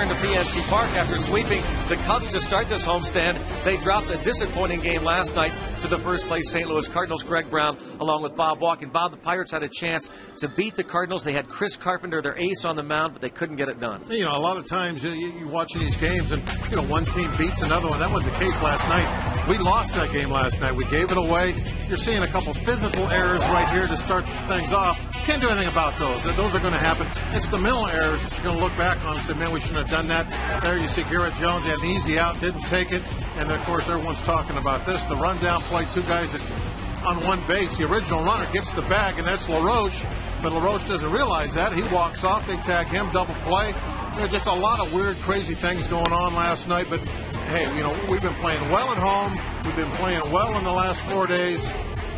To PNC Park after sweeping the Cubs to start this homestand. They dropped a disappointing game last night to the first place St. Louis Cardinals. Greg Brown along with Bob Walk. And Bob, the Pirates had a chance to beat the Cardinals. They had Chris Carpenter, their ace, on the mound, but they couldn't get it done. You know, a lot of times you're watching these games and, you know, one team beats another one. That wasn't the case last night. We lost that game last night. We gave it away. You're seeing a couple physical errors right here to start things off. Can't do anything about those. Those are going to happen. It's the mental errors that you're going to look back on and say, man, we shouldn't have done that. There you see Garrett Jones had an easy out, didn't take it. And then, of course, everyone's talking about this. The rundown play, two guys on one base. The original runner gets the bag, and that's LaRoche. But LaRoche doesn't realize that. He walks off. They tag him, double play. Just a lot of weird, crazy things going on last night. But, hey, you know, we've been playing well at home. We've been playing well in the last 4 days.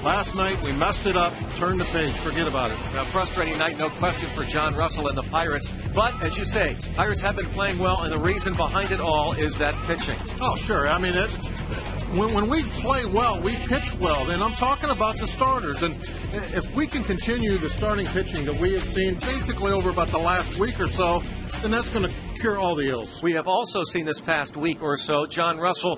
Last night, we messed it up. Turn the page. Forget about it. A frustrating night, no question, for John Russell and the Pirates. But, as you say, Pirates have been playing well, and the reason behind it all is that pitching. Oh, sure. I mean, when we play well, we pitch well. And I'm talking about the starters. And if we can continue the starting pitching that we have seen basically over about the last week or so, then that's going to cure all the ills. We have also seen this past week or so John Russell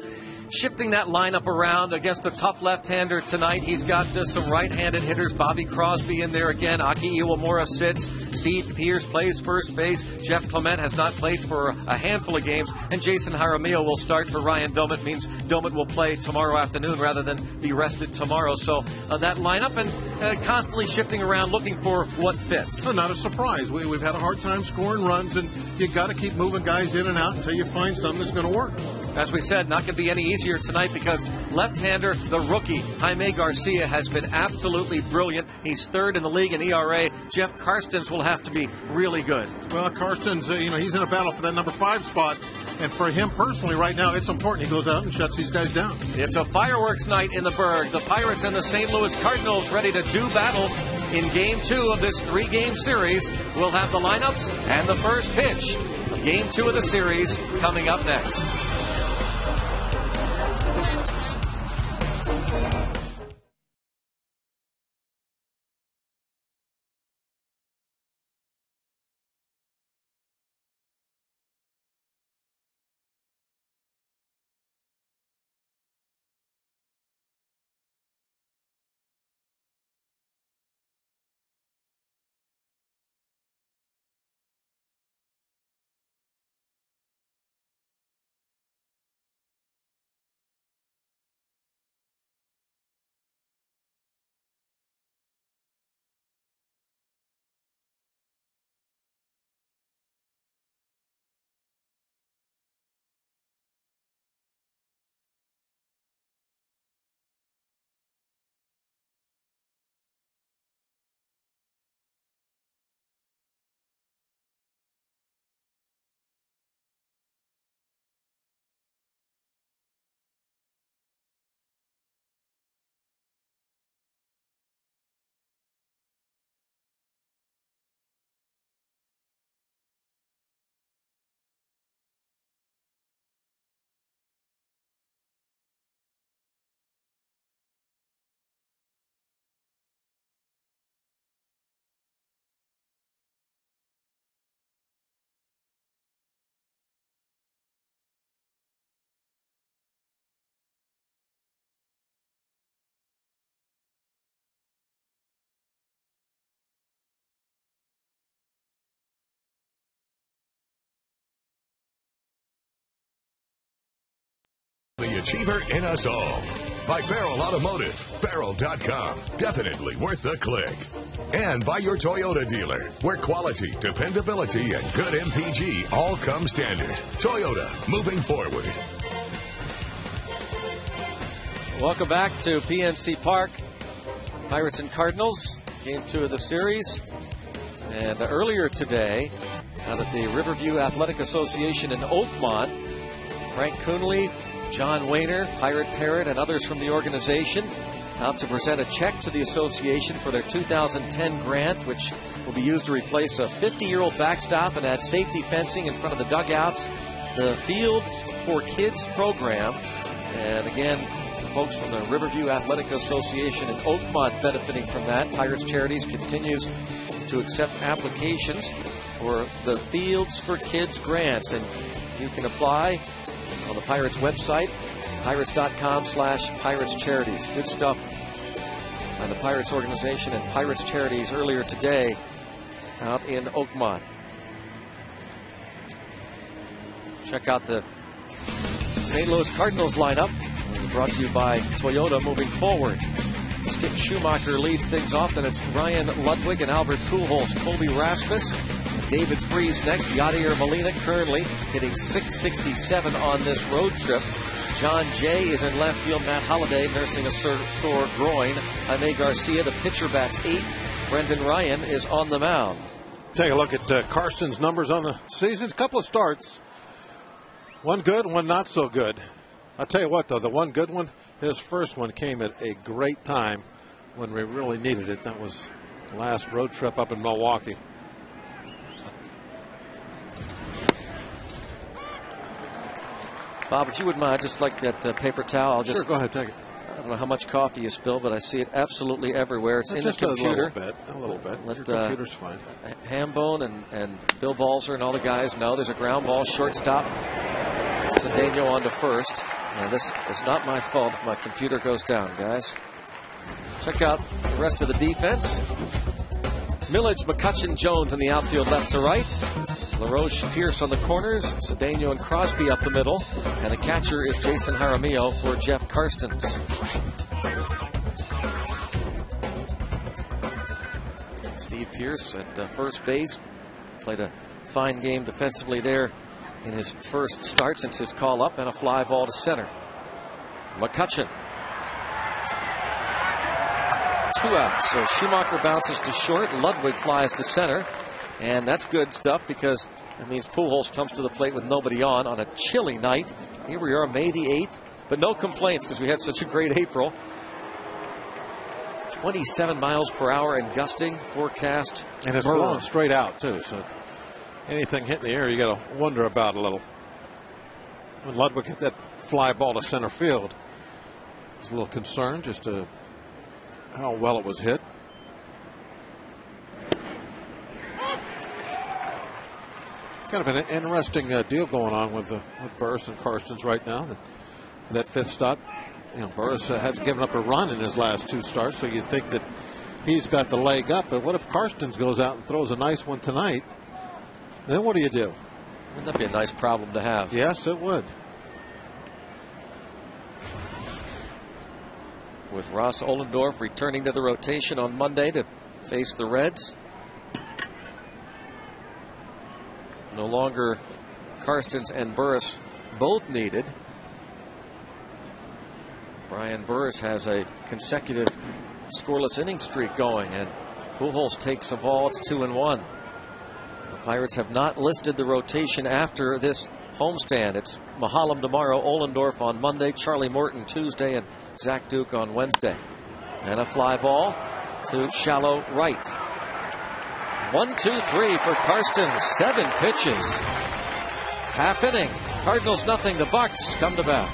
shifting that lineup around against a tough left-hander tonight. He's got some right-handed hitters. Bobby Crosby in there again. Aki Iwamura sits. Steve Pierce plays first base. Jeff Clement has not played for a handful of games. And Jason Jaramillo will start for Ryan Doumit. Means Doumit will play tomorrow afternoon rather than be rested tomorrow. So that lineup and constantly shifting around looking for what fits. So not a surprise. We've had a hard time scoring runs, and you got to keep moving guys in and out until you find something that's going to work. As we said, not going to be any easier tonight because left-hander, the rookie, Jaime Garcia, has been absolutely brilliant. He's third in the league in ERA. Jeff Karstens will have to be really good. Well, Karstens, he's in a battle for that number 5 spot. And for him personally right now, it's important he goes out and shuts these guys down. It's a fireworks night in the Berg. The Pirates and the St. Louis Cardinals ready to do battle in Game 2 of this 3-game series. We'll have the lineups and the first pitch of Game 2 of the series coming up next. The achiever in us all. By Barrel Automotive. Barrel.com. Definitely worth the click. And by your Toyota dealer, where quality, dependability, and good MPG all come standard. Toyota, moving forward. Welcome back to PNC Park. Pirates and Cardinals, Game 2 of the series. And earlier today, out at the Riverview Athletic Association in Oakmont, Frank Coonley, John Wayner, Pirate Parrott, and others from the organization out to present a check to the association for their 2010 grant, which will be used to replace a 50-year-old backstop and add safety fencing in front of the dugouts, the Field for Kids program. And again, the folks from the Riverview Athletic Association in Oakmont benefiting from that. Pirates Charities continues to accept applications for the Fields for Kids grants, and you can apply on the Pirates website, pirates.com/Pirates Charities. Good stuff by the Pirates organization and Pirates Charities earlier today out in Oakmont. Check out the St. Louis Cardinals lineup, brought to you by Toyota moving forward. Skip Schumacher leads things off, then it's Ryan Ludwig and Albert Pujols, Colby Rasmus, David Freese next. Yadier Molina currently hitting .667 on this road trip. John Jay is in left field. Matt Holliday nursing a sore groin. Jaime Garcia, the pitcher, bats 8th. Brendan Ryan is on the mound. Take a look at Carson's numbers on the season. A couple of starts. One good, one not so good. I'll tell you what, though, the one good one, his first one came at a great time when we really needed it. That was the last road trip up in Milwaukee. Bob, if you wouldn't mind, just like that paper towel, I'll just... Sure, go ahead, take it. I don't know how much coffee you spill, but I see it absolutely everywhere. It's in the computer. A little bit. Your computer's fine. Hambone and Bill Balzer and all the guys know there's a ground ball, shortstop. Cedeno on to first. And this is not my fault if my computer goes down, guys. Check out the rest of the defense. Millage, McCutcheon, Jones in the outfield left to right. LaRoche, Pierce on the corners. Cedeno and Crosby up the middle. And the catcher is Jason Jaramillo for Jeff Karstens. Steve Pierce at first base. Played a fine game defensively there in his first start since his call up, and a fly ball to center. McCutcheon. 2 outs. So Schumacher bounces to short. Ludwig flies to center. And that's good stuff because that means Pujols comes to the plate with nobody on a chilly night. Here we are, May the 8th. But no complaints because we had such a great April. 27 miles per hour and gusting forecast. And it's blowing straight out, too. So anything hitting the air, you got to wonder about a little. When Ludwig hit that fly ball to center field, I was a little concerned just to how well it was hit. Kind of an interesting deal going on with Burris and Karstens right now. That 5th start, Burris has given up a run in his last 2 starts, so you'd think that he's got the leg up. But what if Karstens goes out and throws a nice one tonight? Then what do you do? Wouldn't that be a nice problem to have? Yes, it would. With Ross Ollendorf returning to the rotation on Monday to face the Reds. No longer Karstens and Burris both needed. Brian Burris has a consecutive scoreless inning streak going, and Pujols takes the ball. It's 2-1. The Pirates have not listed the rotation after this homestand. It's Mahalam tomorrow, Ollendorf on Monday, Charlie Morton Tuesday, and Zach Duke on Wednesday. And a fly ball to shallow right. 1-2-3 for Karstens. 7 pitches. Half inning. Cardinals nothing. The Bucks come to bat.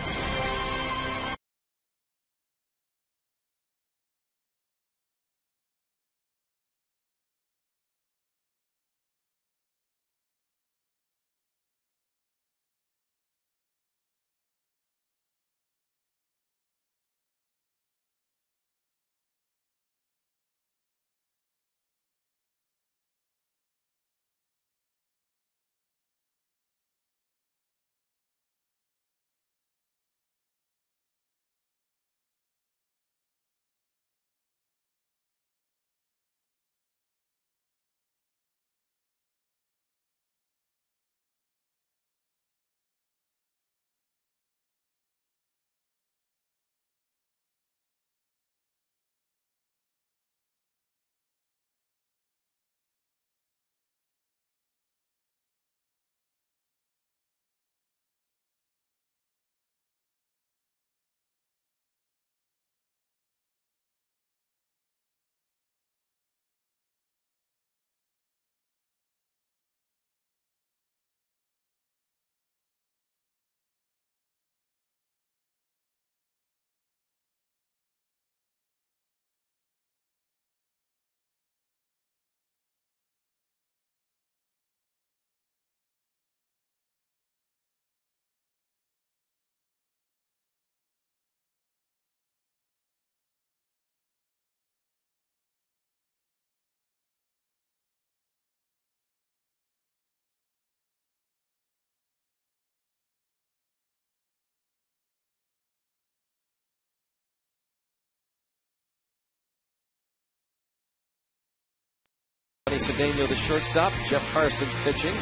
Cedeno, the shortstop. Jeff Karsten's pitching.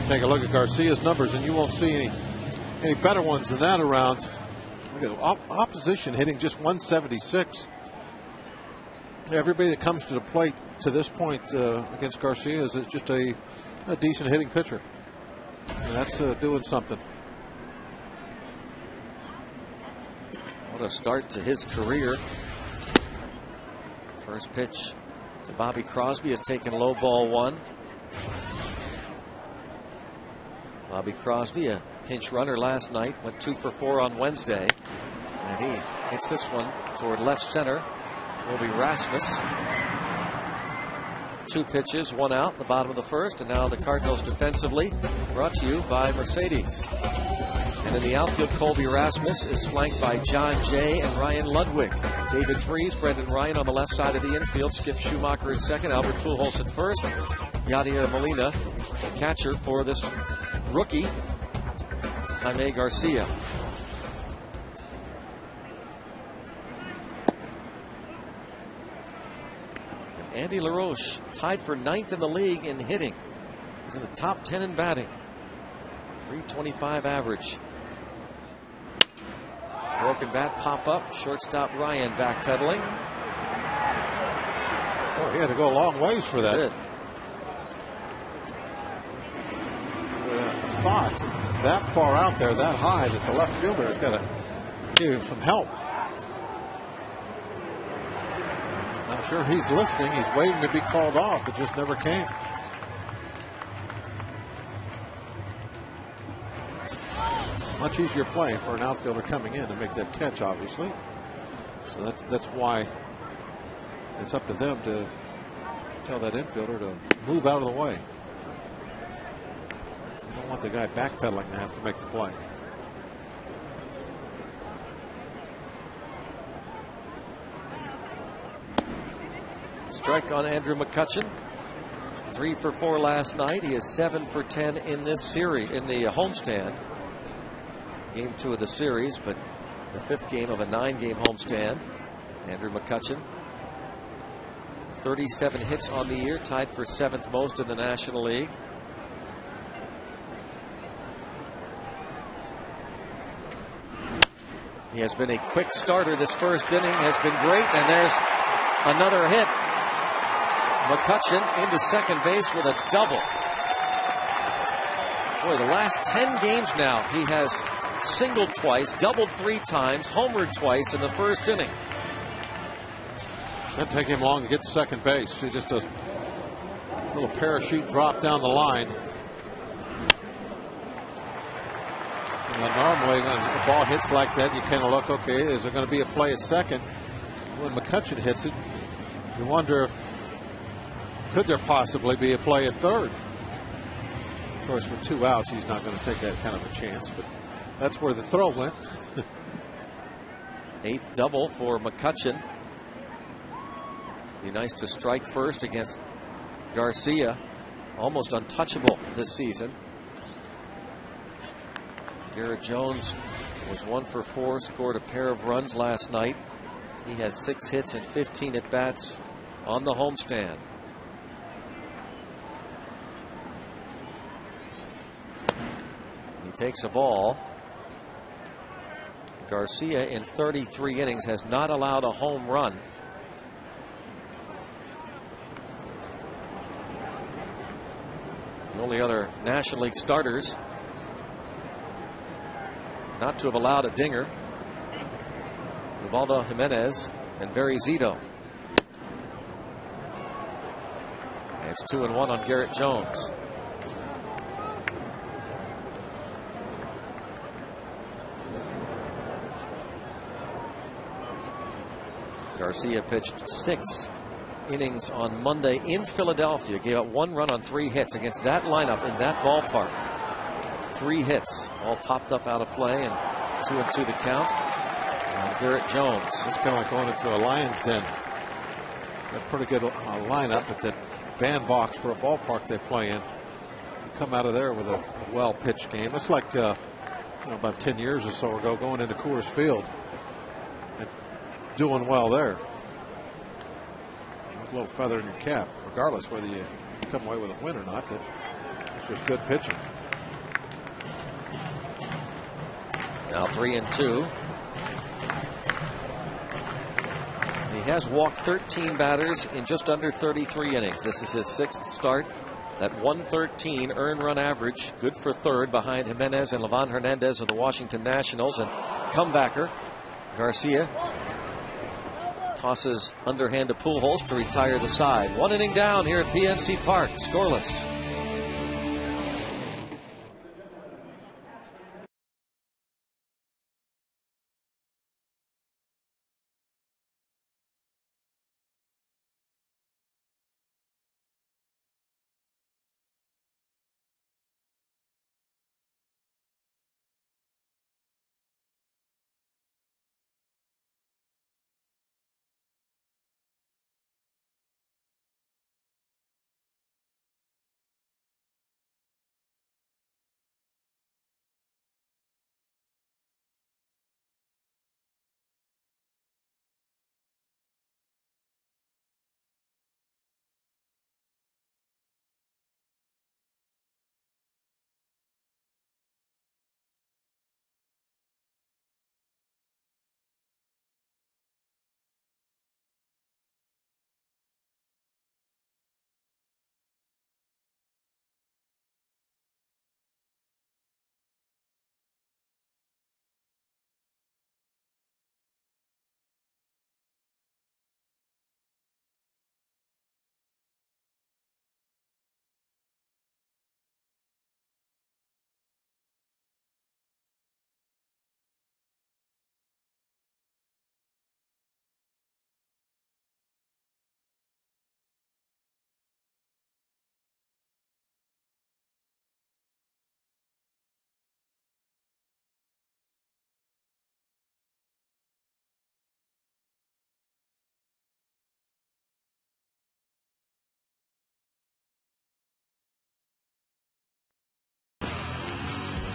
Take a look at Garcia's numbers, and you won't see any better ones than that around. Look at opposition hitting just 176. Everybody that comes to the plate to this point against Garcia is just a decent hitting pitcher. And that's doing something. What a start to his career. First pitch to Bobby Crosby is taken low, ball one. Bobby Crosby, a pinch runner last night, went 2 for 4 on Wednesday. And he hits this one toward left center. Will be Rasmus. 2 pitches, 1 out, the bottom of the first. And now the Cardinals defensively, brought to you by Mercedes. And in the outfield, Colby Rasmus is flanked by John Jay and Ryan Ludwig. David Freese, Brendan Ryan on the left side of the infield. Skip Schumacher in second. Albert Pujols at first. Yadier Molina, catcher for this rookie, Jaime Garcia. And Andy LaRoche tied for 9th in the league in hitting. He's in the top 10 in batting. .325 average. Broken bat pop up. Shortstop Ryan backpedaling. Oh, he had to go a long ways for that. He did. Thought that far out there, that high, that the left fielder has got to give him some help. I'm sure he's listening. He's waiting to be called off. It just never came. Much easier play for an outfielder coming in to make that catch, obviously. So that's why it's up to them to tell that infielder to move out of the way. You don't want the guy backpedaling to have to make the play. Strike on Andrew McCutchen. 3 for 4 last night. He is 7 for 10 in this series, in the homestand. Game 2 of the series, but the 5th game of a 9-game homestand. Andrew McCutchen. 37 hits on the year, tied for 7th most in the National League. He has been a quick starter. This first inning has been great, and there's another hit. McCutchen into second base with a double. Boy, the last 10 games now, he has singled twice, doubled 3 times, homered twice in the first inning. Didn't take him long to get to second base. He just a little parachute drop down the line. And normally, when a ball hits like that, you kind of look, okay, is there going to be a play at second? When McCutchen hits it, you wonder if could there possibly be a play at third? Of course, with 2 outs, he's not going to take that kind of a chance, but that's where the throw went. 8th double for McCutchen. Be nice to strike first against Garcia. Almost untouchable this season. Garrett Jones was 1 for 4, scored a pair of runs last night. He has 6 hits and 15 at-bats on the homestand. He takes a ball. Garcia in 33 innings has not allowed a home run. The only other National League starters not to have allowed a dinger, Ubaldo Jimenez and Barry Zito. And it's 2-1 on Garrett Jones. Garcia pitched 6 innings on Monday in Philadelphia. Gave up 1 run on 3 hits against that lineup in that ballpark. 3 hits, all popped up out of play, and 2-2 the count. And Garrett Jones. It's kind of like going into a lion's den. A pretty good lineup at that bandbox for a ballpark they play in. You come out of there with a well-pitched game. It's like about 10 years or so ago going into Coors Field and doing well there. a little feather in your cap, regardless whether you come away with a win or not. That it's just good pitching. Now 3-2. He has walked 13 batters in just under 33 innings. This is his 6th start. That 113 earned run average, good for third behind Jimenez and Livan Hernandez of the Washington Nationals. And comebacker Garcia tosses underhand to Pujols to retire the side. 1 inning down here at PNC Park, scoreless.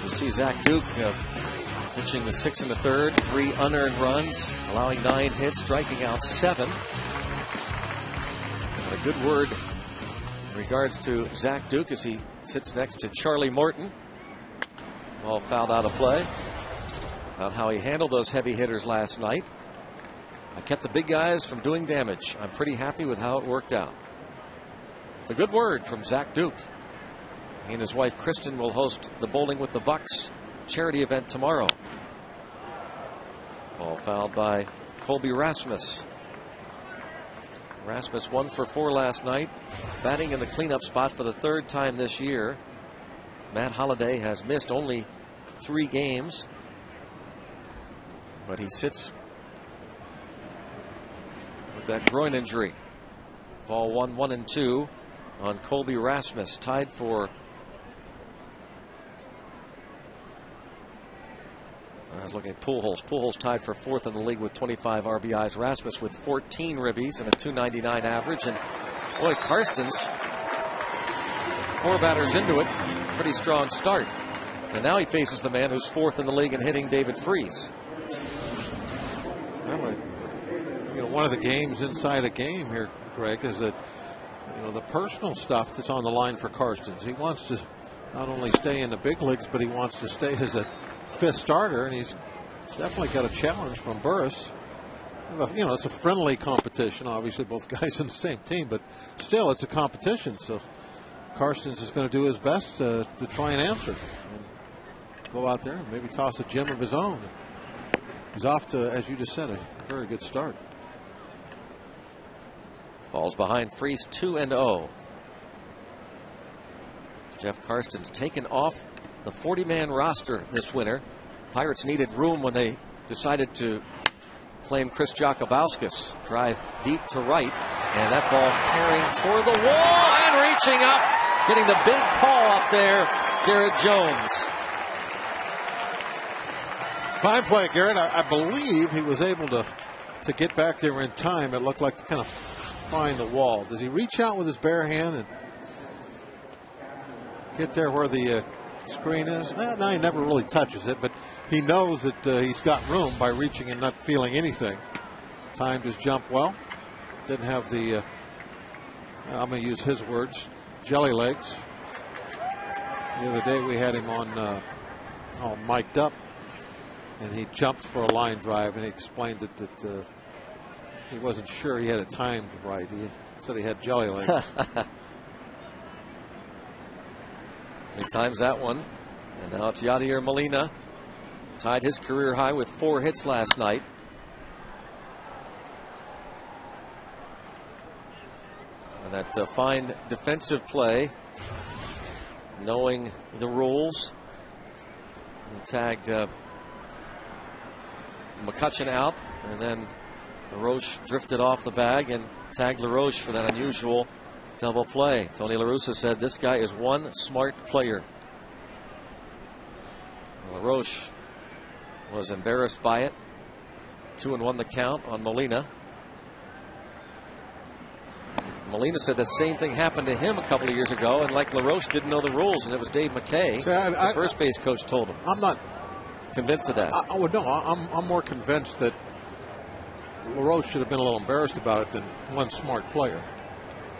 You see Zach Duke pitching the 6 1/3, 3 unearned runs, allowing 9 hits, striking out 7. And a good word in regards to Zach Duke as he sits next to Charlie Morton. Ball fouled out of play. About how he handled those heavy hitters last night. I kept the big guys from doing damage. I'm pretty happy with how it worked out. The good word from Zach Duke. He and his wife Kristen will host the Bowling with the Bucks charity event tomorrow. Ball fouled by Colby Rasmus. Rasmus 1 for 4 last night, batting in the cleanup spot for the 3rd time this year. Matt Holliday has missed only 3 games, but he sits with that groin injury. Ball 1-1-2 on Colby Rasmus, tied for. I was looking at Pujols. Pujols tied for 4th in the league with 25 RBIs. Rasmus with 14 ribbies and a .299 average. And boy, Karstens, 4 batters into it, pretty strong start. And now he faces the man who's 4th in the league in hitting, David Freese. One of the games inside a game here, Greg, is that the personal stuff that's on the line for Karstens. He wants to not only stay in the big leagues, but he wants to stay as a 5th starter, and he's definitely got a challenge from Burris. It's a friendly competition. Obviously, both guys on the same team, but still, it's a competition. So Karstens is going to do his best to try and answer, and go out there and maybe toss a gem of his own. He's off to, as you just said, a very good start. Falls behind Freese 2-0. Jeff Karstens taken off the 40-man roster this winter. Pirates needed room when they decided to claim Chris Jakubauskas. Drive deep to right, and that ball carrying toward the wall and reaching up, getting the big paw up there, Garrett Jones. Fine play, Garrett. I believe he was able to get back there in time. It looked like to kind of find the wall. Does he reach out with his bare hand and get there where the screen is? No, he never really touches it, but he knows that he's got room by reaching and not feeling anything. Timed his jump well. Didn't have the I'm going to use his words, jelly legs. The other day we had him on all mic'd up, and he jumped for a line drive, and he explained that he wasn't sure he had it timed right. He said he had jelly legs. He times that one, and now it's Yadier Molina. Tied his career high with 4 hits last night. And that fine defensive play, knowing the rules. He tagged McCutchen out, and then LaRoche drifted off the bag and tagged LaRoche for that unusual double play. Tony La Russa said this guy is one smart player. LaRoche was embarrassed by it. 2-1 the count on Molina. Molina said that same thing happened to him a couple of years ago, and like LaRoche didn't know the rules, and it was Dave McKay, the first base coach, told him. I'm not convinced of that. I'm more convinced that LaRoche should have been a little embarrassed about it than one smart player,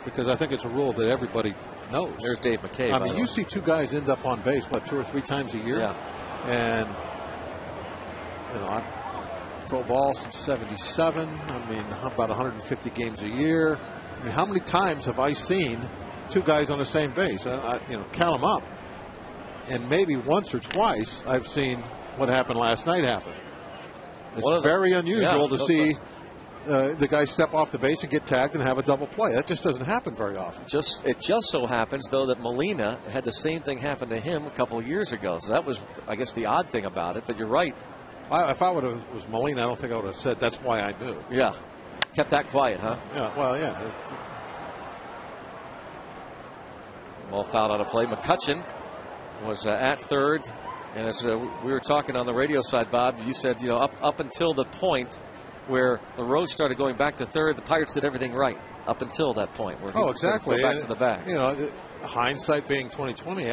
because I think it's a rule that everybody knows. There's Dave McKay. I mean, you see 2 guys end up on base, 2 or 3 times a year? Yeah. And, I throw ball since '77. I mean, about 150 games a year. I mean, how many times have I seen 2 guys on the same base? Count them up. And maybe once or twice I've seen what happened last night happen. It's very unusual to see the guy step off the base and get tagged and have a double play. That just doesn't happen very often. It just so happens, though, that Molina had the same thing happen to him a couple of years ago. So that was, I guess, the odd thing about it. But you're right. If I was Molina, I don't think I would have said that's why I knew. Yeah. Kept that quiet, huh? Yeah, well, yeah. Ball fouled out of play. McCutchen was at third. And as we were talking on the radio side, Bob, you said, up until the point where LaRoche started going back to third, the Pirates did everything right up until that point. Where exactly. Back to the back. Hindsight being 2020,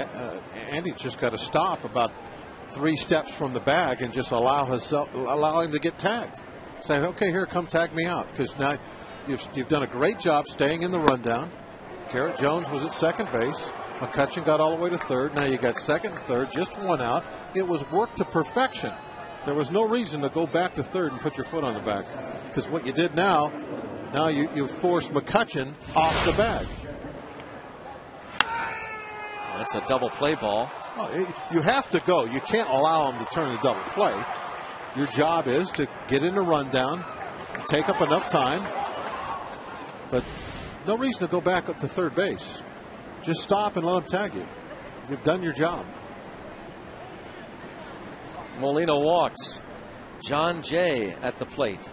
Andy just got to stop about 3 steps from the bag and just allow him to get tagged. Say, okay, here, come tag me out, because now you've done a great job staying in the rundown. Garrett Jones was at second base. McCutchen got all the way to third. Now you got second and third, just 1 out. It was worked to perfection. There was no reason to go back to third and put your foot on the back, because what you did now you forced McCutchen off the bag. That's a double play ball. You have to go. You can't allow him to turn the double play. Your job is to get in the rundown, take up enough time, but no reason to go back up to third base. Just stop and let him tag you. You've done your job. Molina walks. John Jay at the plate.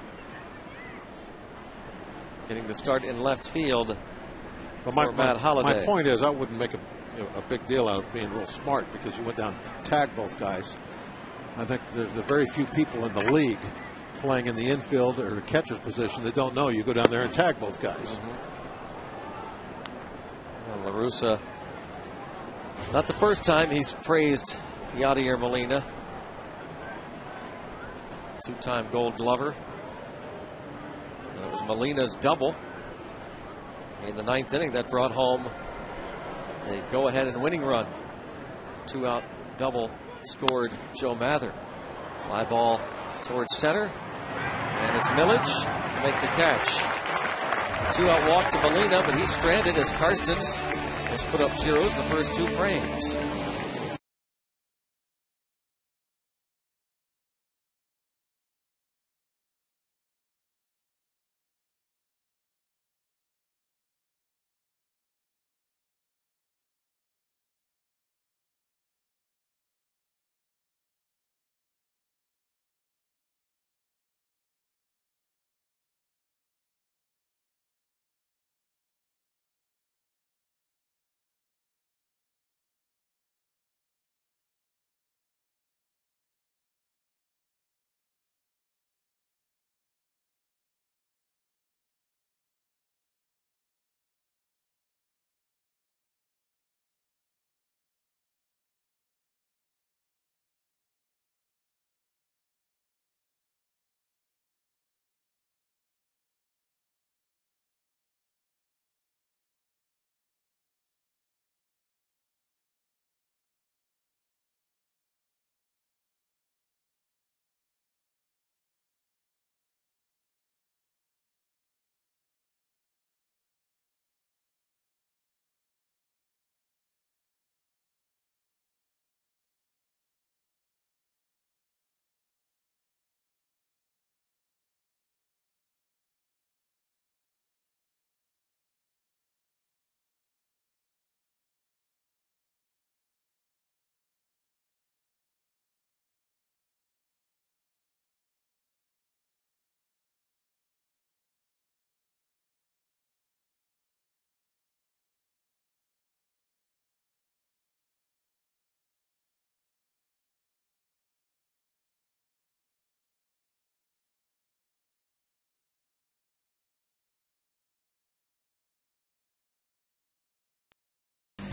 Getting the start in left field for Matt Holliday. My point is, I wouldn't make a big deal out of being real smart, because you went down and tagged both guys. I think there's very few people in the league playing in the infield or the catcher's position that don't know you go down there and tag both guys. Well, La Russa, not the first time he's praised Yadier Molina. 2-time Gold Glover. And it was Molina's double in the 9th inning that brought home a go-ahead and winning run. 2-out double scored Joe Mather. Fly ball towards center, and it's Millage to make the catch. 2-out walk to Molina, but he's stranded as Karstens has put up zeros the first 2 frames.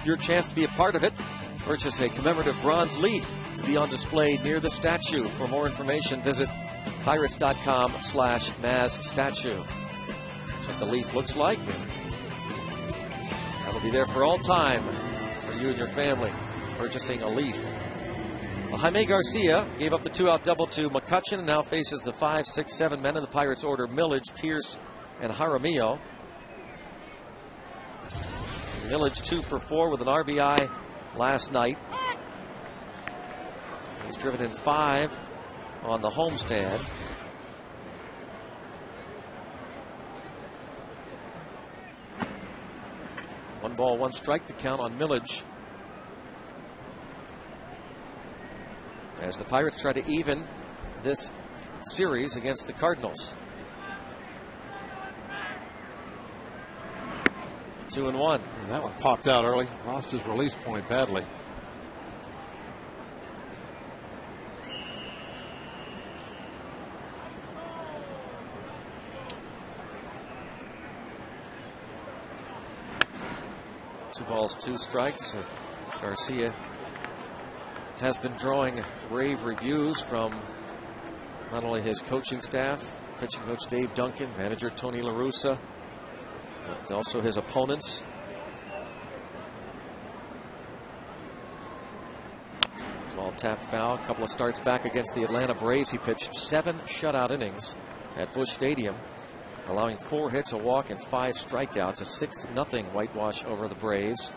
your chance to be a part of it. Purchase a commemorative bronze leaf to be on display near the statue. For more information, visit pirates.com/MazStatue. That's what the leaf looks like. That'll be there for all time for you and your family, purchasing a leaf. Well, Jaime Garcia gave up the 2-out double to McCutchen and now faces the 5, 6, 7 men in the Pirates order: Millage, Pierce, and Jaramillo. Millage 2 for 4 with an RBI last night. He's driven in 5 on the homestand. One ball, one strike to count on Millage, as the Pirates try to even this series against the Cardinals. 2-1. And that one popped out early. Lost his release point badly. Two balls, two strikes. Garcia has been drawing rave reviews from not only his coaching staff, pitching coach Dave Duncan, manager Tony La Russa, but also his opponents. Ball tapped foul. A couple of starts back against the Atlanta Braves. He pitched 7 shutout innings at Busch Stadium, allowing 4 hits, a walk, and 5 strikeouts. A 6-0 whitewash over the Braves.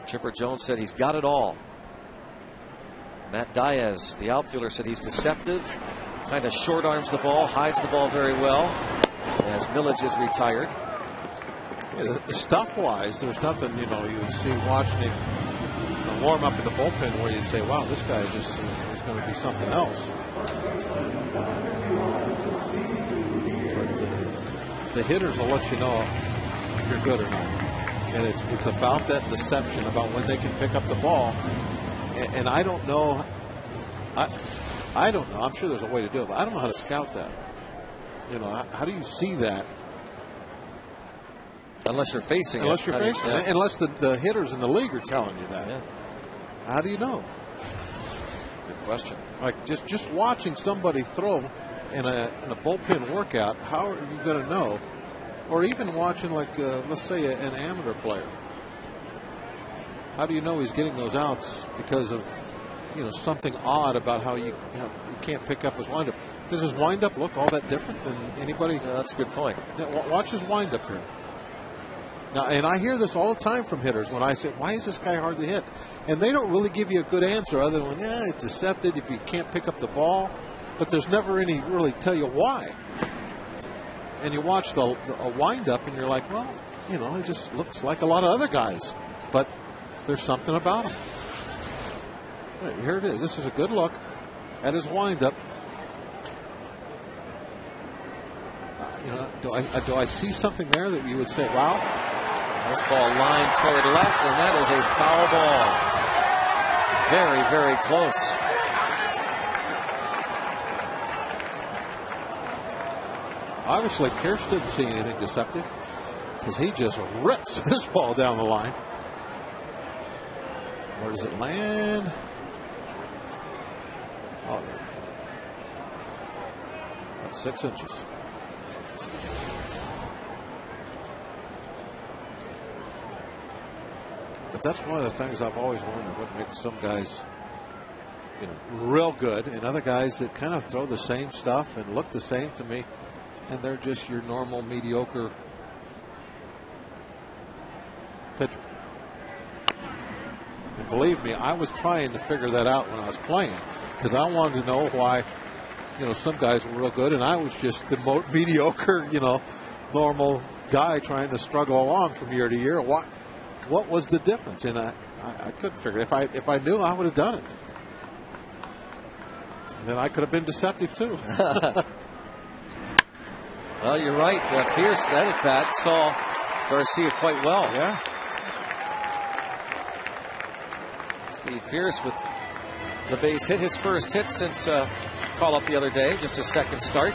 Chipper Jones said he's got it all. Matt Diaz, the outfielder, said he's deceptive, kind of short arms the ball, hides the ball very well, as Millage is retired. Yeah, the stuff-wise, there's nothing, you would see watching him warm up in the bullpen where you'd say, wow, this guy just is going to be something else. But the hitters will let you know if you're good or not. And it's about that deception, about when they can pick up the ball. And I don't know. I don't know. I'm sure there's a way to do it, but I don't know how to scout that. How do you see that? Unless you're facing it. Unless you're facing it. Unless the hitters in the league are telling you that. Yeah. How do you know? Good question. Like just watching somebody throw in a bullpen workout, how are you going to know? Or even watching, like, let's say, an amateur player. How do you know he's getting those outs because of, something odd about how you can't pick up his windup? Does his windup look all that different than anybody? Yeah, that's a good point. Watch his windup here. Now, and I hear this all the time from hitters when I say, why is this guy hard to hit? And they don't really give you a good answer other than, it's deceptive if you can't pick up the ball. But there's never any really tell you why. And you watch a windup and you're like, well, it just looks like a lot of other guys. But there's something about him. Right, here it is. This is a good look at his windup. Do I see something there that you would say, wow? This ball lined toward left, and that is a foul ball. Very, very close. Obviously, Pierce didn't see anything deceptive because he just rips this ball down the line. Where does it land? Oh, yeah. That's 6 inches. But that's one of the things I've always wondered, what makes some guys, real good, and other guys that kind of throw the same stuff and look the same to me, and they're just your normal mediocre pitcher. And believe me, I was trying to figure that out when I was playing, because I wanted to know why, some guys were real good, and I was just the mediocre, normal guy trying to struggle along from year to year. What was the difference? And I couldn't figure it. If I knew, I would have done it. And then I could have been deceptive too. Well, you're right. Pierce, that at bat, saw Garcia quite well. Yeah. Steve Pierce with the base hit, his first hit since call up the other day, just his second start.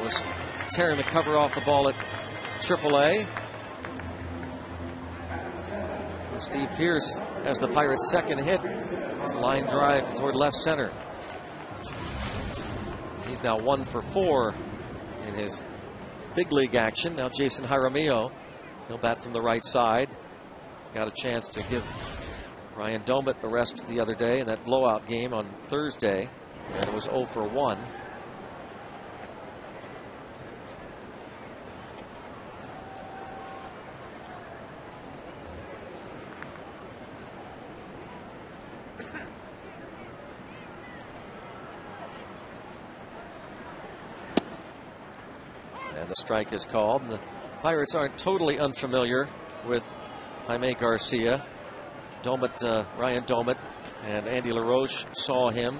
Was tearing the cover off the ball at AAA. Steve Pearce has the Pirates' second hit. It's a line drive toward left center. He's now 1 for 4 in his big league action. Now Jason Jaramillo, he'll bat from the right side. Got a chance to give Ryan Domit a rest the other day in that blowout game on Thursday, and it was 0 for 1. And the strike is called. And the Pirates aren't totally unfamiliar with Jaime Garcia. Ryan Domit and Andy LaRoche saw him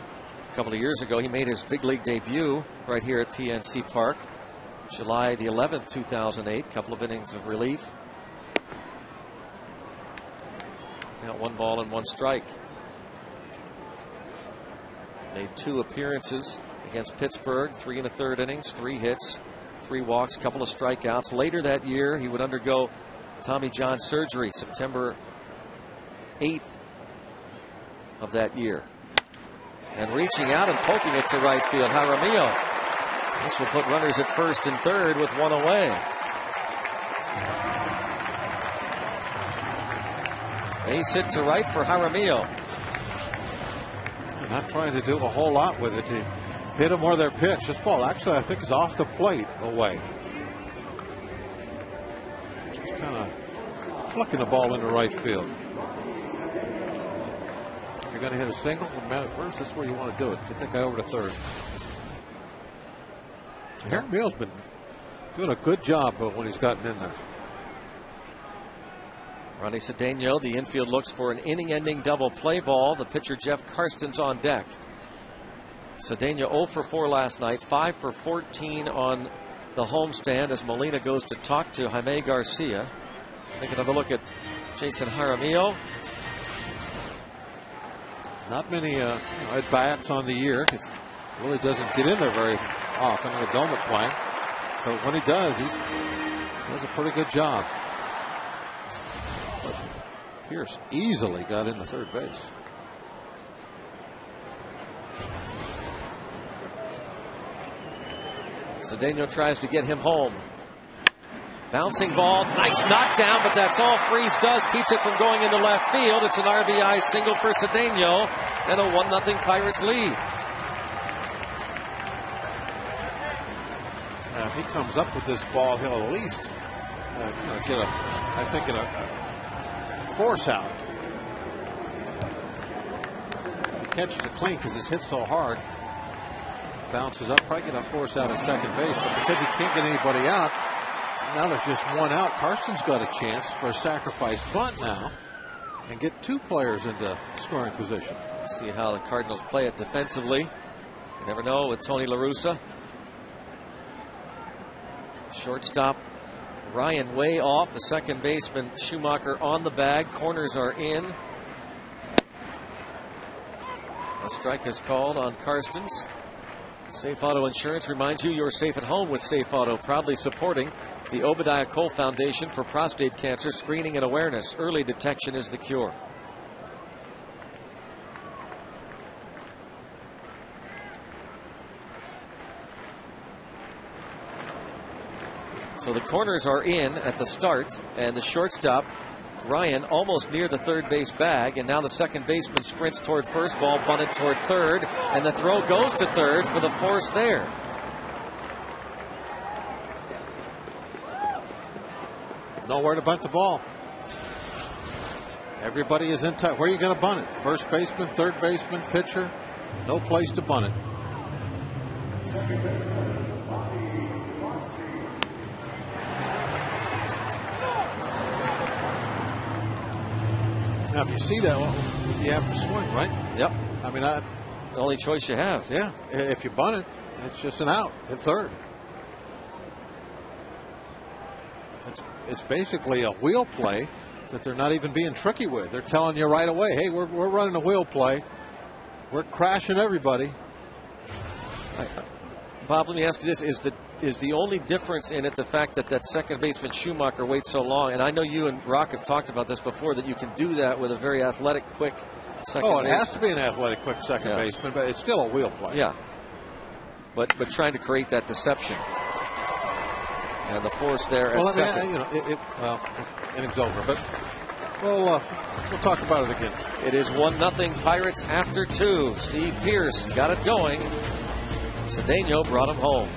a couple of years ago. He made his big league debut right here at PNC Park, July the 11th, 2008. Couple of innings of relief. Now 1 ball and 1 strike. Made 2 appearances against Pittsburgh, 3 1/3 innings, 3 hits, 3 walks, couple of strikeouts. Later that year, he would undergo Tommy John surgery, September 8th of that year. And reaching out and poking it to right field, Jaramillo. This will put runners at first and third with 1 away. Base hit to right for Jaramillo. Not trying to do a whole lot with it. He hit them where they're pitched. This ball actually, I think, is off the plate away. Just kind of flicking the ball into right field. If you're going to hit a single with man at first, that's where you want to do it. Get that guy over to third. Jaramillo's been doing a good job when he's gotten in there. Ronnie Cedeno, the infield looks for an inning-ending double play ball. The pitcher Jeff Karsten's on deck. Cedeno 0 for 4 last night, 5 for 14 on the homestand as Molina goes to talk to Jaime Garcia. Taking another look at Jason Jaramillo. Not many at-bats on the year. It really doesn't get in there very often with Domit playing. But when he does a pretty good job. But Pearce easily got into third base. Cedeno tries to get him home. Bouncing ball, nice knockdown, but that's all Freese does. Keeps it from going into left field. It's an RBI single for Cedeno and a 1-0 Pirates lead. Now, if he comes up with this ball, he'll at least get a force out. He catches it clean because it's hit so hard. Bounces up, probably get a force out at second base, but because he can't get anybody out, now there's just 1 out. Karsten's got a chance for a sacrifice bunt now and get 2 players into scoring position. See how the Cardinals play it defensively. You never know with Tony La Russa. Shortstop Ryan way off. The second baseman Schumacher on the bag. Corners are in. A strike is called on Karstens. Safe Auto Insurance reminds you you're safe at home with Safe Auto, proudly supporting the Obadiah Cole Foundation for prostate cancer screening and awareness. Early detection is the cure. So the corners are in at the start, and the shortstop Ryan almost near the third base bag, and now the second baseman sprints toward first, ball bunted toward third, and the throw goes to third for the force there. Nowhere to bunt the ball. Everybody is in tight. Where are you going to bunt it? First baseman, third baseman, pitcher. No place to bunt it. Now, if you see that, well, you have to swing, right? Yep. I mean, the only choice you have. Yeah. If you bunt it, it's just an out at third. It's basically a wheel play that they're not even being tricky with. They're telling you right away, hey, we're running a wheel play. We're crashing everybody. Bob, let me ask you this: is the only difference in it the fact that that second baseman Schumacher waits so long? And I know you and Rock have talked about this before, that you can do that with a very athletic, quick second baseman. It has to be an athletic, quick second baseman, but it's still a wheel play. Yeah. But trying to create that deception. And the force there at second. Innings over, but we'll talk about it again. It is 1-0 Pirates after 2. Steve Pearce got it going. Cedeno brought him home.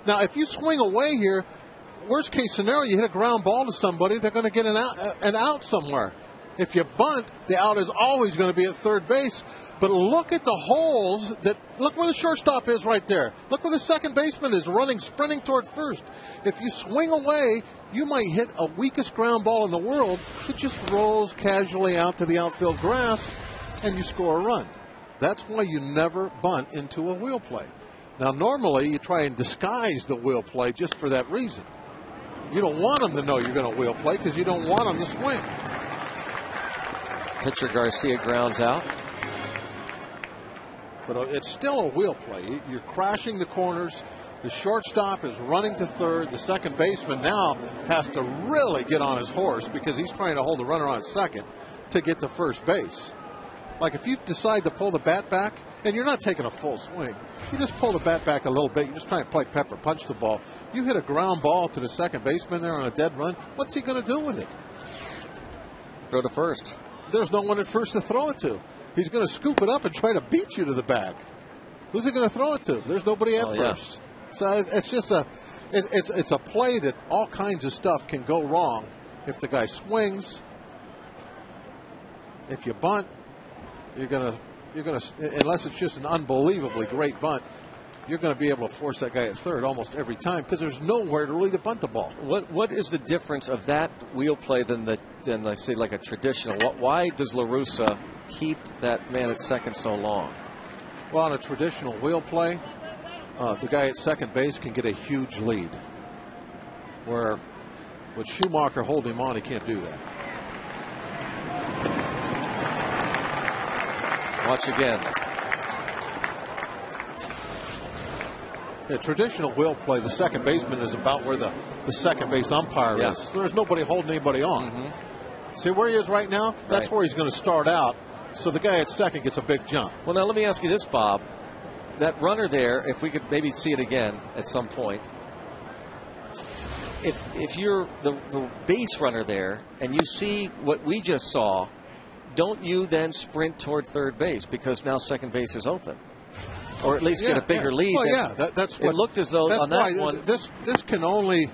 Now, if you swing away here, worst case scenario, you hit a ground ball to somebody, they're going to get an out somewhere. If you bunt, the out is always going to be at third base. But look at the holes. Look where the shortstop is right there. Look where the second baseman is sprinting toward first. If you swing away, you might hit a weakest ground ball in the world. It just rolls casually out to the outfield grass, and you score a run. That's why you never bunt into a wheel play. Now, normally, you try and disguise the wheel play just for that reason. You don't want them to know you're going to wheel play because you don't want them to swing. Pitcher Garcia grounds out. But it's still a wheel play. You're crashing the corners. The shortstop is running to third. The second baseman now has to really get on his horse because he's trying to hold the runner on second to get to first base. Like if you decide to pull the bat back, and you're not taking a full swing, you just pull the bat back a little bit, you're just trying to play pepper punch the ball. You hit a ground ball to the second baseman there on a dead run, what's he going to do with it? Throw to first. There's no one at first to throw it to. He's going to scoop it up and try to beat you to the bag. Who's he going to throw it to? There's nobody at first. Yeah. So it's just it's a play that all kinds of stuff can go wrong if the guy swings. If you bunt, you're gonna unless it's just an unbelievably great bunt, you're going to be able to force that guy at third almost every time because there's nowhere to really to bunt the ball. What is the difference of that wheel play than I say like a traditional? Why does La Russa keep that man at second so long? Well, on a traditional wheel play, the guy at second base can get a huge lead. Where with Schumacher holding him on, he can't do that. Watch again. Yeah, traditional wheel play, the second baseman is about where the second base umpire is. There's nobody holding anybody on. Mm-hmm. See where he is right now? That's where he's going to start out. So the guy at second gets a big jump. Well, now let me ask you this, Bob. That runner there, if we could maybe see it again at some point, if you're the base runner there and you see what we just saw, don't you then sprint toward third base because now second base is open? Or at least get a bigger lead. Well, that's what it looked as though on that one. This can only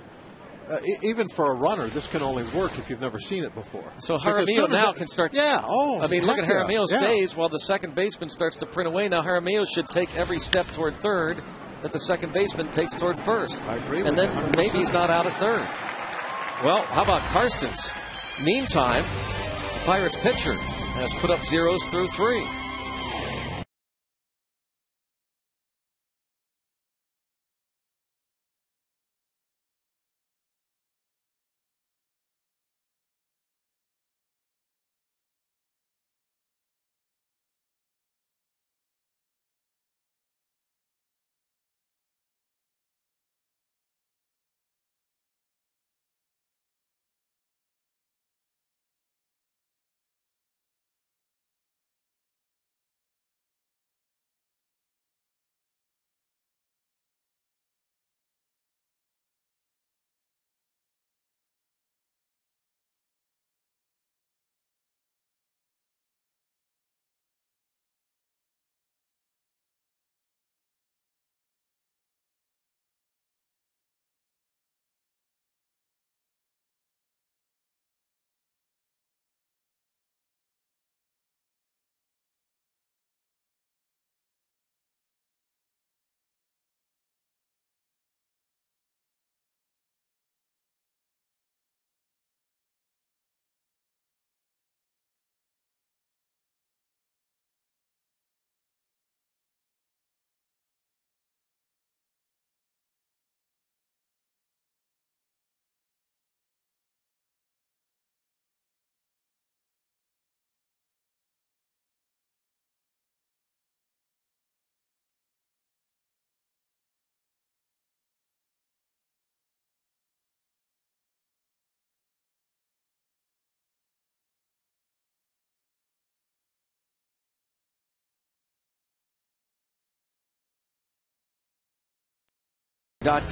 even for a runner, this can only work if you've never seen it before. So Jaramillo now can start. Yeah. Oh, I mean, look at Jaramillo's yeah. days while the second baseman starts to print away. Now Jaramillo should take every step toward third that the second baseman takes toward first. I agree and with then 100%. maybe he's not out at third. Well, how about Karstens? Meantime, the Pirates pitcher has put up zeros through 3.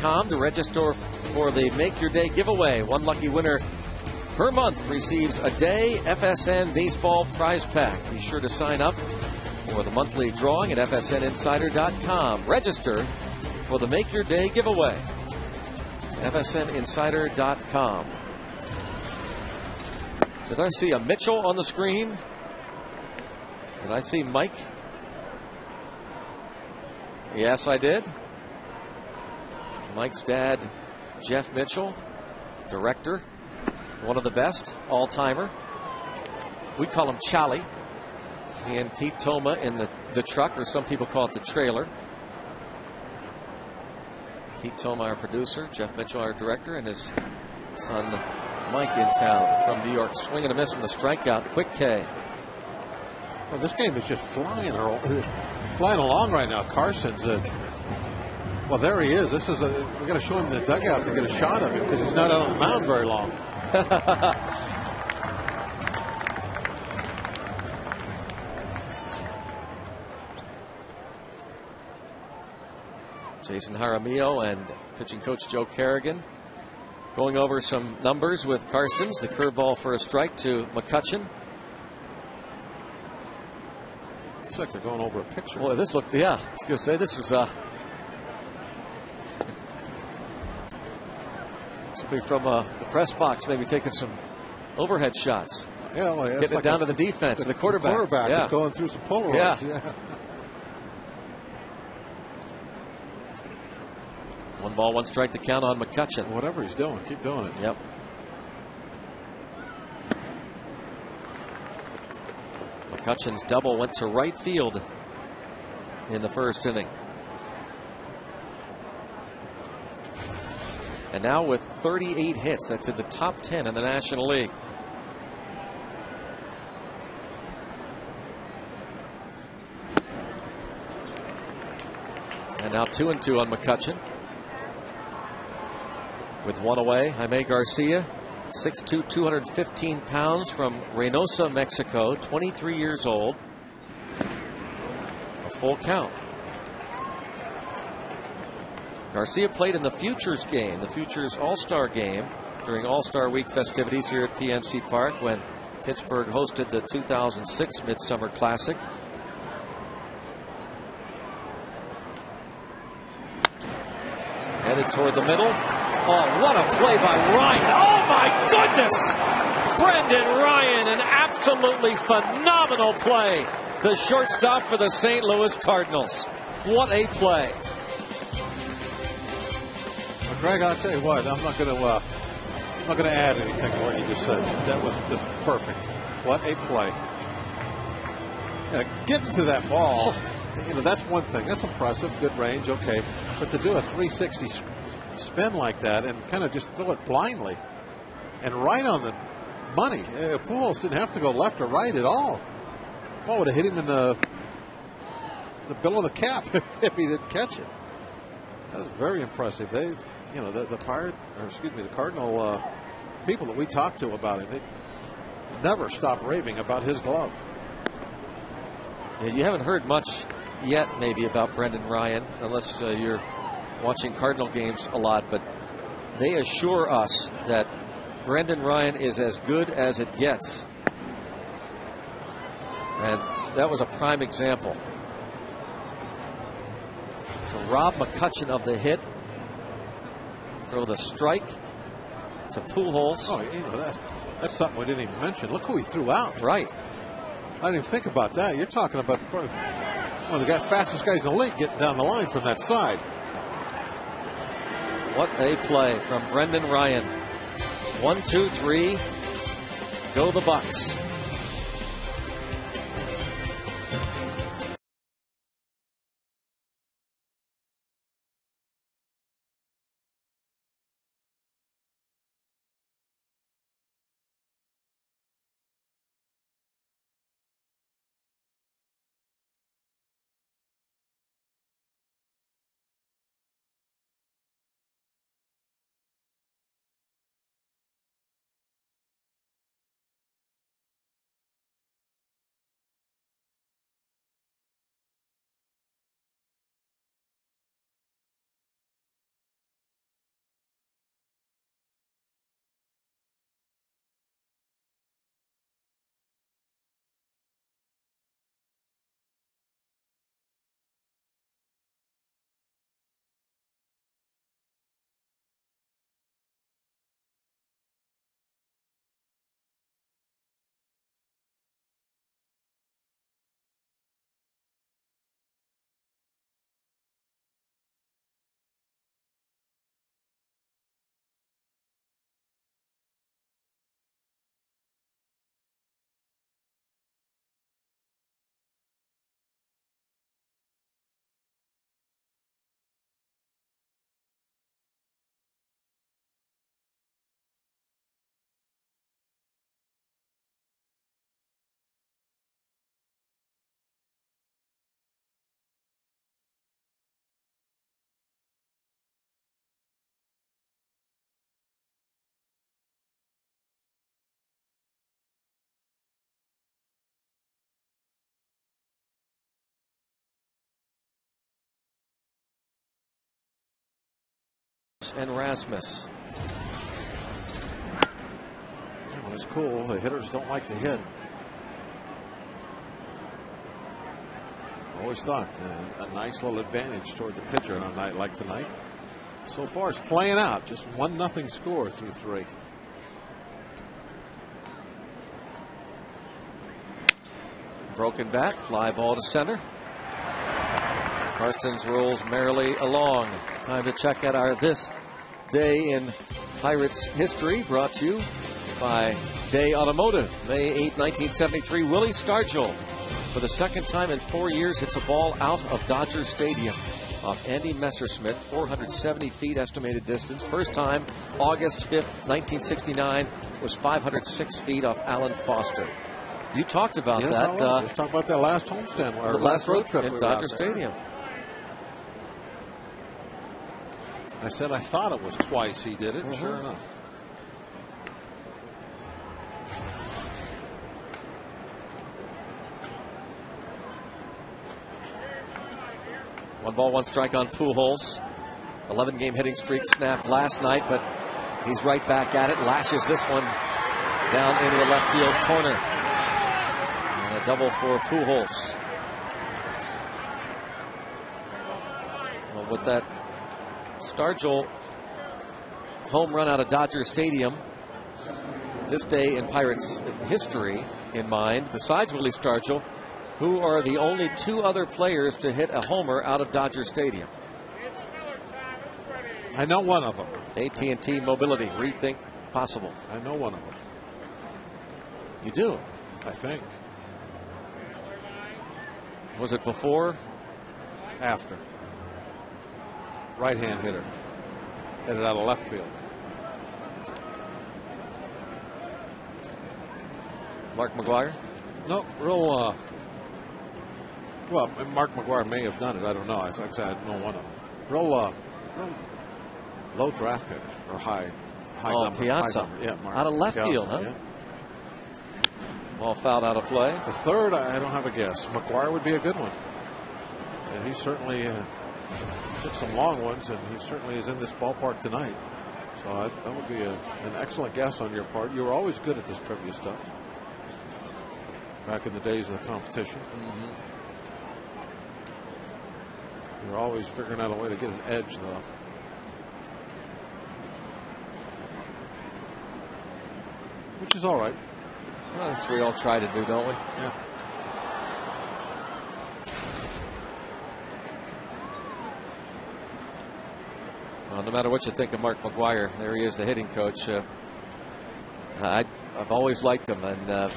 .com to register for the Make Your Day giveaway. One lucky winner per month receives a day FSN baseball prize pack. Be sure to sign up for the monthly drawing at FSNinsider.com. Register for the Make Your Day giveaway. FSNinsider.com. Did I see a Mitchell on the screen? Did I see Mike? Yes, I did. Mike's dad, Jeff Mitchell, director, one of the best, all-timer. We call him Charlie. He and Pete Toma in the truck, or some people call it the trailer. Pete Toma, our producer, Jeff Mitchell, our director, and his son Mike in town from New York. Swing and a miss in the strikeout. Quick K. Well, this game is just flying along right now. Karstens, well, there he is. We got to show him the dugout to get a shot of him because he's not out on the mound very long. Jason Jaramillo and pitching coach Joe Kerrigan going over some numbers with Karstens. The curveball for a strike to McCutchen. Looks like they're going over a picture. Boy, this looked, yeah, I was going to say, this is somebody from the press box maybe taking some overhead shots. Yeah, well, getting it like down to the defense, the quarterback. The quarterback is going through some Polaroids. Yeah. One ball, one strike to count on McCutchen. Whatever he's doing, keep doing it. Yep. McCutchen's double went to right field in the first inning. And now with 38 hits, that's in the top 10 in the National League. And now 2-2 on McCutchen. With one away, Jaime Garcia, 6'2", 215 pounds from Reynosa, Mexico, 23 years old. A full count. Garcia played in the Futures game, the Futures All-Star game, during All-Star Week festivities here at PNC Park when Pittsburgh hosted the 2006 Midsummer Classic. Headed toward the middle. Oh, what a play by Ryan. Oh, my goodness. Brendan Ryan, an absolutely phenomenal play. The shortstop for the St. Louis Cardinals. What a play. Well, Greg, I'll tell you what, I'm not going to add anything to what you just said. That was just perfect. What a play. Getting to that ball, that's one thing. That's impressive. Good range, okay. But to do a 360 spin like that and kind of just throw it blindly and right on the money. Pujols didn't have to go left or right at all. Ball would have hit him in the bill of the cap if he didn't catch it. That was very impressive. They, the Cardinal people that we talked to about him, they never stop raving about his glove. Yeah, you haven't heard much yet, maybe, about Brendan Ryan, unless you're watching Cardinal games a lot, but they assure us that Brendan Ryan is as good as it gets. And that was a prime example. To rob McCutchen of the hit, throw the strike to Pujols. Oh, that's something we didn't even mention. Look who he threw out. Right. I didn't even think about that. You're talking about one of the fastest guys in the league getting down the line from that side. What a play from Brendan Ryan. 1, 2, 3. Go the Bucks. And Rasmus. Well, it's cool. The hitters don't like to hit. Always thought a nice little advantage toward the pitcher on a night like tonight. So far, it's playing out. Just 1-0 score through 3. Broken bat, fly ball to center. Karstens rolls merrily along. Time to check out our This Day in Pirates history, brought to you by Day Automotive. May 8, 1973, Willie Stargell, for the second time in 4 years, hits a ball out of Dodger Stadium off Andy Messerschmidt, 470 feet estimated distance. First time, August 5th, 1969, was 506 feet off Alan Foster. You talked about that. Let's talk about that last homestand, or last road trip at Dodger Stadium. I said I thought it was twice he did it. Sure enough. One ball, one strike on Pujols. 11-game hitting streak snapped last night, but he's right back at it. Lashes this one down into the left field corner. And a double for Pujols. Well, with that, Stargell home run out of Dodger Stadium this day in Pirates history in mind, besides Willie Stargell, who are the only 2 other players to hit a homer out of Dodger Stadium. I know one of them. AT&T Mobility, rethink possible. I know one of them. You do? I think. Was it before? After. Right-hand hitter. Hit it out of left field. Mark McGwire? No, real. Well, Mark McGwire may have done it. I don't know. Like I said, I know one of them. Real low draft pick or high number. Piazza. High number. Yeah, Mark out of left Piazza, field, huh? Yeah. Ball fouled out of play. The third, I don't have a guess. McGwire would be a good one. And he certainly took some long ones, and he certainly is in this ballpark tonight. So that would be an excellent guess on your part. You were always good at this trivia stuff back in the days of the competition. Mm-hmm. You were always figuring out a way to get an edge, though. Which is all right. Well, that's what we all try to do, don't we? Yeah. Well, no matter what you think of Mark McGwire, there he is, the hitting coach. I've always liked him, and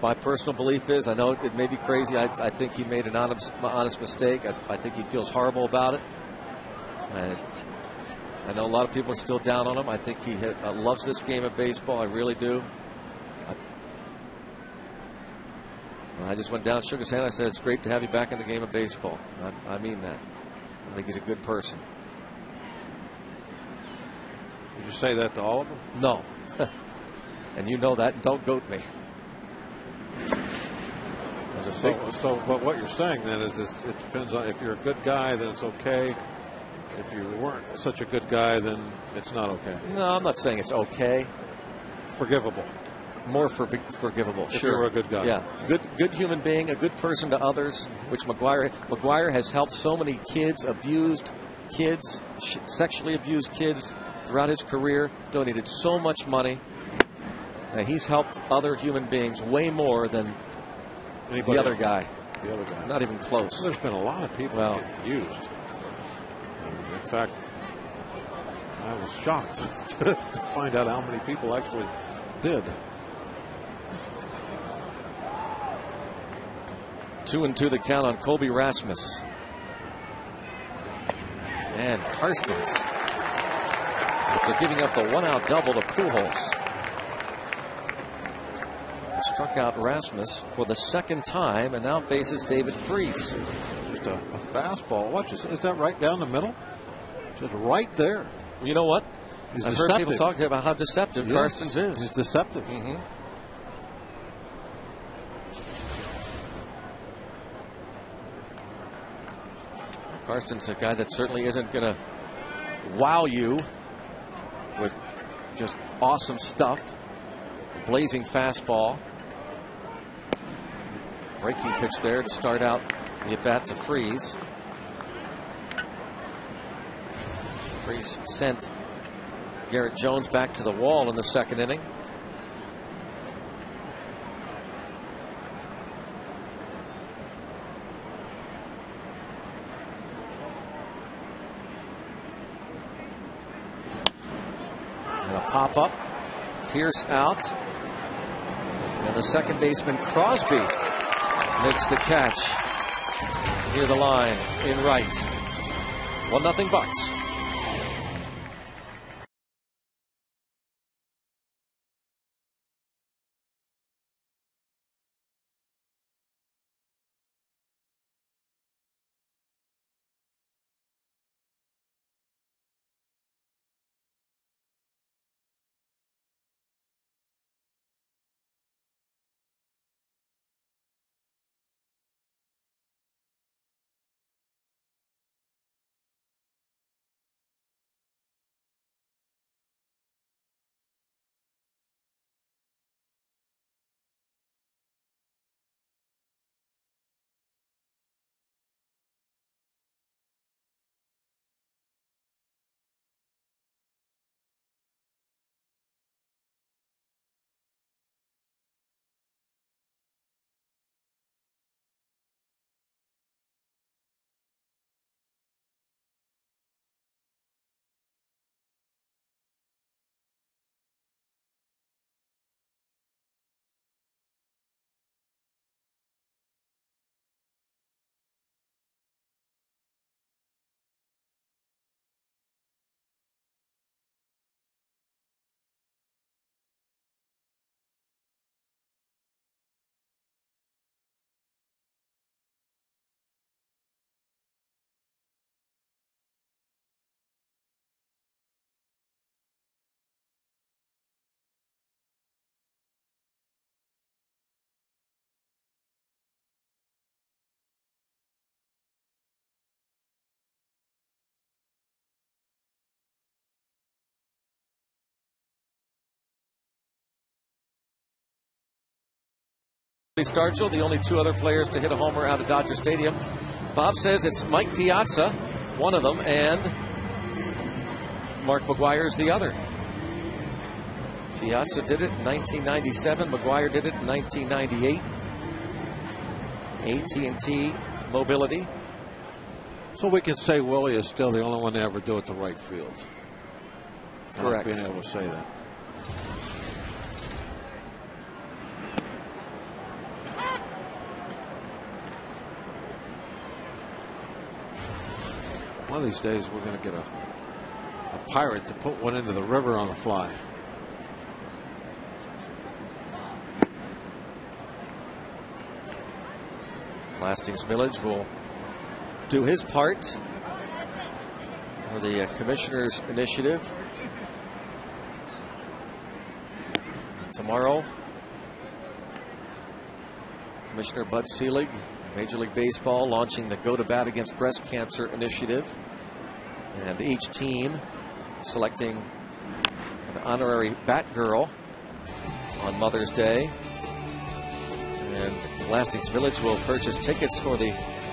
my personal belief is, I know it may be crazy, I think he made an honest mistake. I think he feels horrible about it. And I know a lot of people are still down on him. I think he loves this game of baseball. I really do. I just went down, shook his hand. I said, it's great to have you back in the game of baseball. I mean that. I think he's a good person. Did you say that to all of them? No. And you know that, and don't goat me. But what you're saying then is it depends on, if you're a good guy, then it's okay. If you weren't such a good guy, then it's not okay. No, I'm not saying it's okay. Forgivable. More forgivable. If sure. you're a good guy. Yeah. Good human being, a good person to others, which McGwire has helped so many kids, sexually abused kids throughout his career, donated so much money. And he's helped other human beings way more than the other guy. The other guy. Not even close. Well, there's been a lot of people getting used. In fact, I was shocked to find out how many people actually did. 2-2 the count on Colby Rasmus. And Karstens, after giving up the 1-out double to Pujols, struck out Rasmus for the second time and now faces David Freese. Just a fastball. Watch this. Is that right down the middle? Just right there. You know what? He's I've deceptive. heard people talking about how deceptive Karstens is. He's deceptive. Mm-hmm. Karstens, a guy that certainly isn't going to wow you with just awesome stuff. Blazing fastball. Breaking pitch there to start out the at-bat to Freese. Freese sent Garrett Jones back to the wall in the second inning. And a pop-up. Pierce out. And the second baseman Crosby makes the catch near the line in right. 1-0 Bucks. Stargell, the only two other players to hit a homer out of Dodger Stadium. Bob says it's Mike Piazza, one of them, and Mark McGwire's the other. Piazza did it in 1997. McGwire did it in 1998. AT&T Mobility. So we can say Willie is still the only one to ever do it to right field. Correct. Being able to say that. One of these days we're going to get a Pirate to put one into the river on the fly. Lastings Village will do his part for the Commissioner's Initiative. Tomorrow, Commissioner Bud Selig, Major League Baseball, launching the Go to Bat Against Breast Cancer Initiative. And each team selecting an honorary Bat Girl on Mother's Day. And Lastings Village will purchase tickets for the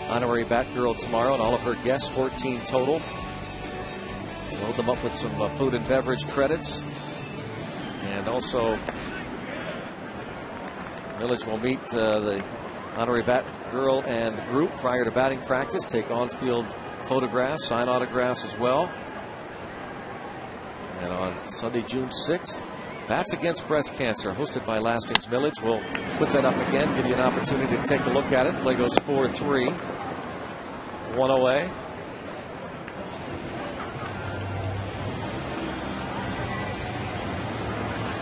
honorary Bat Girl tomorrow, and all of her guests, 14 total. Load them up with some food and beverage credits. And also, Village will meet the honorary Bat Girl and group prior to batting practice, take on-field photographs, sign autographs as well. And on Sunday, June 6th, Bats Against Breast Cancer, hosted by Lastings Village. We'll put that up again, give you an opportunity to take a look at it. Play goes 4-3, one away.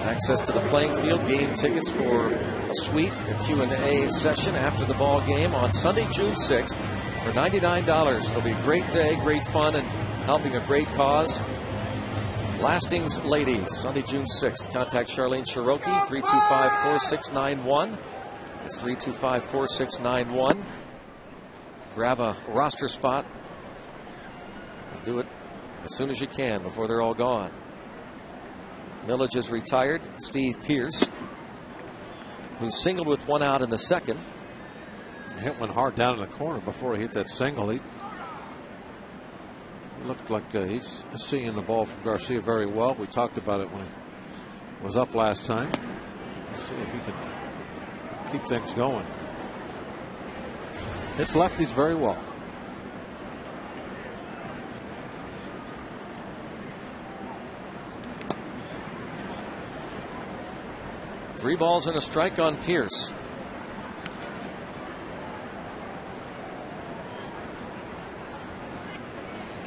Access to the playing field, game tickets for a suite, a Q&A session after the ball game on Sunday, June 6th for $99. It'll be a great day, great fun, and helping a great cause. Lastings Ladies, Sunday, June 6th. Contact Charlene Cherokee, 325-4691. It's 325-4691. Grab a roster spot. Do it as soon as you can before they're all gone. Village is retired. Steve Pierce, who singled with one out in the second. He hit one hard down in the corner before he hit that single. He looked like he's seeing the ball from Garcia very well. We talked about it when he was up last time. Let's see if he can keep things going. Hits lefties very well. Three balls and a strike on Pierce.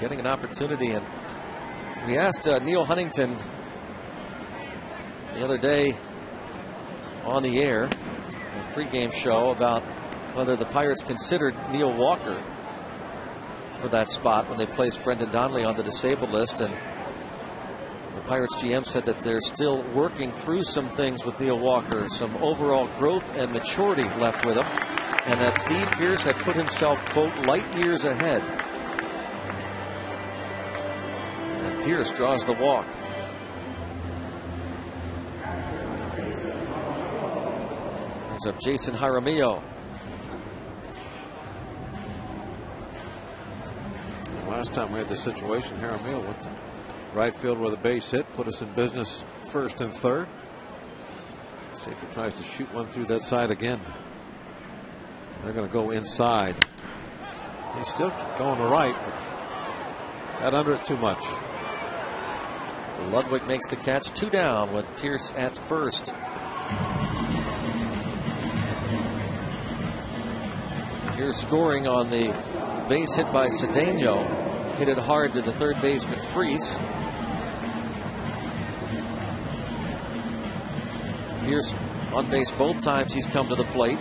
Getting an opportunity, and we asked Neil Huntington the other day on the air, a pregame show, about whether the Pirates considered Neil Walker for that spot when they placed Brendan Donnelly on the disabled list, and the Pirates GM said that they're still working through some things with Neil Walker, some overall growth and maturity left with him, and that Steve Pierce had put himself, quote, light years ahead. And Pierce draws the walk. Brings up Jason Jaramillo. Last time we had this situation, Jaramillo went to right field with a base hit, put us in business first and third. See if he tries to shoot one through that side again. They're going to go inside. He's still going to right, but got under it too much. Ludwig makes the catch, 2 down with Pierce at first. Pierce scoring on the base hit by Cedeno. Hit it hard to the third baseman Freese. Pierce on base both times he's come to the plate.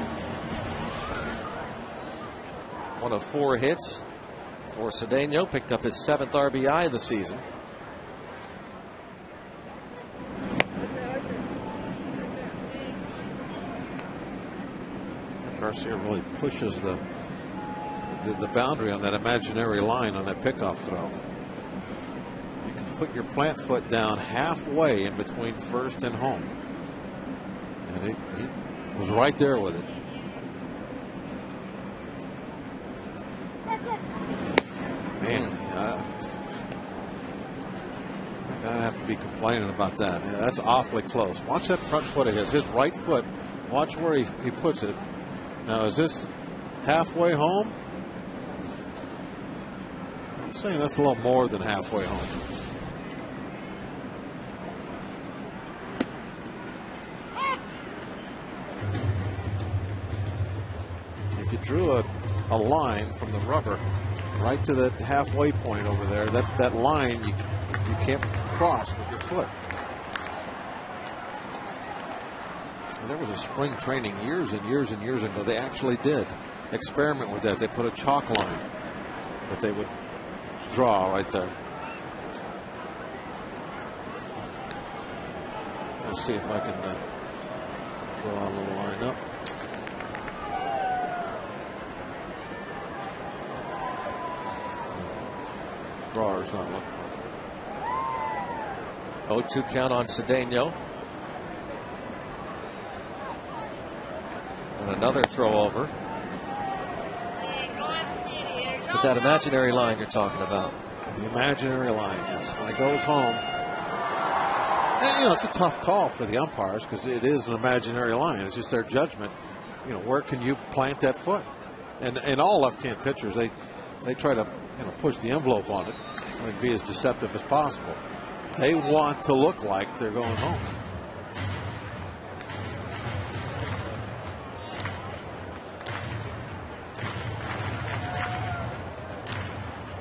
One of 4 hits for Cedeno. Picked up his 7th RBI of the season. Garcia really pushes the boundary on that imaginary line on that pickoff throw. You can put your plant foot down halfway in between first and home. And he was right there with it. be complaining about that. Yeah, that's awfully close. Watch that front foot of his right foot. Watch where he puts it. Now, is this halfway home? I'm saying that's a little more than halfway home. If you drew a line from the rubber right to that halfway point over there, that line you can't cross with your foot. And there was a spring training years and years and years ago. They actually did experiment with that. They put a chalk line that they would draw right there. Let's see if I can draw a little line up. Drawer's not looking. 0-2 count on Cedeno. And another throw over. With that imaginary line you're talking about. The imaginary line, yes. When it goes home. And, you know, it's a tough call for the umpires because it is an imaginary line. It's just their judgment. You know, where can you plant that foot? And all left-hand pitchers, they try to, you know, push the envelope on it so they can be as deceptive as possible. They want to look like they're going home.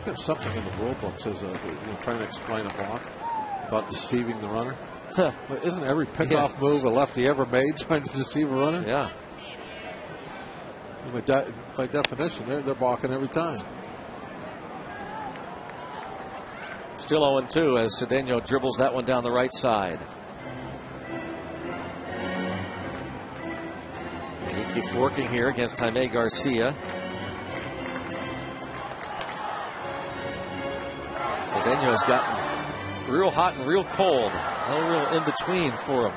There's something in the rule book says trying to explain a block about deceiving the runner. Isn't every pickoff move a lefty ever made trying to deceive a runner? Yeah. By definition, they're balking every time. Still 0-2 as Cedeno dribbles that one down the right side. And he keeps working here against Jaime Garcia. Cedeno's gotten real hot and real cold. No real in between for him.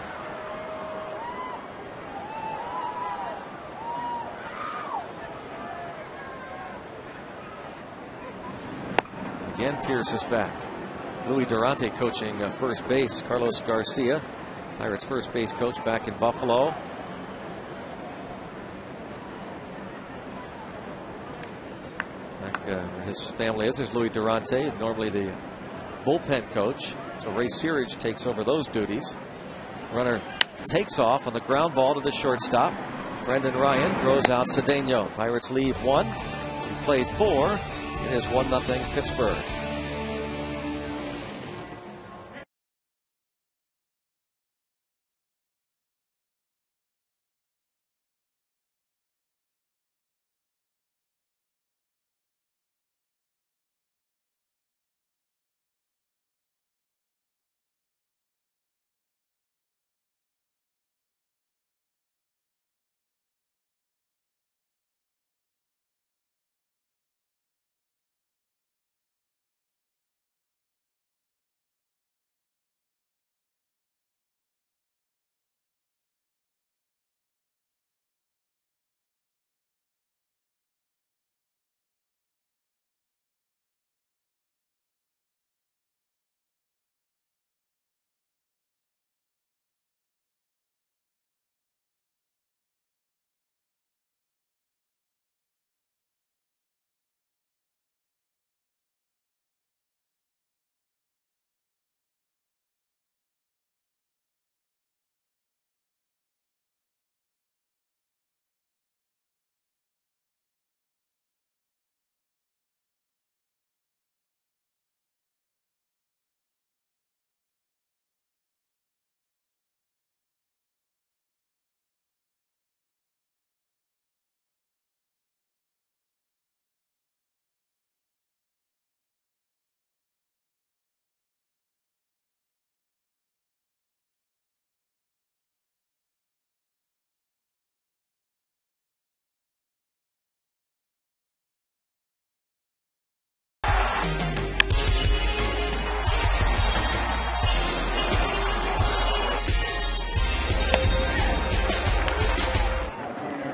Again, Pierce is back. Louis Durante coaching first base. Carlos Garcia, Pirates first base coach, back in Buffalo. Back where his family is. There's Louis Durante, normally the bullpen coach. So Ray Searage takes over those duties. Runner takes off on the ground ball to the shortstop. Brendan Ryan throws out Cedeno. Pirates leave 1. He played 4. It is 1-0 Pittsburgh.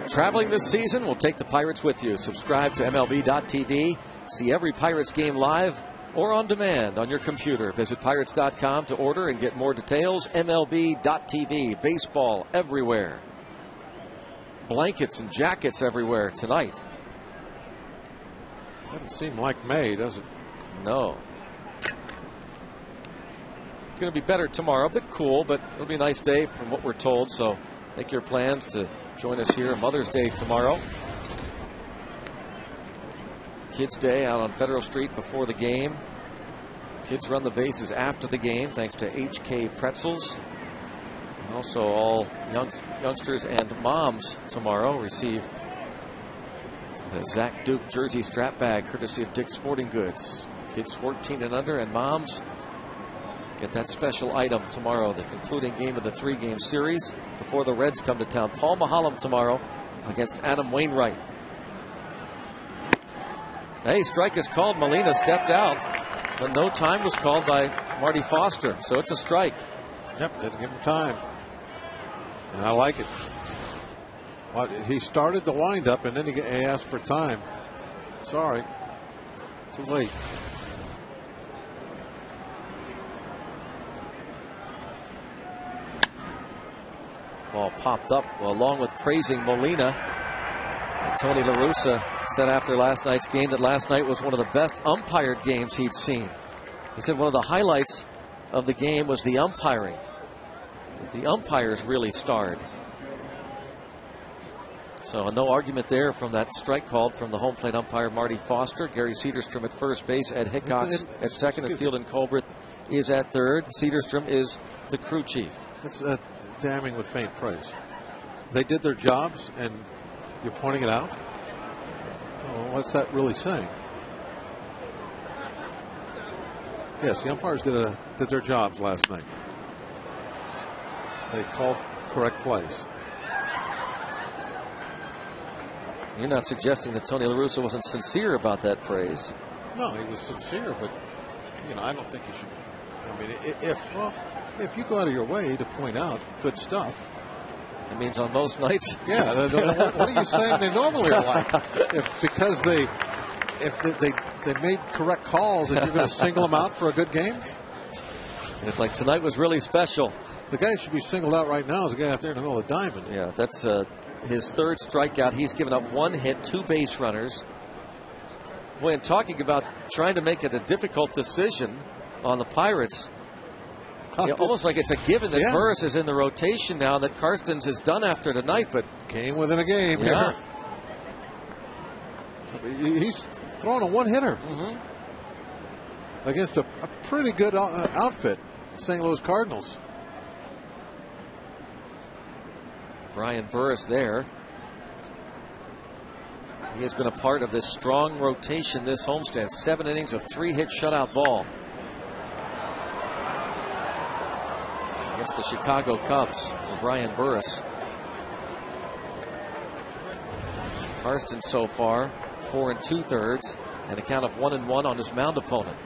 Traveling this season, we'll take the Pirates with you. Subscribe to MLB.tv. See every Pirates game live or on demand on your computer. Visit Pirates.com to order and get more details. MLB.tv. Baseball everywhere. Blankets and jackets everywhere tonight. Doesn't seem like May, does it? No. Going to be better tomorrow. A bit cool, but it'll be a nice day from what we're told. So make your plans to join us here on Mother's Day tomorrow. Kids Day out on Federal Street before the game. Kids run the bases after the game thanks to HK Pretzels. And also all youngsters and moms tomorrow receive the Zach Duke jersey strap bag courtesy of Dick's Sporting Goods. Kids 14 and under and moms get that special item tomorrow, the concluding game of the 3-game series before the Reds come to town. Paul Maholm tomorrow against Adam Wainwright. Hey, strike is called. Molina stepped out, but no time was called by Marty Foster, so it's a strike. Yep, didn't give him time. And I like it. Well, he started the windup and then he asked for time. Sorry. Too late. Ball popped up along with praising Molina. Tony La Russa said after last night's game that last night was one of the best umpired games he'd seen. He said one of the highlights of the game was the umpiring. The umpires really starred. So no argument there from that strike called from the home plate umpire Marty Foster. Gary Cedarstrom at first base, Ed Hickox at second, and Field and Colbert is at third. Cedarstrom is the crew chief. It's damning with faint praise. They did their jobs and you're pointing it out? Well, what's that really saying? Yes, the umpires did their jobs last night. They called correct plays. You're not suggesting that Tony La Russa wasn't sincere about that praise. No, he was sincere, but I don't think you should. I mean, if you go out of your way to point out good stuff. It means on most nights. Yeah, what are you saying they normally are like? Because they made correct calls and you're going to single them out for a good game? It's like tonight was really special. The guy should be singled out right now is the guy out there in the middle of the diamond. Yeah, that's his third strikeout. He's given up 1 hit, 2 base runners. Boy, and talking about trying to make it a difficult decision on the Pirates. Almost like it's a given that Burris is in the rotation now, that Karstens is done after tonight, but game within a game. Yeah. He's throwing a 1-hitter against a pretty good outfit, St. Louis Cardinals. Brian Burris there. He has been a part of this strong rotation this homestand. 7 innings of 3-hit shutout ball against the Chicago Cubs for Brian Burris. Karsten so far 4 2/3 and a count of 1-1 on his mound opponent.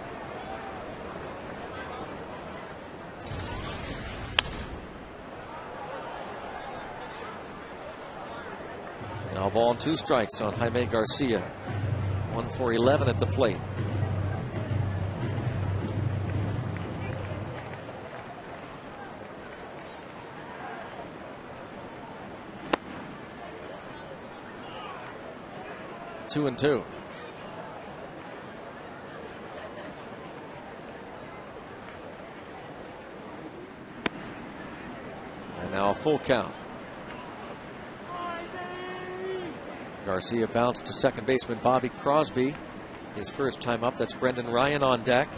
Now ball and 2 strikes on Jaime Garcia. 1 for 11 at the plate. Two and 2. And now a full count. Garcia bounced to second baseman Bobby Crosby. His first time up. That's Brendan Ryan on deck.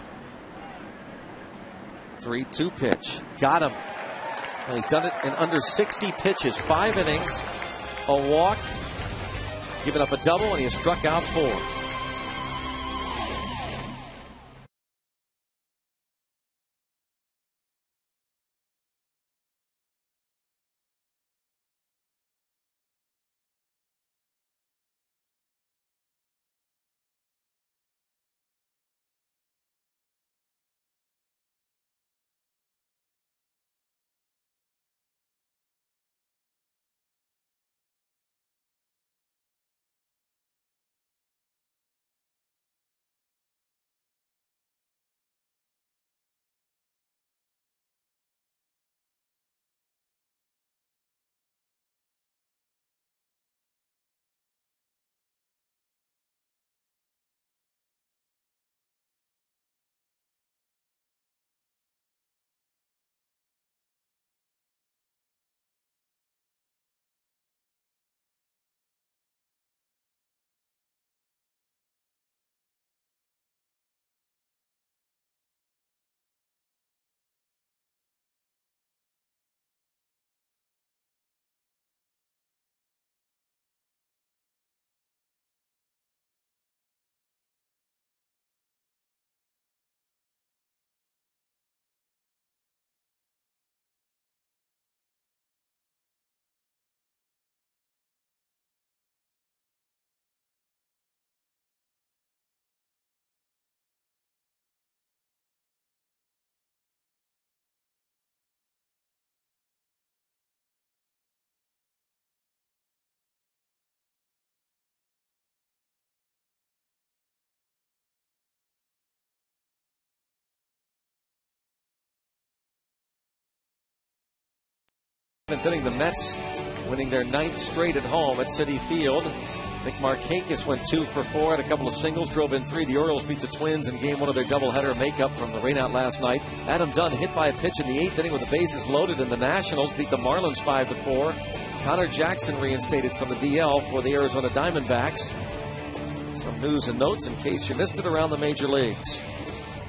3-2 pitch. Got him. Well, he's done it in under 60 pitches. 5 innings. A walk. Given up a double, and he has struck out 4. 7th inning, the Mets winning their 9th straight at home at Citi Field. Nick Markakis went 2 for 4, had a couple of singles, drove in 3. The Orioles beat the Twins in game 1 of their doubleheader makeup from the rainout last night. Adam Dunn hit by a pitch in the 8th inning with the bases loaded, and the Nationals beat the Marlins 5-4. Connor Jackson reinstated from the DL for the Arizona Diamondbacks. Some news and notes in case you missed it around the major leagues.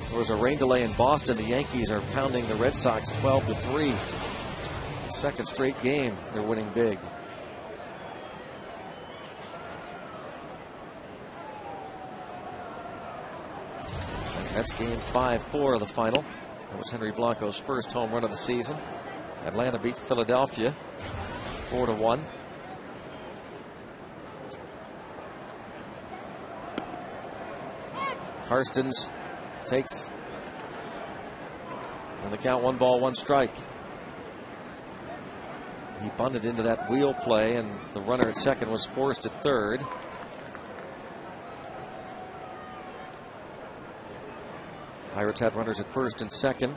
There was a rain delay in Boston. The Yankees are pounding the Red Sox 12-3. Second straight game, they're winning big. That's game 5-4 of the final. That was Henry Blanco's first home run of the season. Atlanta beat Philadelphia 4-1. Karstens takes on the count, 1 ball, 1 strike. He bunted into that wheel play, and the runner at second was forced at third. Pirates had runners at first and second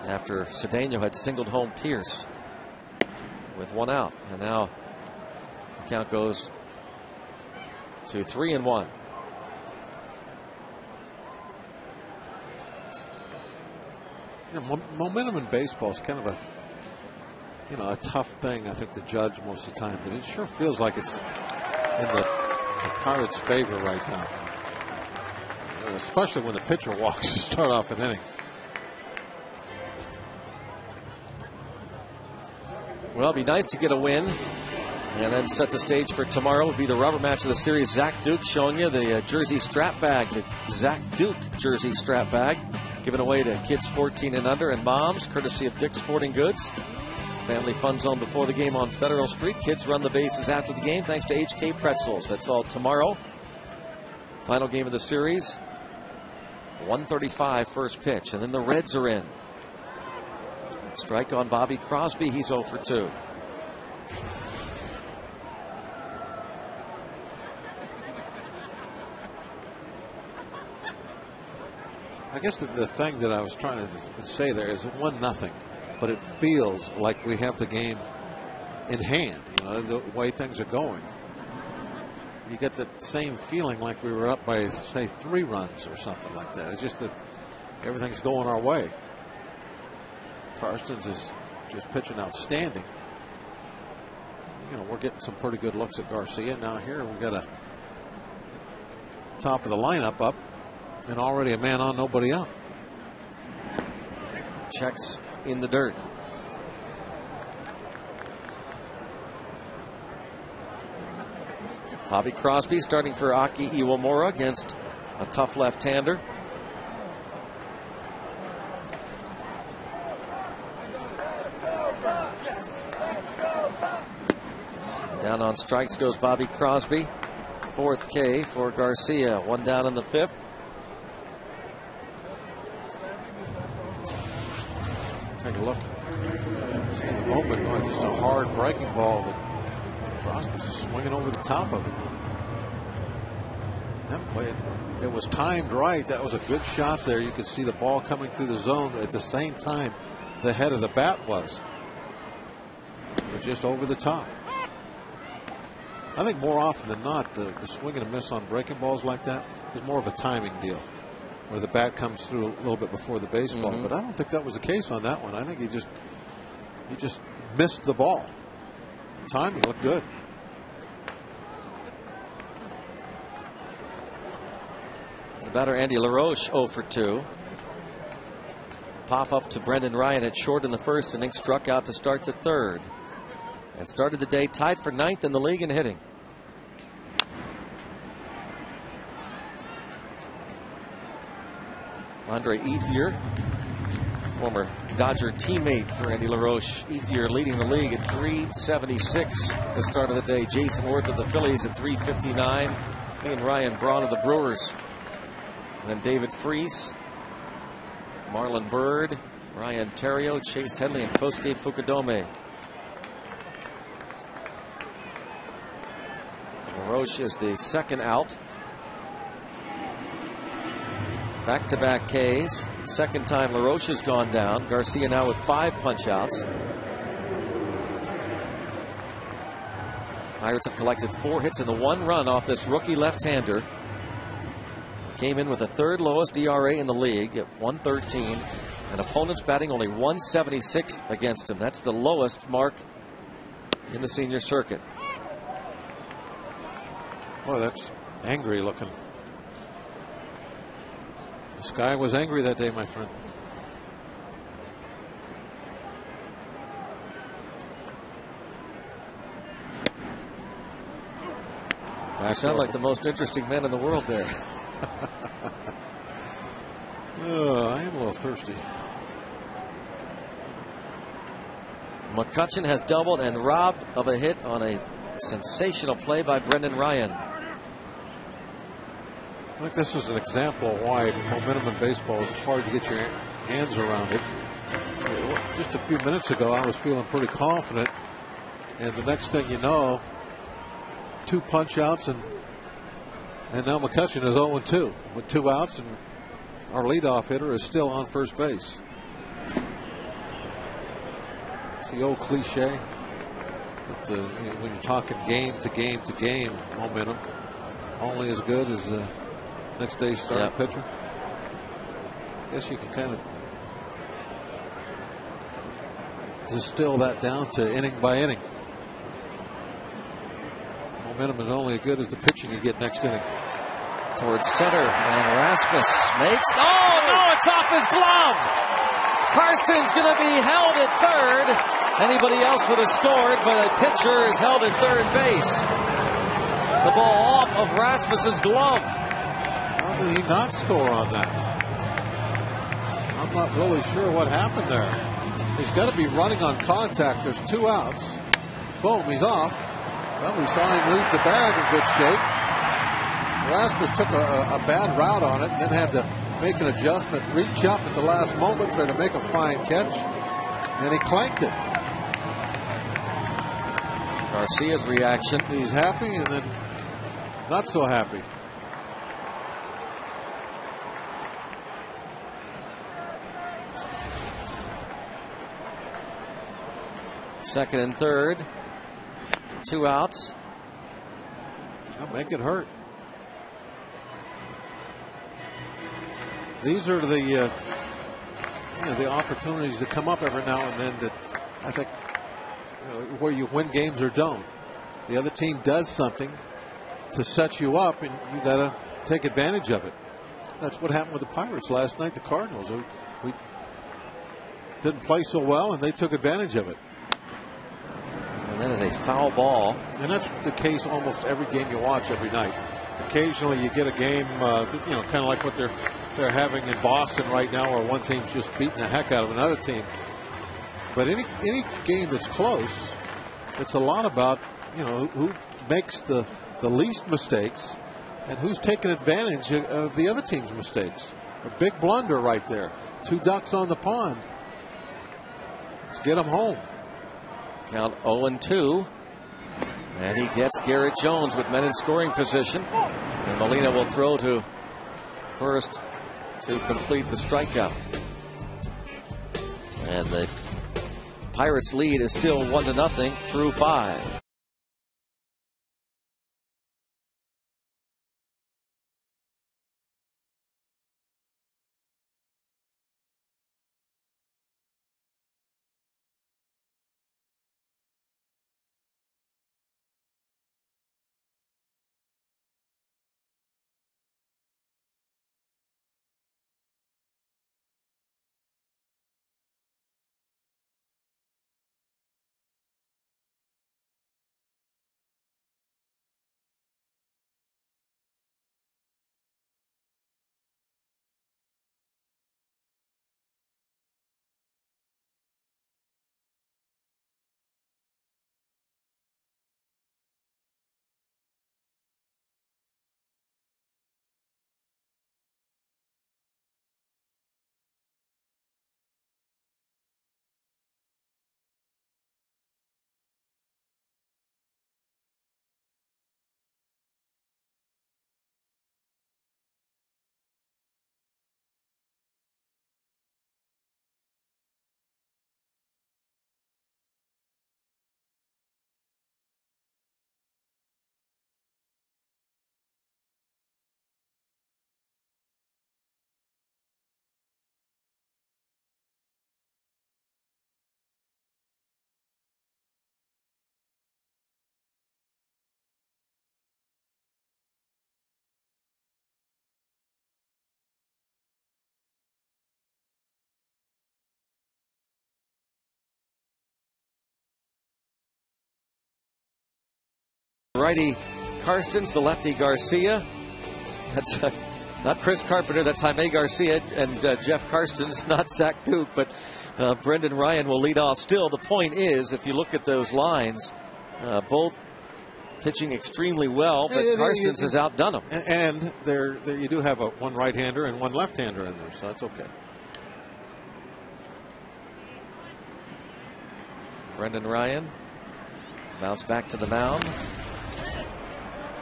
after Cedeno had singled home Pierce with 1 out. And now the count goes to 3-1. You know, momentum in baseball is kind of a tough thing, I think, to judge most of the time. But it sure feels like it's in the Pirates' favor right now. Especially when the pitcher walks to start off an inning. Well, it'd be nice to get a win and then set the stage for tomorrow. Would be the rubber match of the series. Zach Duke showing you the jersey strap bag, the Zach Duke jersey strap bag, given away to kids 14 and under and moms, courtesy of Dick's Sporting Goods. Family fun zone before the game on Federal Street. Kids run the bases after the game thanks to HK Pretzels. That's all tomorrow. Final game of the series. 1:35 first pitch, and then the Reds are in. Strike on Bobby Crosby. He's 0 for 2. I guess the thing that I was trying to say there is 1-0, but it feels like we have the game in hand. You know, the way things are going. You get the same feeling like we were up by, say, 3 runs or something like that. It's just that everything's going our way. Karstens is just pitching outstanding. You know, we're getting some pretty good looks at Garcia. Now here we've got a top of the lineup up and already a man on, nobody out. Checks in the dirt. Bobby Crosby starting for Aki Iwamura against a tough left-hander. Down on strikes goes Bobby Crosby. 4th K for Garcia. 1 down in the 5th. Take a look. See the moment, just a hard breaking ball that Crosby's just swinging over the top of it. That play, it was timed right. That was a good shot there. You could see the ball coming through the zone at the same time the head of the bat was. But just over the top. I think more often than not, the swing and a miss on breaking balls like that is more of a timing deal, where the bat comes through a little bit before the baseball. But I don't think that was the case on that one. I think he just missed the ball. Timing looked good. The batter Andy LaRoche 0 for 2. Pop up to Brendan Ryan at short in the 1st inning, struck out to start the 3rd. And started the day tied for 9th in the league in hitting. Andre Ethier, former Dodger teammate for Andy LaRoche. Ethier leading the league at 376 at the start of the day. Jason Worth of the Phillies at 359. He and Ryan Braun of the Brewers. And then David Freese, Marlon Byrd, Ryan Terrio, Chase Headley, and Kosuke Fukudome. LaRoche is the 2nd out. Back-to-back Ks. 2nd time LaRoche has gone down. Garcia now with 5 punch outs. Pirates have collected 4 hits and 1 run off this rookie left-hander. Came in with the 3rd lowest DRA in the league at 113, and opponents batting only 176 against him. That's the lowest mark in the senior circuit. Boy, that's angry looking. The sky was angry that day, my friend. You sound like the most interesting man in the world there. I am a little thirsty. McCutchen has doubled and robbed of a hit on a sensational play by Brendan Ryan. I think this is an example of why momentum in baseball is hard to get your hands around it. Just a few minutes ago, I was feeling pretty confident, and the next thing you know, 2 punch outs, and now McCutchen is 0-2 with 2 outs, and our leadoff hitter is still on first base. It's the old cliche that when you're talking game to game to game momentum, only as good as the next day's starting pitcher. I guess you can kind of distill that down to inning by inning. Momentum is only as good as the pitching you get next inning. Towards center, and Rasmus makes. Oh no, it's off his glove. Karsten's going to be held at third. Anybody else would have scored, but a pitcher is held at third base. The ball off of Rasmus's glove. How did he not score on that? I'm not really sure what happened there. He's got to be running on contact. There's 2 outs. Boom, he's off. Well, we saw him leave the bag in good shape. Rasmus took a bad route on it and then had to make an adjustment, reach up at the last moment, try to make a fine catch, and he clanked it. Garcia's reaction. He's happy and then not so happy. Second and third. 2 outs. I'll make it hurt. These are the opportunities that come up every now and then that I think where you win games or don't. The other team does something to set you up, and you got to take advantage of it. That's what happened with the Pirates last night. The Cardinals, we didn't play so well, and they took advantage of it. And that is a foul ball. And that's the case almost every game you watch every night. Occasionally you get a game, kind of like what they're having in Boston right now, where one team's just beating the heck out of another team. But any game that's close, it's a lot about who makes the least mistakes and who's taking advantage of the other team's mistakes. A big blunder right there. 2 ducks on the pond. Let's get them home. Count 0-2. And he gets Garrett Jones with men in scoring position. And Molina will throw to first to complete the strikeout. And the Pirates lead is still 1-0 through 5. Righty Karstens, the lefty Garcia. That's not Chris Carpenter, that's Jaime Garcia and Jeff Karstens, not Zach Duke, but Brendan Ryan will lead off. Still, the point is, if you look at those lines, both pitching extremely well, but Karstens has outdone them. And there you do have one right-hander and one left-hander in there, so that's okay. Brendan Ryan bounce back to the mound.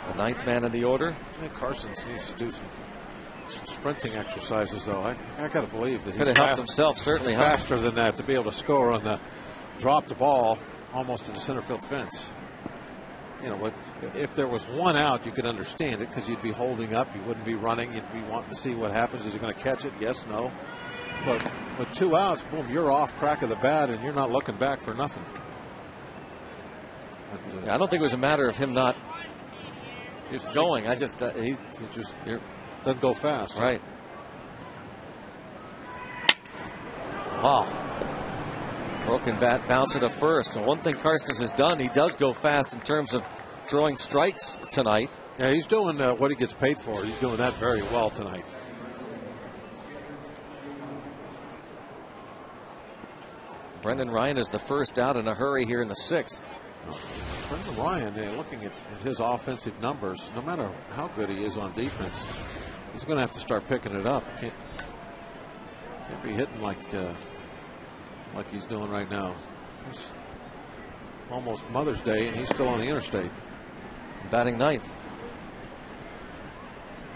The ninth man in the order. I think Karstens needs to do some sprinting exercises, though. I got to believe that could have helped himself, certainly. Faster than that to be able to score on the dropped ball almost to the center field fence. You know, if there was one out, you could understand it because you'd be holding up. You wouldn't be running. You'd be wanting to see what happens. Is he going to catch it? Yes, no. But with 2 outs, boom, you're off, crack of the bat, and you're not looking back for nothing. But, I don't think it was a matter of him not going. I just he just doesn't go fast. Right. Wow. Broken bat bounce to first. And one thing Karstens has done, he does go fast in terms of throwing strikes tonight. Yeah, he's doing what he gets paid for. He's doing that very well tonight. Brendan Ryan is the first out in a hurry here in the 6th. Brendan Ryan, looking at his offensive numbers, no matter how good he is on defense, he's going to have to start picking it up. Can't be hitting like he's doing right now. It's almost Mother's Day, and he's still on the interstate. Batting ninth.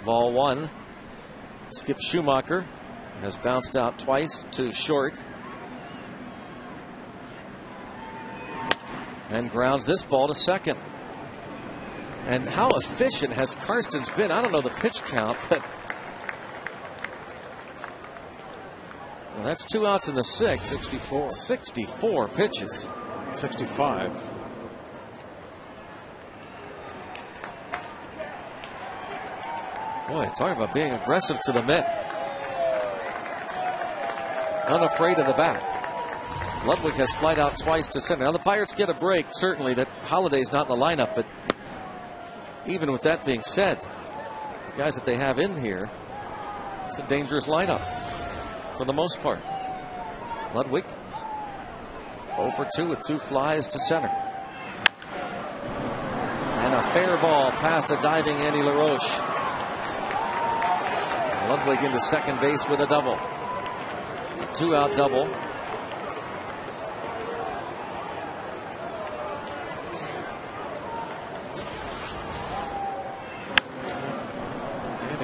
Ball one. Skip Schumacher has bounced out twice to short. And grounds this ball to second. And how efficient has Karstens been? I don't know the pitch count, but well, that's 2 outs in the 6th. 64. 64 pitches. 65. Boy, talk about being aggressive to the mitt. Unafraid of the bat. Ludwig has flied out twice to center. Now the Pirates get a break, certainly, that Holliday's not in the lineup, but even with that being said, the guys that they have in here, it's a dangerous lineup for the most part. Ludwig 0 for 2 with 2 flies to center. And a fair ball past a diving Andy LaRoche. Ludwig into second base with a double. A 2-out double.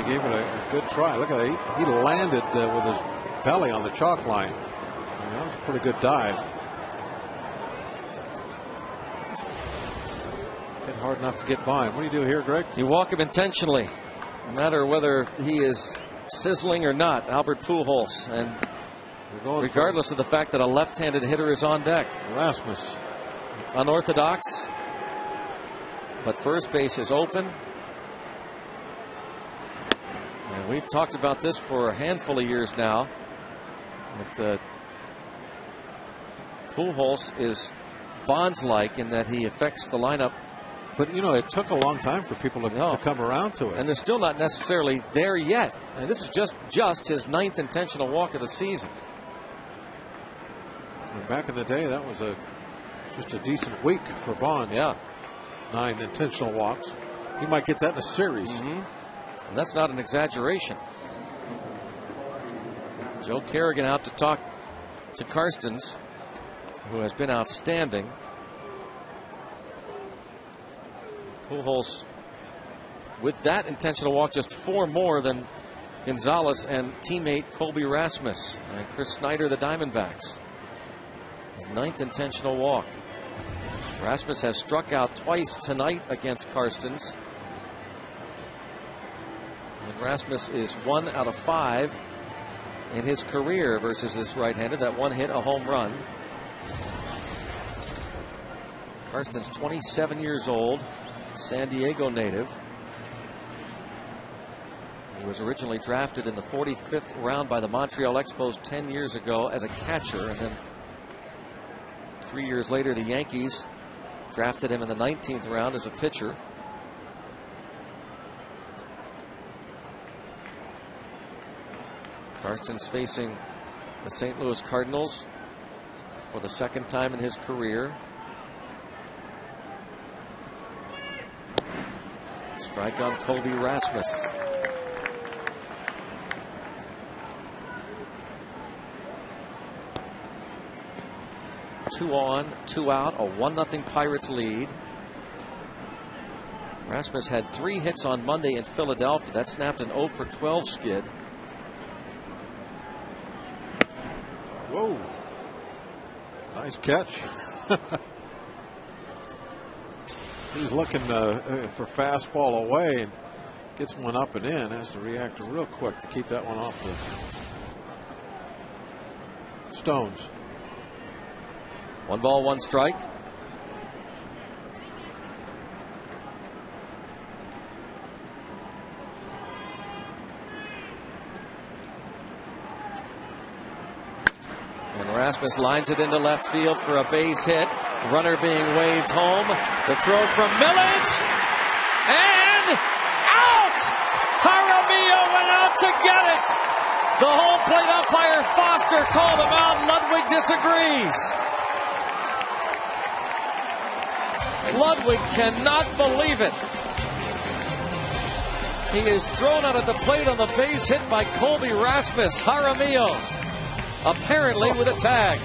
Gave it a good try. Look at that. He landed with his belly on the chalk line. That was a pretty good dive. Hit hard enough to get by him. What do you do here, Greg? You walk him intentionally, no matter whether he is sizzling or not. Albert Pujols, and regardless of the fact that a left-handed hitter is on deck. Rasmus. Unorthodox, but first base is open. And we've talked about this for a handful of years now. That Pujols is Bonds-like in that he affects the lineup. But, you know, it took a long time for people to come around to it. And they're still not necessarily there yet. And this is just his 9th intentional walk of the season. And back in the day, that was just a decent week for Bonds. Yeah. 9 intentional walks. He might get that in a series. Mm-hmm. And that's not an exaggeration. Joe Kerrigan out to talk to Karstens, who has been outstanding. Pujols, with that intentional walk, just 4 more than Gonzalez and teammate Colby Rasmus and Chris Snyder, the Diamondbacks. His 9th intentional walk. Rasmus has struck out twice tonight against Karstens. And Rasmus is 1 out of 5 in his career versus this right-handed. That one hit a home run. Karstens, 27 years old, San Diego native. He was originally drafted in the 45th round by the Montreal Expos 10 years ago as a catcher, and then 3 years later the Yankees Drafted him in the 19th round as a pitcher. Karsten's facing the St. Louis Cardinals for the second time in his career. Strike on Colby Rasmus. Two on, two out, a 1-0 Pirates lead. Rasmus had 3 hits on Monday in Philadelphia. That snapped an 0 for 12 skid. Whoa. Nice catch. He's looking for fastball away and gets one up and in. Has to react real quick to keep that one off the stones. 1 ball, 1 strike. And Rasmus lines it into left field for a base hit. Runner being waved home. The throw from Millage. And out! Jaramillo went out to get it. The home plate umpire Foster called him out. Ludwig disagrees. Ludwig cannot believe it. He is thrown out at the plate on the base hit by Colby Rasmus. Jaramillo apparently with a tag.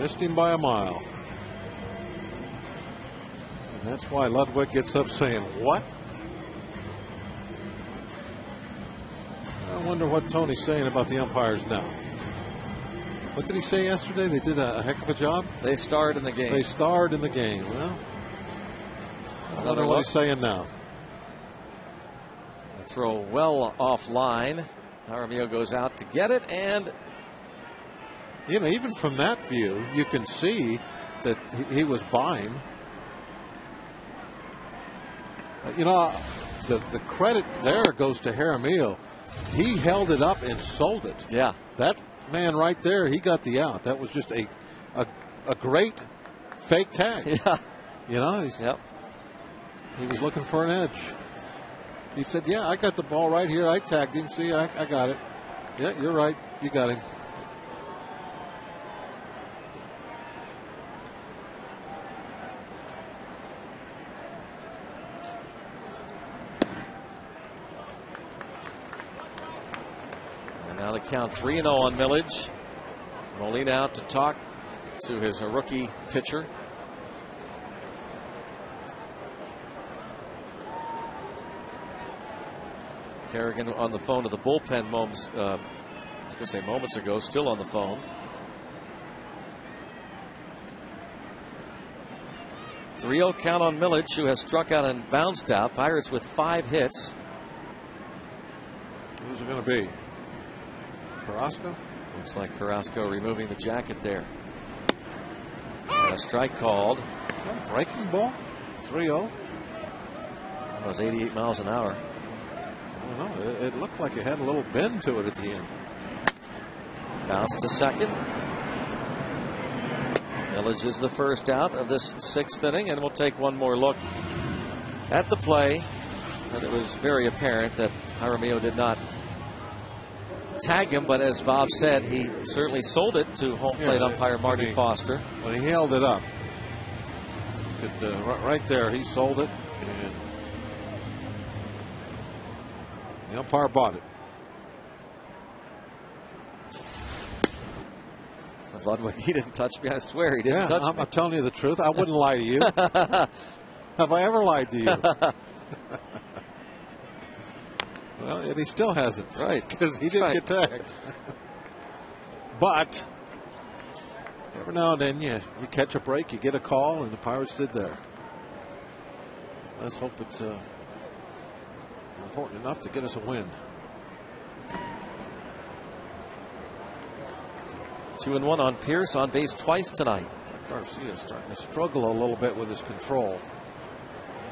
Missed him by a mile. And that's why Ludwig gets up saying, what? I wonder what Tony's saying about the umpires now. What did he say yesterday? They did a heck of a job? They starred in the game. They starred in the game. Well, I wonder what he's saying now. The throw well offline. Jaramillo goes out to get it, and you know, even from that view, you can see that he was by him. You know, the credit there goes to Jaramillo. He held it up and sold it. Yeah. That man right there, he got the out. That was just a great fake tag. Yeah. You know, yep. He was looking for an edge. He said, yeah, I got the ball right here. I tagged him. See, I got it. Yeah, you're right. You got him. Now the count 3-0 on Millage. Molina out to talk to his rookie pitcher. Kerrigan on the phone to the bullpen moments. I was going to say moments ago, still on the phone. 3-0 count on Millage, who has struck out and bounced out. Pirates with 5 hits. Who's it going to be? Carrasco? Looks like Carrasco removing the jacket there. And a strike called. Is that a breaking ball? 3-0? That was 88 miles an hour. I don't know. It looked like it had a little bend to it at the end. Bounce to second. Millage is the first out of this 6th inning, and we'll take one more look at the play. And it was very apparent that Jaramillo did not tag him, but as Bob said, he certainly sold it to home plate umpire Marty Foster. When he held it up, right there, he sold it, and the umpire bought it. Ludwig, he didn't touch me. I swear he didn't touch me. I'm telling you the truth. I wouldn't lie to you. Have I ever lied to you? Well, and he still hasn't. Right. Because he didn't get tagged. But every now and then you catch a break, you get a call, and the Pirates did there. Let's hope it's important enough to get us a win. 2-1 on Pierce, on base twice tonight. Garcia starting to struggle a little bit with his control.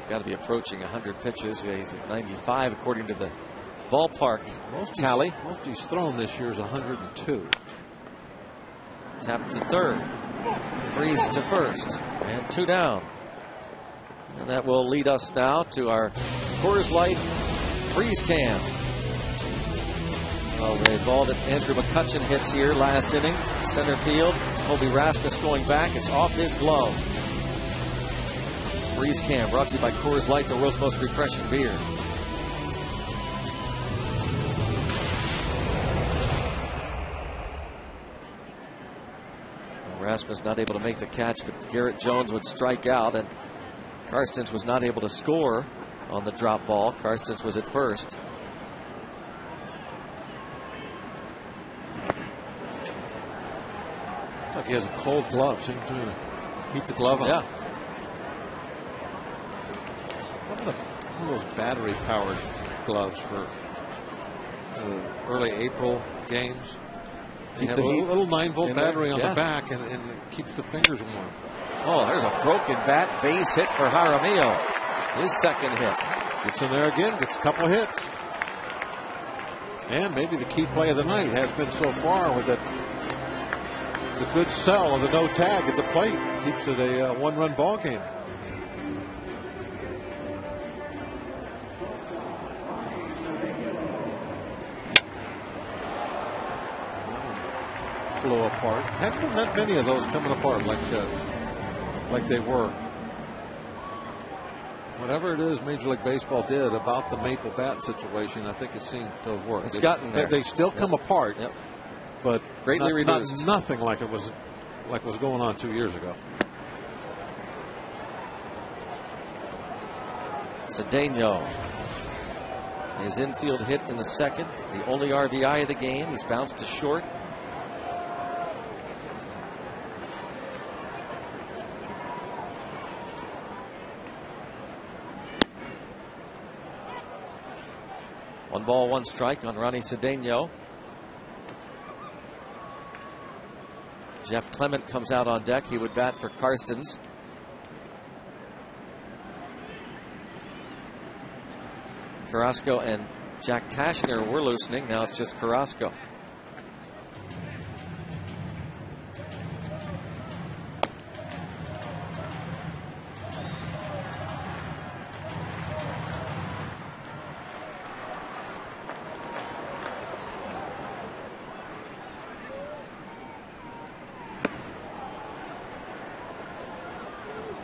Got to be approaching 100 pitches. Yeah, he's at 95 according to the ballpark tally. Most he's thrown this year is 102. Tap to third. Freeze to first. And 2 down. And that will lead us now to our Coors Light freeze cam. Well, the ball that Andrew McCutchen hits here last inning, center field. Colby Rasmus going back. It's off his glove. Freeze cam brought to you by Coors Light, the world's most refreshing beer. Rasmus not able to make the catch, but Garrett Jones would strike out, and Karstens was not able to score on the drop ball. Karstens was at first. Looks like he has a cold glove. Seems to heat the glove up. Yeah. One of those battery-powered gloves for early April games. You have a little 9-volt battery on the back, and it keeps the fingers warm. Oh, there's a broken bat. Base hit for Jaramillo. His second hit. Gets in there again, gets a couple hits. And maybe the key play of the night has been so far with the good sell of the no tag at the plate. Keeps it a one-run ball game. Flew apart. Haven't been that many of those coming apart like they were. Whatever it is Major League Baseball did about the maple bat situation, I think it seemed to have worked. It's gotten there. They still come apart, but greatly reduced. Nothing like it was going on 2 years ago. Cedeno. His infield hit in the second, the only RBI of the game. He's bounced to short. One ball, one strike on Ronnie Cedeno. Jeff Clement comes out on deck. He would bat for Karstens. Carrasco and Jack Tashner were loosening. Now it's just Carrasco.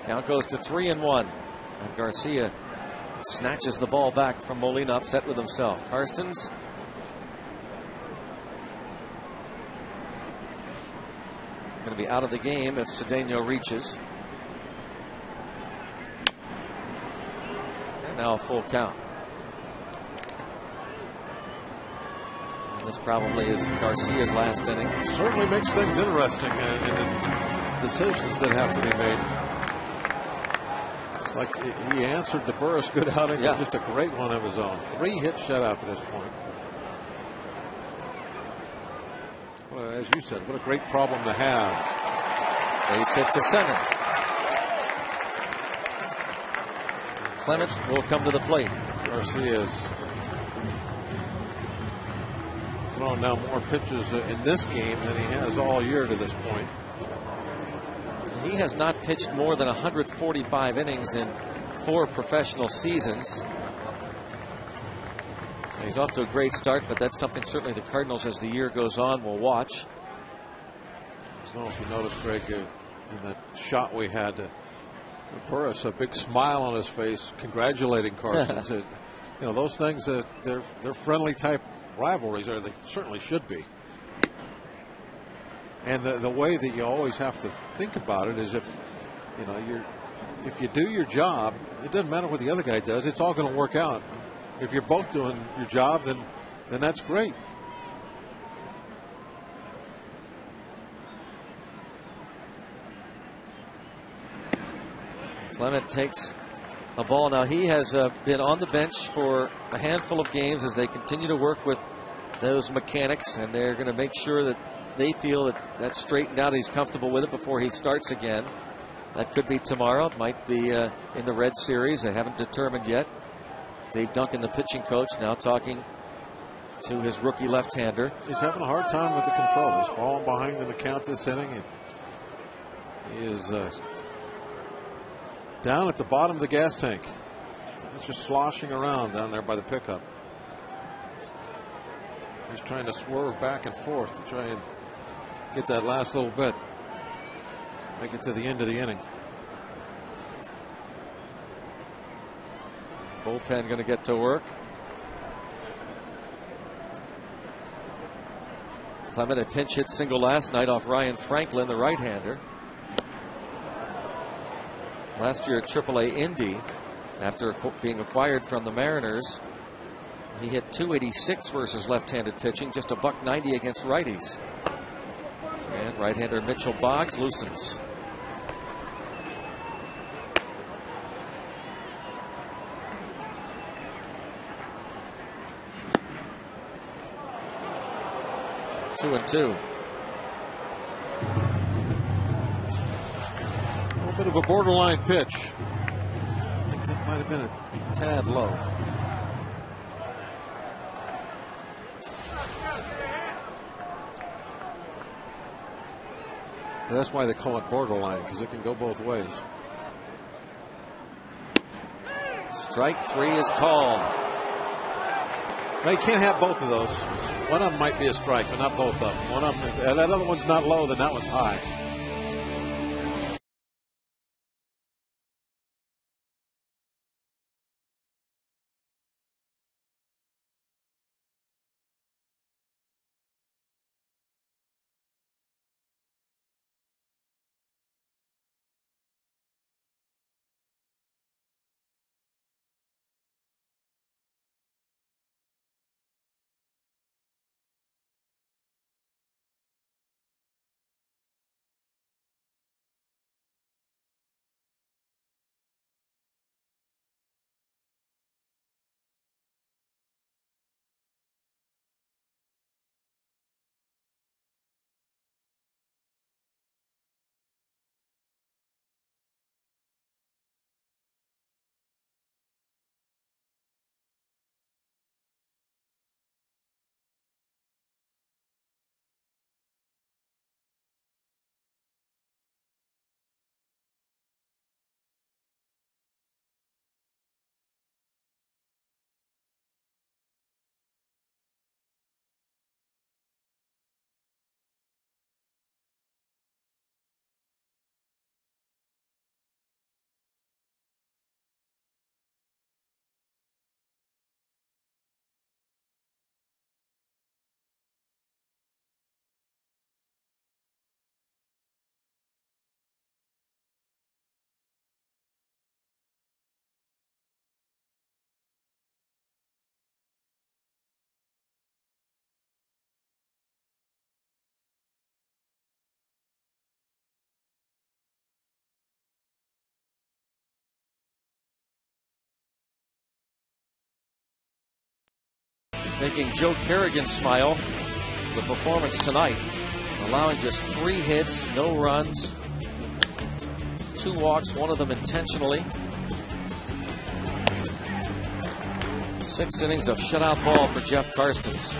Count goes to 3-1. And Garcia snatches the ball back from Molina, upset with himself. Karstens. Going to be out of the game if Cedeno reaches. And now a full count. This probably is Garcia's last inning. Certainly makes things interesting and the decisions that have to be made. It's like he answered the Burris good outing, yeah. Just a great one of his own. 3-hit shutout to this point. Well, as you said, what a great problem to have. Base hit to center. Clement will come to the plate. Garcia's thrown down more pitches in this game than he has all year to this point. He has not pitched more than 145 innings in 4 professional seasons. So he's off to a great start, but that's something certainly the Cardinals, as the year goes on, will watch. I don't know if you noticed, Greg, in that shot we had, Burris, a big smile on his face, congratulating Carson. You know, those things, they're friendly type rivalries, or they certainly should be. And the way that you always have to think about it is if you do your job, it doesn't matter what the other guy does, it's all going to work out. If you're both doing your job, then that's great. Clement takes a ball. Now, he has been on the bench for a handful of games as they continue to work with those mechanics, and they're going to make sure that they feel that that's straightened out. He's comfortable with it before he starts again. That could be tomorrow. It might be in the Red Series. They haven't determined yet. Dave Duncan, the pitching coach, now talking to his rookie left-hander. He's having a hard time with the control. He's falling behind in the count this inning. And he is down at the bottom of the gas tank. He's just sloshing around down there by the pickup. He's trying to swerve back and forth to try and get that last little bit. Make it to the end of the inning. Bullpen going to get to work. Clement, a pinch hit single last night off Ryan Franklin, the right-hander. Last year at AAA Indy, after being acquired from the Mariners, he hit .286 versus left-handed pitching, just a .190 against righties. And right-hander Mitchell Boggs loosens. Two and two. A little bit of a borderline pitch. I think that might have been a tad low. That's why they call it borderline, because it can go both ways. Strike 3 is called. They can't have both of those. One of them might be a strike, but not both of them. One of them, if that other one's not low, then that one's high. making Joe Kerrigan smile. The performance tonight, allowing just 3 hits, no runs, 2 walks, one of them intentionally. 6 innings of shutout ball for Jeff Karstens.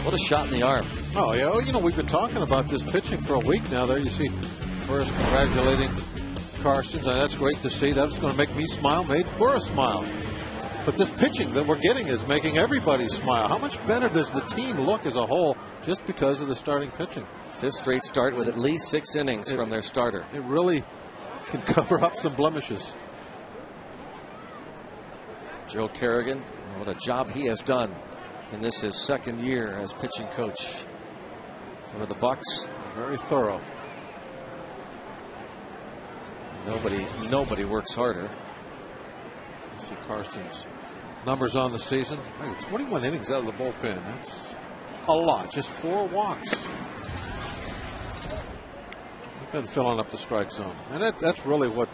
What a shot in the arm. Oh, yeah. You know, we've been talking about this pitching for a week now. There you see first congratulating Karstens. That's great to see. That's going to make me smile, made Cora smile. But this pitching that we're getting is making everybody smile. How much better does the team look as a whole just because of the starting pitching? 5th straight start with at least 6 innings from their starter. It really can cover up some blemishes. Joe Kerrigan, what a job he has done in this his 2nd year as pitching coach for the Bucks. Very thorough. Nobody works harder. You see Karstens' numbers on the season. 21 innings out of the bullpen. That's a lot. Just 4 walks. He's been filling up the strike zone, and that's really what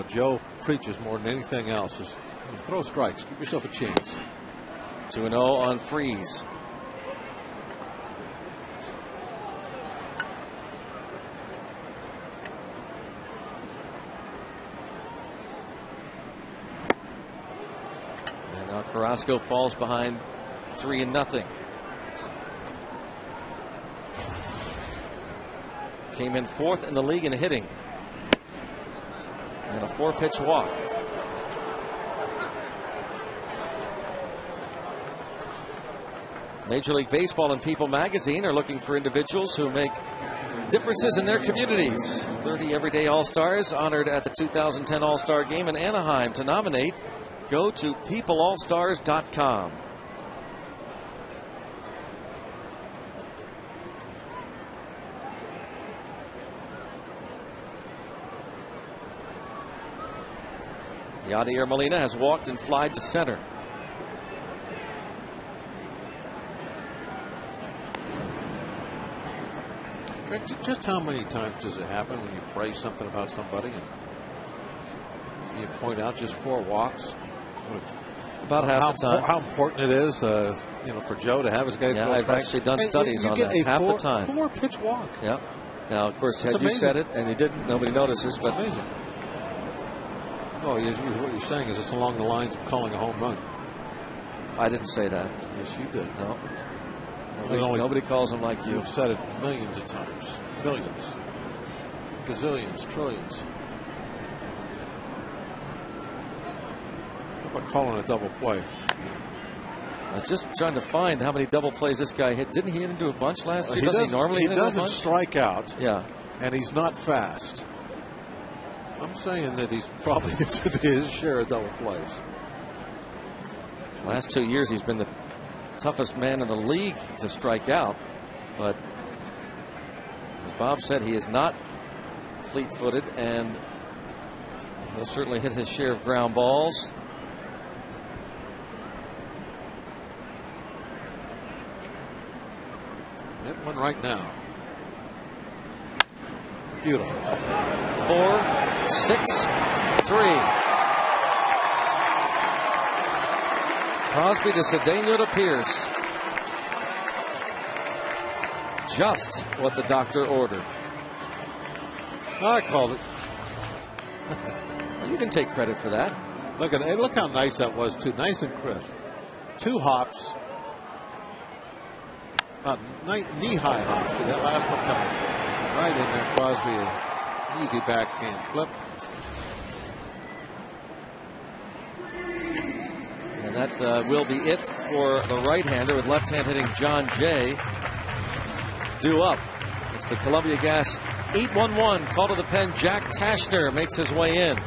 Joe preaches more than anything else is throw strikes, give yourself a chance. 2-0 on Freeze. And now Carrasco falls behind 3-0. Came in 4th in the league in hitting. And a 4-pitch walk. Major League Baseball and People magazine are looking for individuals who make differences in their communities. 30 everyday All-Stars honored at the 2010 All-Star Game in Anaheim. To nominate, go to peopleallstars.com. Yadier Molina has walked and flied to center. Just how many times does it happen when you praise something about somebody and you point out just 4 walks? About half the time. How important it is, for Joe to have his guys. Yeah, I've actually done studies on that. Half the time. 4-pitch walk. Yeah. Now, of course, had amazing. you said it and you didn't, nobody notices. But amazing. Oh, what you're saying is it's along the lines of calling a home run. I didn't say that. Yes, you did. No. Nobody calls them like you. You've said it millions of times. Millions. Gazillions. Trillions. How about calling a double play? I was just trying to find how many double plays this guy hit. Didn't he hit into a bunch last year? Does he normally hit into a bunch? He doesn't strike out. Yeah. And he's not fast. I'm saying that he's probably hit his share of double plays. Last 2 years he's been the toughest man in the league to strike out, but as Bob said, he is not fleet-footed, and he'll certainly hit his share of ground balls. Hit one right now. Beautiful. 4, 6, 3. Crosby to Cedeno to Pierce. Just what the doctor ordered. I called it. You can take credit for that. Look how nice that was, too. Nice and crisp. 2 hops. About knee-high hops to that last one coming right in there. Crosby, an easy backhand flip. And that will be it for the right-hander, with left-hand hitting John Jay due up. It's the Columbia Gas 8-1-1 call to the pen. Jack Tashner makes his way in.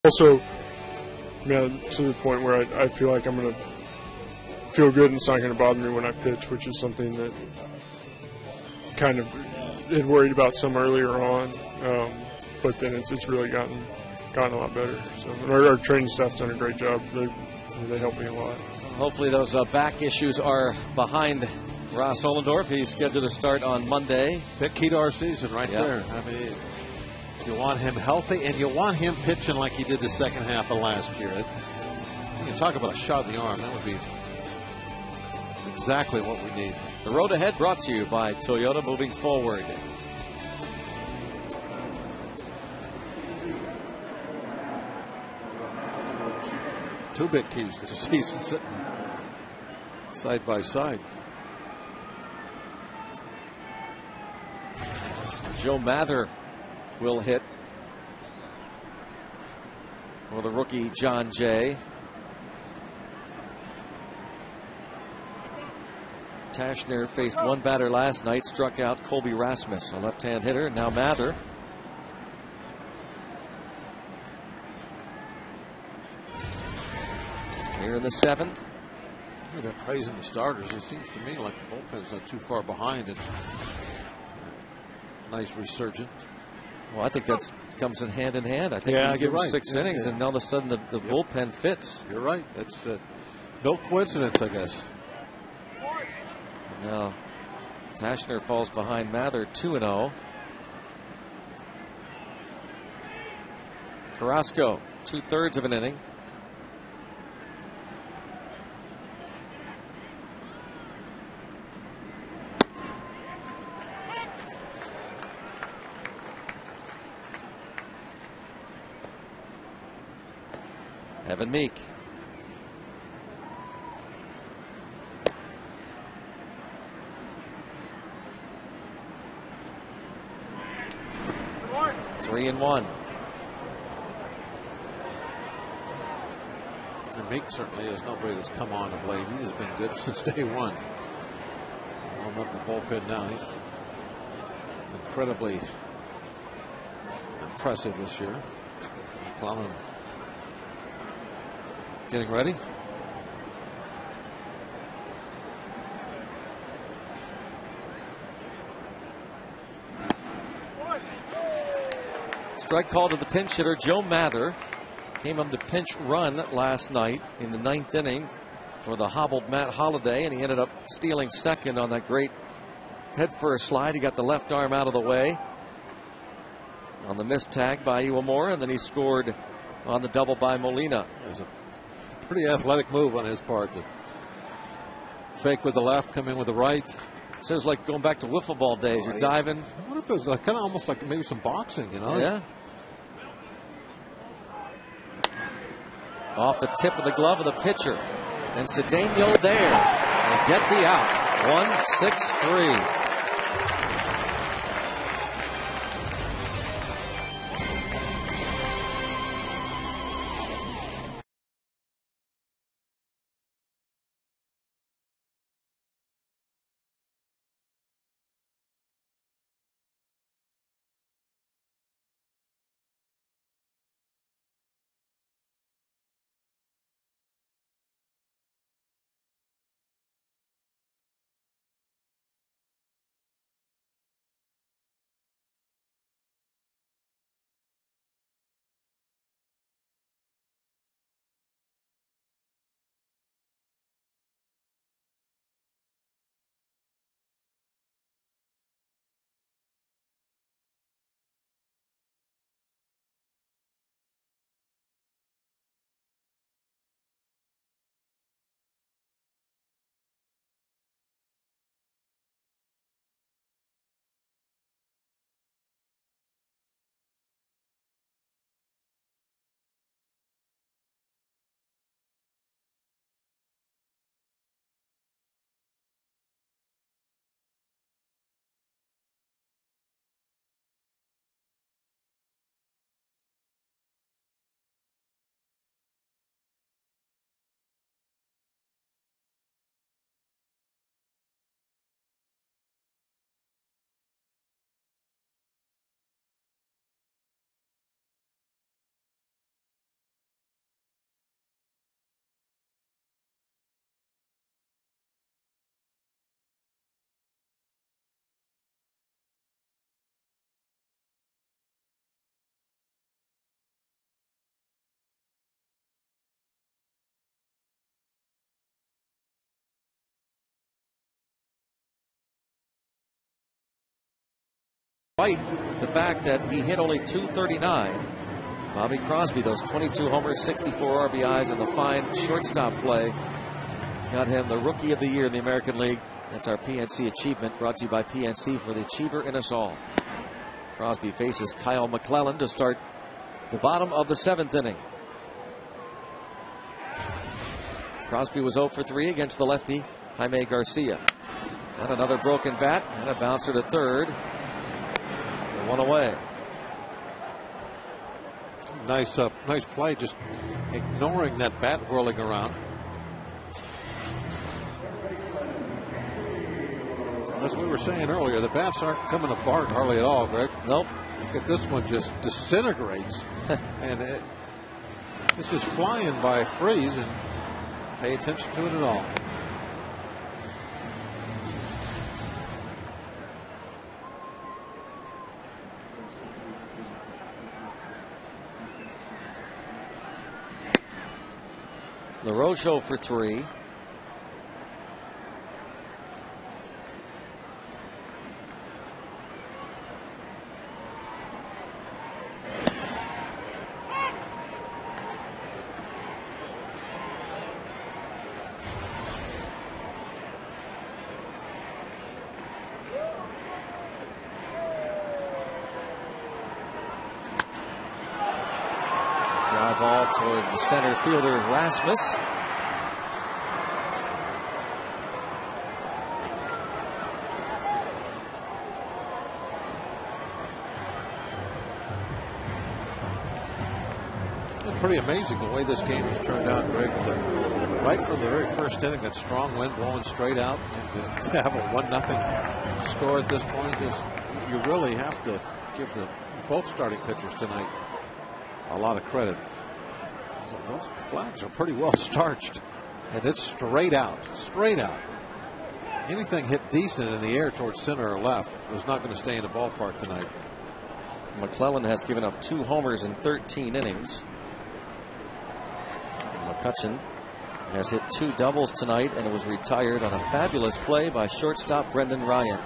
also, to the point where I feel like I'm going to feel good and it's not going to bother me when I pitch, which is something that kind of had worried about some earlier on, but then it's really gotten a lot better. So our training staff's done a great job. They help me a lot. Hopefully those back issues are behind Ross Ollendorf. He's scheduled to start on Monday. Big key to our season right Yep. there. I mean, you want him healthy, and you want him pitching like he did the second half of last year. You talk about a shot in the arm. That would be exactly what we need. The road ahead brought to you by Toyota, moving forward. Two big keys this season sitting side by side. Joe Mather will hit for the rookie John Jay. Tashner faced one batter last night, struck out Colby Rasmus, a left-hand hitter. Now Mather. Here in the seventh. You've been praising the starters. It seems to me like the bullpen's not too far behind. And nice resurgence. Well, I think that comes in hand. I think Yeah, you give you're him right. 6 innings, and all of a sudden the bullpen fits. You're right. That's no coincidence, I guess. Now, Tashner falls behind Mather 2-0. Carrasco, 2/3 of an inning. Evan Meek. Three and one. And Meek certainly is nobody that's come on of late. He has been good since day one. Warm up the bullpen now. He's incredibly impressive this year. McClellan getting ready. Strike call to the pinch hitter, Joe Mather. Came up to pinch run last night in the 9th inning for the hobbled Matt Holliday, and he ended up stealing second on that great head-first slide. He got the left arm out of the way on the missed tag by Iwamura, and then he scored on the double by Molina. It was a pretty athletic move on his part to fake with the left, come in with the right. Sounds like going back to wiffle ball days. You're diving. I wonder if it was like, kind of almost like maybe some boxing, you know? Yeah. Off the tip of the glove of the pitcher. And Cedeno there. And get the out. 1-6-3. Despite the fact that he hit only .239, Bobby Crosby, those 22 homers, 64 RBIs, and the fine shortstop play got him the Rookie of the Year in the American League. That's our PNC achievement, brought to you by PNC, for the achiever in us all. Crosby faces Kyle McClellan to start the bottom of the 7th inning. Crosby was 0 for 3 against the lefty Jaime Garcia. And another broken bat and a bouncer to third. One away. Nice play, just ignoring that bat whirling around. As we were saying earlier, the bats aren't coming apart hardly at all, Greg. Nope. Look at this one, just disintegrates. And it's just flying by Freeze, and pay attention to it at all. LaRoche for 3. Fly ball toward the center fielder Rasmus. Pretty amazing the way this game has turned out, Greg. Right from the very first inning, that strong wind blowing straight out, and to have a 1-0 score at this point is, you really have to give both starting pitchers tonight a lot of credit. Those flags are pretty well starched, and it's straight out, straight out. Anything hit decent in the air towards center or left was not going to stay in the ballpark tonight. McClellan has given up 2 homers in 13 innings. McCutchen has hit 2 doubles tonight and was retired on a fabulous play by shortstop Brendan Ryan.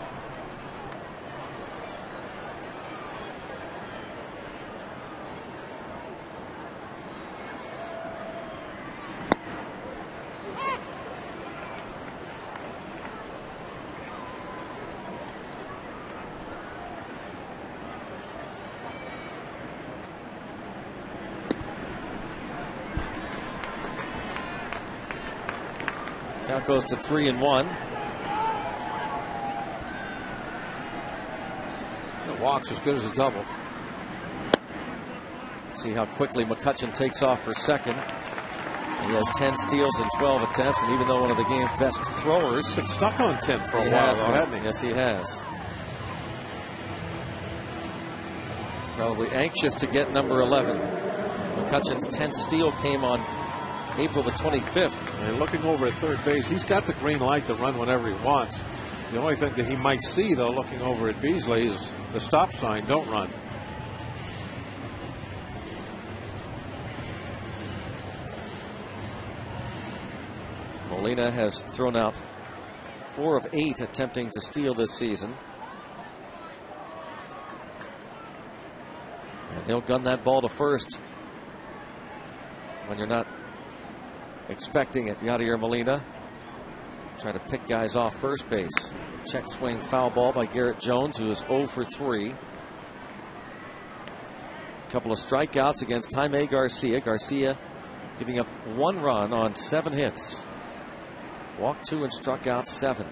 Count goes to 3-1. The walk's as good as a double. See how quickly McCutchen takes off for second. He has 10 steals in 12 attempts, and even though one of the game's best throwers, he's been stuck on 10 for a while, though, hasn't he? Yes, he has. Probably anxious to get number 11. McCutchen's 10th steal came on April the 25th. And looking over at third base, he's got the green light to run whenever he wants. The only thing that he might see, though, looking over at Beasley, is the stop sign, don't run. Molina has thrown out 4 of 8 attempting to steal this season. And he'll gun that ball to first when you're not expecting it. Yadier Molina trying to pick guys off first base. Check swing foul ball by Garrett Jones, who is 0 for 3. A couple of strikeouts against Jaime Garcia. Garcia giving up 1 run on 7 hits. Walked 2 and struck out 7.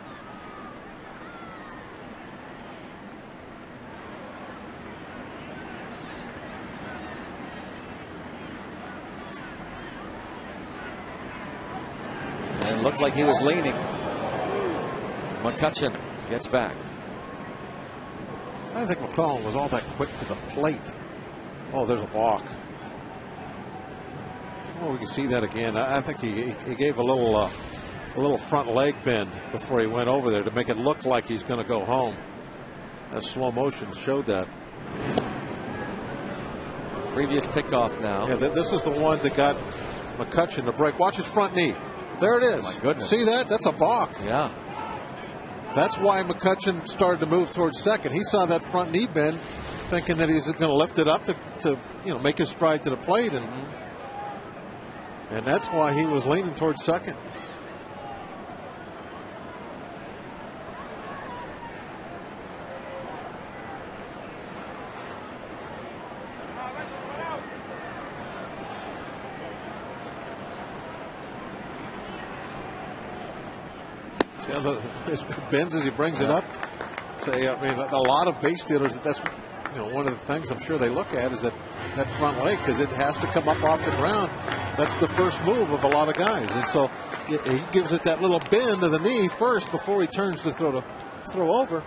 And looked like he was leaning. McCutchen gets back. I think McClellan was all that quick to the plate. Oh, there's a balk. Oh, we can see that again. I think he gave a little front leg bend before he went over there to make it look like he's going to go home. That slow motion showed that. Previous pickoff now. Yeah, this is the one that got McCutchen to break. Watch his front knee. There it is. My goodness. See that? That's a balk. Yeah. That's why McCutcheon started to move towards second. He saw that front knee bend, thinking that he's going to lift it up to make his stride to the plate, and that's why he was leaning towards second. Bends as he brings it up. Say, I mean, a lot of base stealers, that's one of the things I'm sure they look at is that front leg, because it has to come up off the ground. That's the first move of a lot of guys, and so he gives it that little bend of the knee first before he turns to throw over.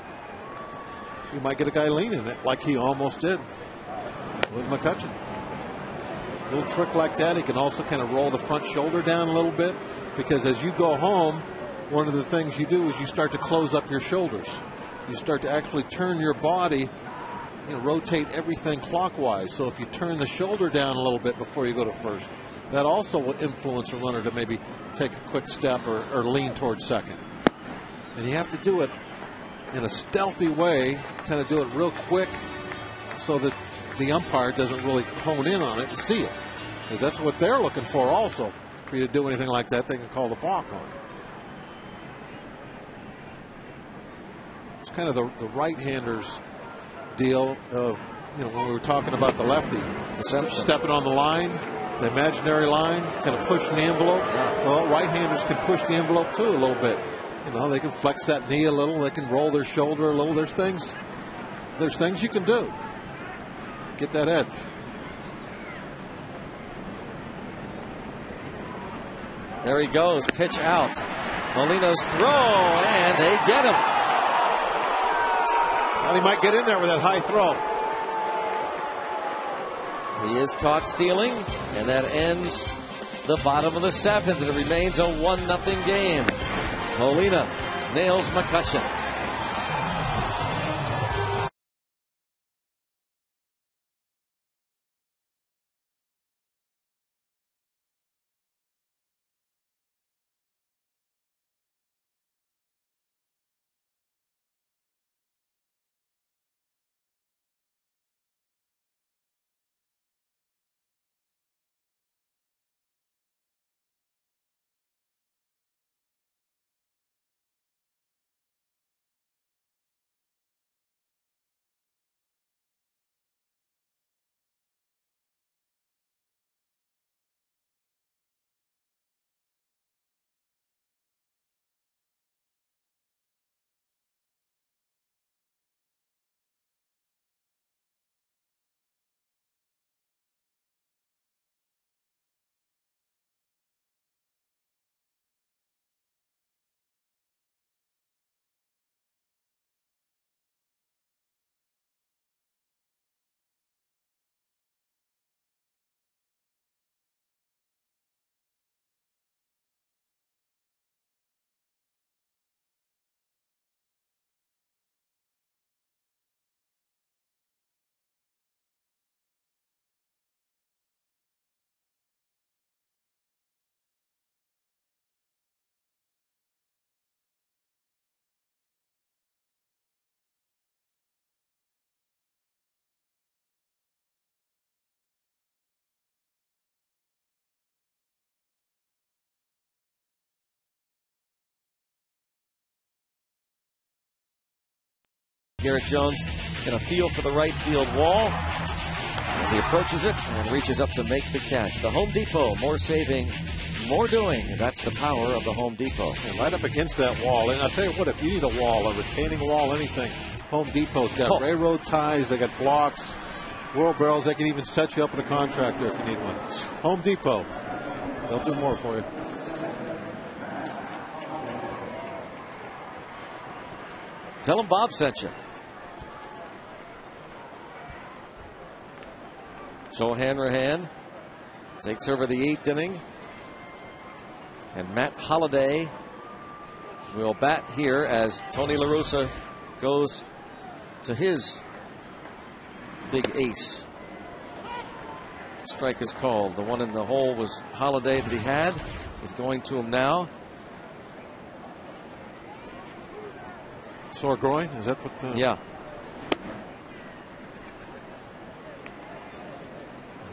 You might get a guy leaning it like he almost did with McCutcheon. A little trick like that. He can also kind of roll the front shoulder down a little bit, because as you go home, one of the things you do is you start to close up your shoulders. You start to actually turn your body, rotate everything clockwise. So if you turn the shoulder down a little bit before you go to first, that also will influence a runner to maybe take a quick step or lean towards second. And you have to do it in a stealthy way, kind of do it real quick so that the umpire doesn't really hone in on it and see it. Because that's what they're looking for also. For you to do anything like that, they can call the balk on it. It's kind of the right-hander's deal of, when we were talking about the lefty, stepping on the line, the imaginary line, kind of pushing the envelope. Well, right-handers can push the envelope too a little bit. They can flex that knee a little, they can roll their shoulder a little. There's things you can do. Get that edge. There he goes, pitch out. Molina's throw, and they get him. Thought he might get in there with that high throw. He is caught stealing, and that ends the bottom of the seventh. It remains a 1-0 game. Molina nails McCutcheon. Garrett Jones in a feel for the right field wall as he approaches it and reaches up to make the catch. The Home Depot, more saving, more doing. That's the power of the Home Depot. And right up against that wall. And I'll tell you what, if you need a wall, a retaining wall, anything, Home Depot's got railroad ties, they got blocks, whirl barrels. They can even set you up with a contractor if you need one. Home Depot, they'll do more for you. Tell them Bob sent you. So Hanrahan takes over the 8th inning. And Matt Holliday will bat here as Tony La Russa goes to his big ace. Strike is called. The one in the hole was Holliday that he had. Is going to him now. Sore groin? Is that what? Yeah.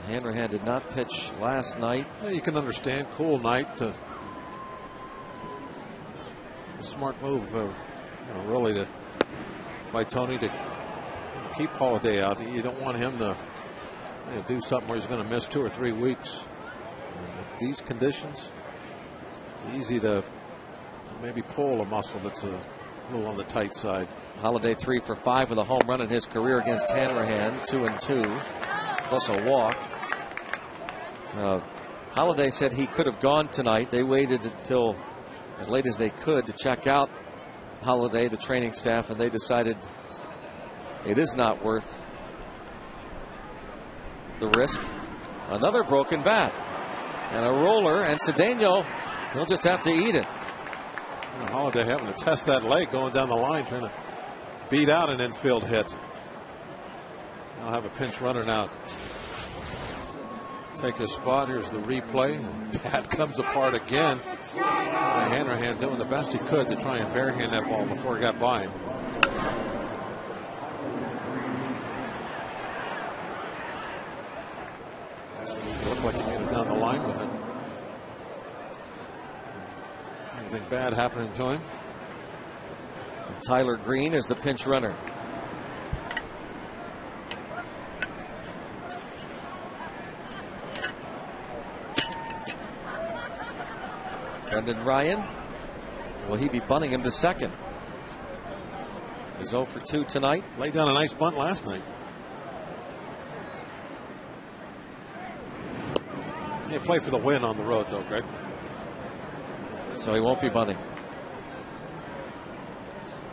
Hanrahan did not pitch last night. Yeah, you can understand. Cool night. A smart move, really, by Tony to keep Holiday out. You don't want him to do something where he's going to miss 2 or 3 weeks. And these conditions, easy to maybe pull a muscle that's a little on the tight side. Holiday 3 for 5 with a home run in his career against Hanrahan, 2-2, plus a walk. Holiday said he could have gone tonight. They waited until as late as they could to check out Holiday, the training staff, and they decided it is not worth the risk. Another broken bat and a roller, and Cedeno, he'll just have to eat it. Holiday having to test that leg going down the line, trying to beat out an infield hit. I'll have a pinch runner now. Take his spot. Here's the replay. Bat comes apart again. Hanrahan doing the best he could to try and barehand that ball before it got by him. Looked like he made it down the line with it. Anything bad happening to him? Tyler Green is the pinch runner. Brendan Ryan, will he be bunting him to second? He's 0 for 2 tonight. Laid down a nice bunt last night. He played for the win on the road, though, Greg. So he won't be bunting.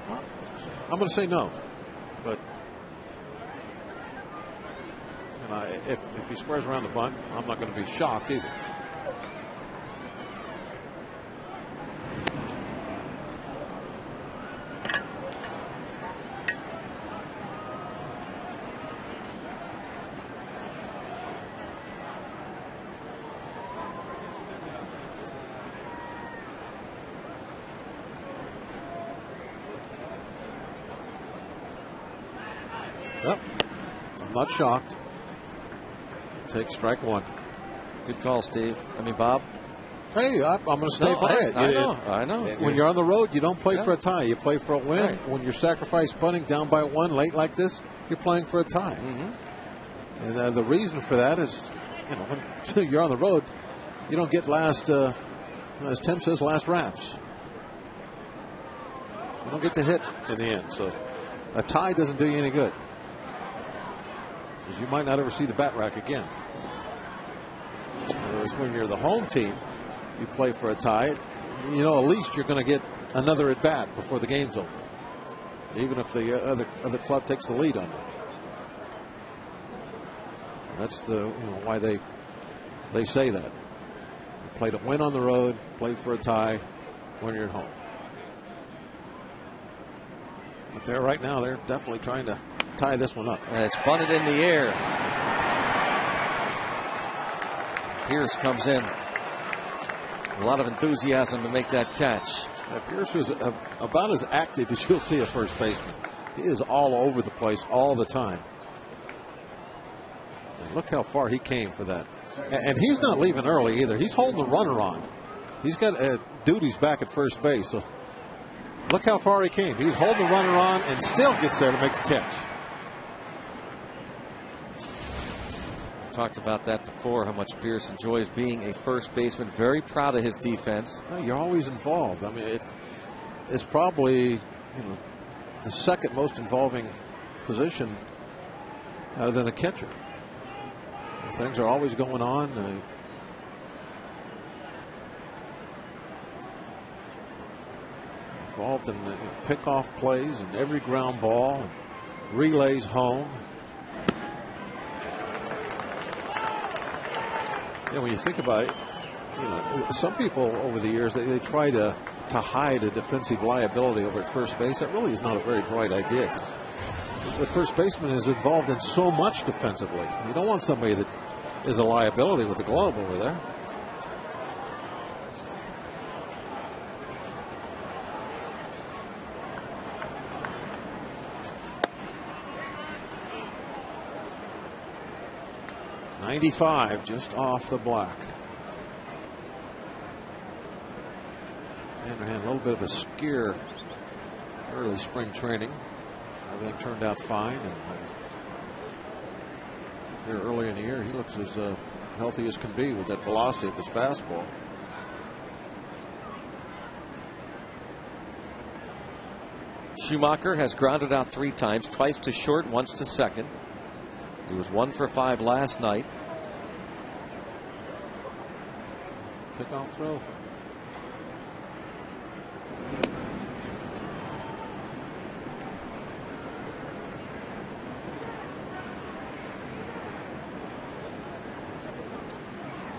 I'm going to say no, but if he squares around the bunt, I'm not going to be shocked either. Yep. I'm not shocked. Take strike one. Good call, Steve. Bob. Hey, I'm going to stay by it. I know. When you're on the road, you don't play Yeah. for a tie. You play for a win. Right. When you're sacrifice punting down by 1 late like this, you're playing for a tie. Mm-hmm. And the reason for that is, when you're on the road, you don't get last, as Tim says, last wraps. You don't get the hit in the end. So a tie doesn't do you any good, because you might not ever see the bat rack again. Whereas when you're the home team, you play for a tie, at least you're going to get another at bat before the game's over, even if the other club takes the lead on you. That's why they say that. You play to win on the road, play for a tie when you're at home. But there right now, they're definitely trying to tie this one up. And it's bunted in the air. Pierce comes in. A lot of enthusiasm to make that catch. Pierce is about as active as you'll see a first baseman. He is all over the place all the time. And look how far he came for that. And he's not leaving early either. He's holding the runner on. He's got duties back at first base. So look how far he came. He's holding the runner on and still gets there to make the catch. Talked about that before, how much Pierce enjoys being a first baseman. Very proud of his defense. You're always involved. It's probably the second most involving position other than the catcher. Things are always going on. Involved in pickoff plays and every ground ball, and relays home. When you think about it, some people over the years, they try to hide a defensive liability over at first base. That really is not a very bright idea, because the first baseman is involved in so much defensively. You don't want somebody that is a liability with the glove over there. 95, just off the black. Hanrahan, a little bit of a scare early spring training. Everything turned out fine, and here early in the year, he looks as healthy as can be with that velocity of his fastball. Schumacher has grounded out 3 times, twice to short, once to second. He was 1 for 5 last night. Pickoff throw.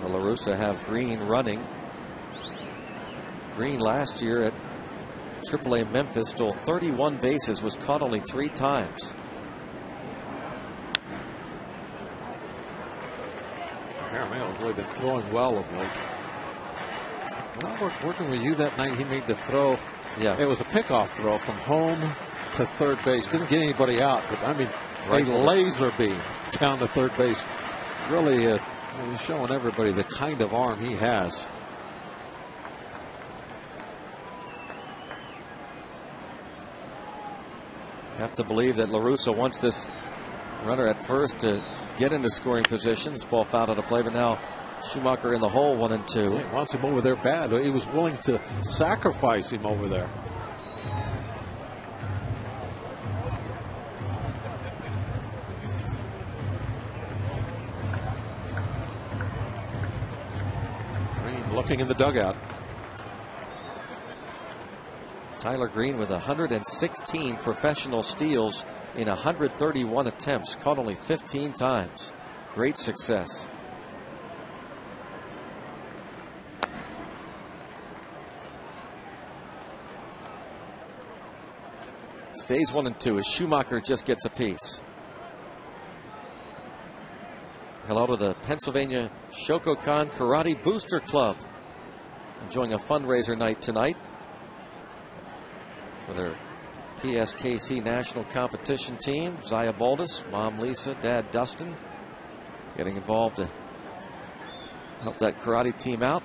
Well, La Russa have Green running. Green last year at AAA Memphis stole 31 bases, was caught only 3 times. Jaramillo's really been throwing well of late. When I was working with you that night, he made the throw. Yeah. It was a pickoff throw from home to third base. Didn't get anybody out, but I mean, a laser beam down to third base. Really he's showing everybody the kind of arm he has. Have to believe that La Russa wants this runner at first to get into scoring position. This ball fouled out of play, but now Schumacher in the hole, 1 and 2. Yeah, he wants him over there bad. He was willing to sacrifice him over there. Green looking in the dugout. Tyler Green with 116 professional steals in 131 attempts, caught only 15 times. Great success. Stays 1 and 2 as Schumacher just gets a piece. Hello to the Pennsylvania Shokokan Karate Booster Club. Enjoying a fundraiser night tonight for their PSKC national competition team. Zaya Baldus, mom Lisa, dad Dustin getting involved to help that karate team out.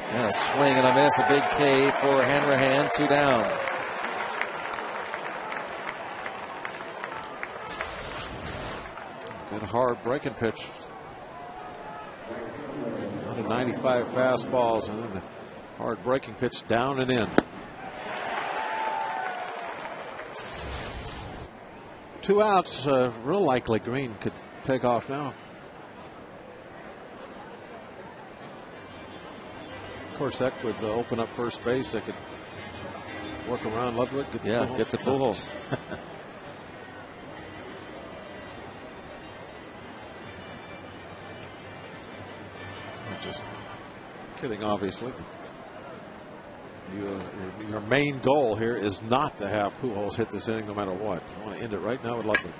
And a swing and a miss, a big K for Hanrahan, 2 down. Good hard breaking pitch. Out of 95 fastballs, and then the hard breaking pitch down and in. 2 outs, real likely Green could take off now. Of course, that would open up first base. They could work around Ludwig. Yeah, get the Pujols. Just kidding, obviously. Your main goal here is not to have Pujols hit this inning no matter what. You want to end it right now with Ludwig.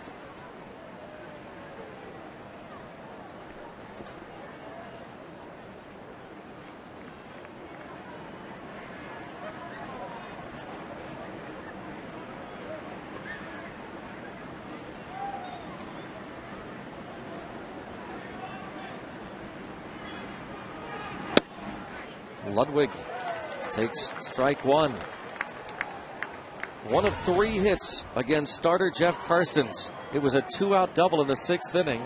Ludwig takes strike 1. 1 of 3 hits against starter Jeff Karstens. It was a 2-out double in the 6th inning.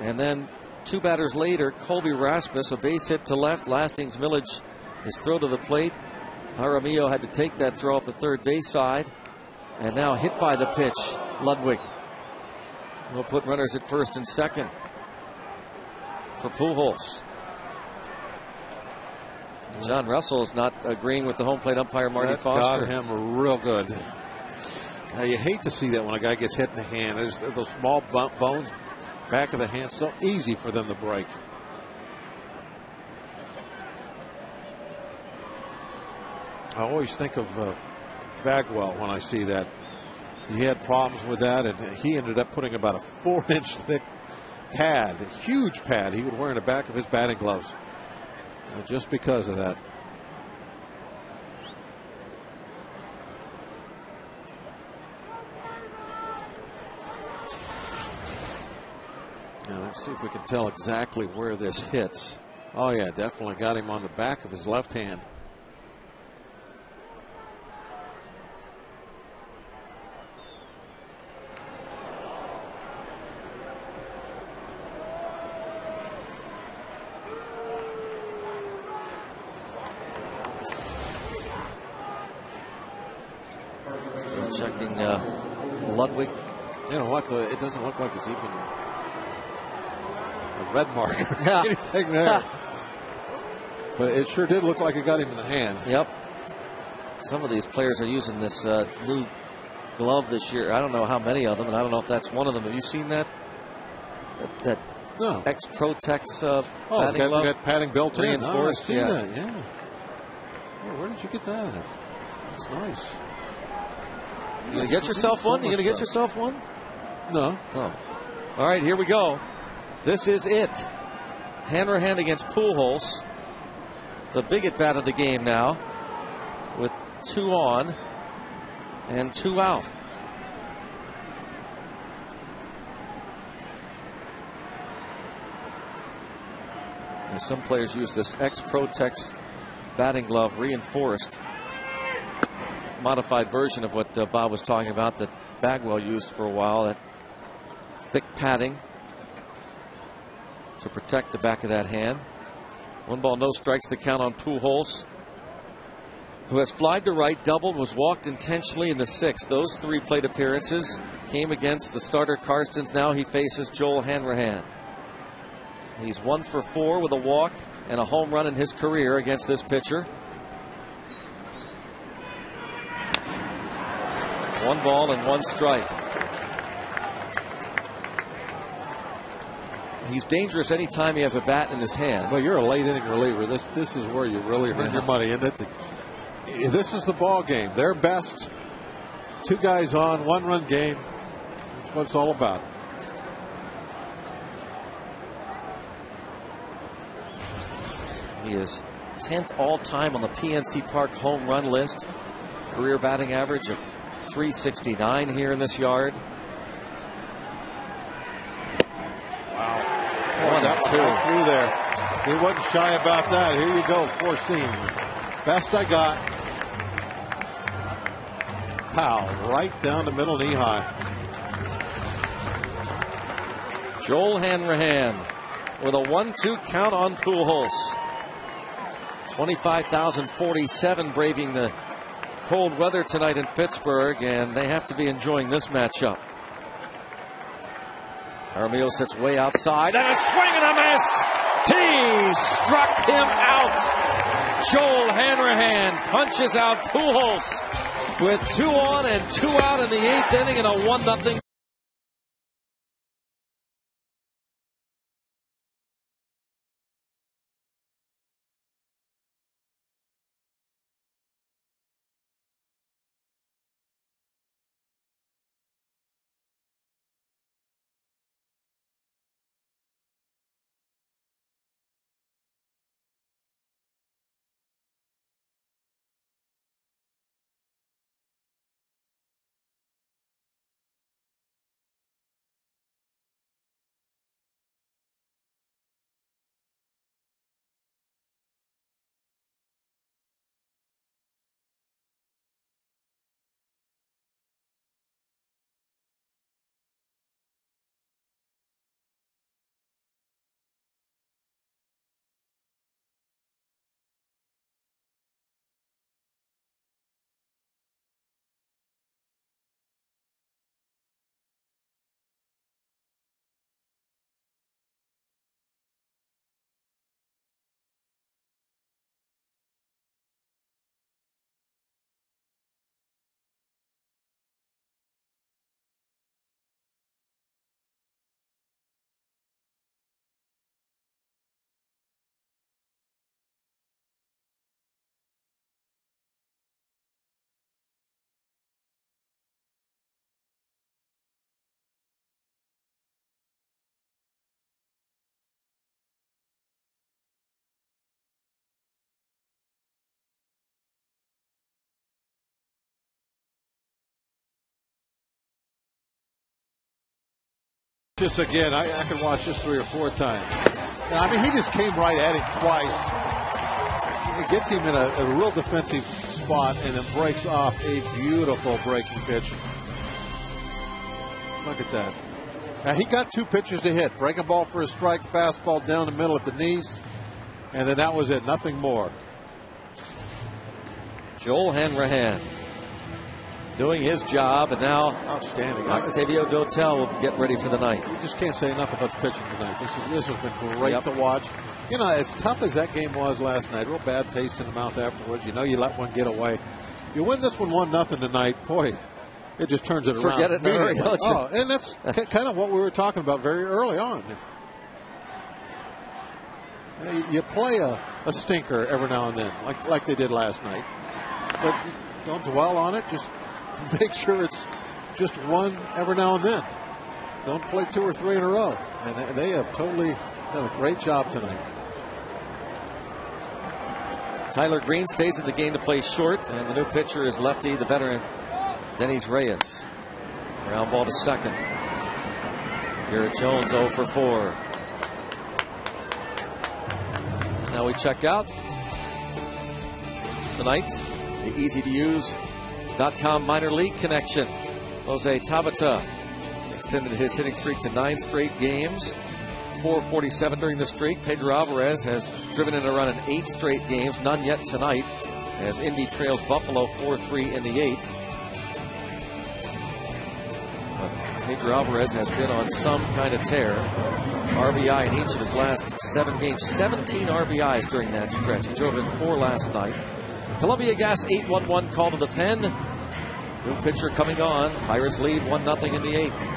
And then 2 batters later, Colby Rasmus, a base hit to left. Lastings Village, his throw to the plate. Jaramillo had to take that throw off the third base side. And now hit by the pitch, Ludwig. We'll put runners at first and second for Pujols. John Russell is not agreeing with the home plate umpire, Marty Foster. Got him real good. You hate to see that when a guy gets hit in the hand. There's those small bones back of the hand, so easy for them to break. I always think of Bagwell when I see that. He had problems with that, and he ended up putting about a 4-inch thick pad, a huge pad he would wear in the back of his batting gloves. Just because of that. Now Let's see if we can tell exactly where this hits. Oh, yeah, definitely got him on the back of his left hand. Checking Ludwig. You know what? It doesn't look like it's even a red mark or Yeah. anything there. But it sure did look like it got him in the hand. Yep. Some of these players are using this new glove this year. I don't know how many of them, and I don't know if that's one of them. Have you seen that? That No. X-Protex Oh, batting it's glove? got padding built in. Reinforced, I've seen yeah. that, yeah. Oh, where did you get that at? That's nice. You gonna get yourself one? You gonna get yourself one? No. Oh. All right, here we go. This is it. Hanrahan against Pujols. The big at bat of the game now, with 2 on and 2 out. And some players use this X-Protex batting glove, reinforced, modified version of what Bob was talking about that Bagwell used for a while, that thick padding to protect the back of that hand. 1 ball, no strikes to count on Pujols, who has flied to right, doubled, was walked intentionally in the 6th. Those 3 plate appearances came against the starter Karstens. Now he faces Joel Hanrahan. He's 1 for 4 with a walk and a home run in his career against this pitcher. 1 ball and 1 strike. He's dangerous anytime he has a bat in his hand. Well, you're a late inning reliever. This is where you really earn your money, isn't it? This is the ball game. They're best. 2 guys on, 1-run game. That's what it's all about. He is 10th all-time on the PNC Park home run list. Career batting average of .369 here in this yard. Wow. 1 and 2. Through there. He wasn't shy about that. Here you go, 4-seam. Best I got. Pow, right down the middle, knee high. Joel Hanrahan with a 1-2 count on Pujols. 25,047 braving the cold weather tonight in Pittsburgh, and they have to be enjoying this matchup. Armillo sits way outside, and a swing and a miss. He struck him out. Joel Hanrahan punches out Pujols with 2 on and 2 out in the 8th inning in a 1-0 Just again, I could watch this 3 or 4 times. I mean, he just came right at him twice. It gets him in a real defensive spot and then breaks off a beautiful breaking pitch. Look at that. Now, he got 2 pitches to hit. Breaking ball for a strike, fastball down the middle at the knees, and then that was it, nothing more. Joel Hanrahan doing his job, and now outstanding. Octavio Dotel will get ready for the night. You just can't say enough about the pitching tonight. This has been great to watch. You know, as tough as that game was last night, real bad taste in the mouth afterwards. You know, you let one get away. You win this one 1-0 tonight, boy, it just turns it around. Forget it in a hurry, don't you? Oh, and that's kind of what we were talking about very early on. You play a stinker every now and then, like they did last night. But don't dwell on it. Just make sure it's just one every now and then. Don't play 2 or 3 in a row. And they have totally done a great job tonight. Tyler Green stays in the game to play short, and the new pitcher is lefty, the veteran, Dennis Reyes. Ground ball to second. Garrett Jones 0 for 4. Now we check out tonight the easy-to-use.com minor league connection. Jose Tabata extended his hitting streak to 9 straight games, 447 during the streak. Pedro Alvarez has driven in a run in 8 straight games, none yet tonight, as Indy trails Buffalo 4-3 in the 8th. But Pedro Alvarez has been on some kind of tear. RBI in each of his last 7 games, 17 RBIs during that stretch. He drove in 4 last night. Columbia Gas 8-1-1 call to the pen. New pitcher coming on. Pirates lead 1-0 in the 8th.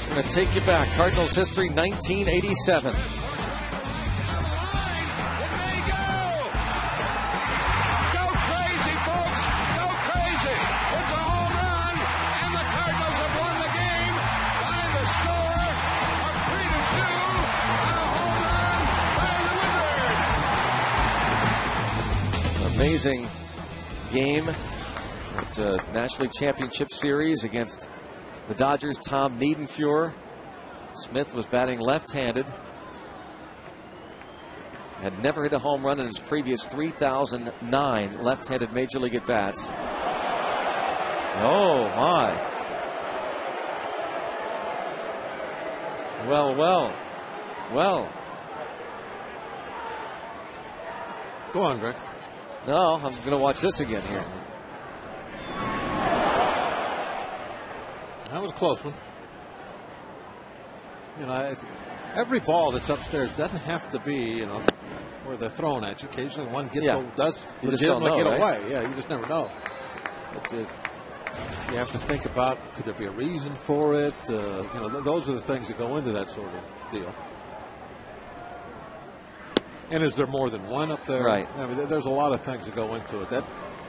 Going to take you back. Cardinals history, 1987. Amazing game at the National League Championship Series against the Dodgers' Tom Niedenfuhr. Smith was batting left-handed. Had never hit a home run in his previous 3,009 left-handed Major League at-bats. Oh, my. Well. Go on, Greg. No, I'm going to watch this again here. That was a close one. You know, every ball that's upstairs doesn't have to be, you know, where they're thrown at you. Occasionally one does legitimately get away. Yeah, you just never know. But, you have to think about, could there be a reason for it? You know, those are the things that go into that sort of deal. And is there more than one up there? Right. I mean, there's a lot of things that go into it. That,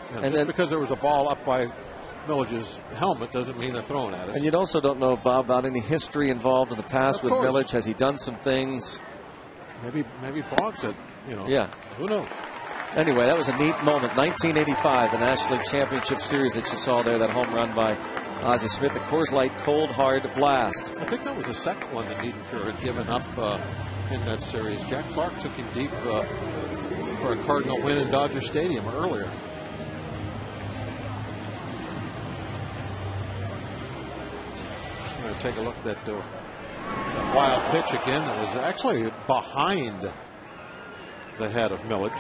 you know, and just because there was a ball up by Milledge's helmet doesn't mean they're throwing at us. And you also don't know, Bob, about any history involved in the past with course. Milledge. Has he done some things? Maybe Boggs said, Yeah. Who knows? Anyway, that was a neat moment. 1985, the National League Championship Series that you saw there, that home run by Ozzie Smith, the Coors Light Cold Hard Blast. I think that was the second one that Niedenfuhr had given up in that series. Jack Clark took him deep for a Cardinal win in Dodger Stadium earlier. I'm going to take a look at that wild pitch again that was actually behind the head of Milledge.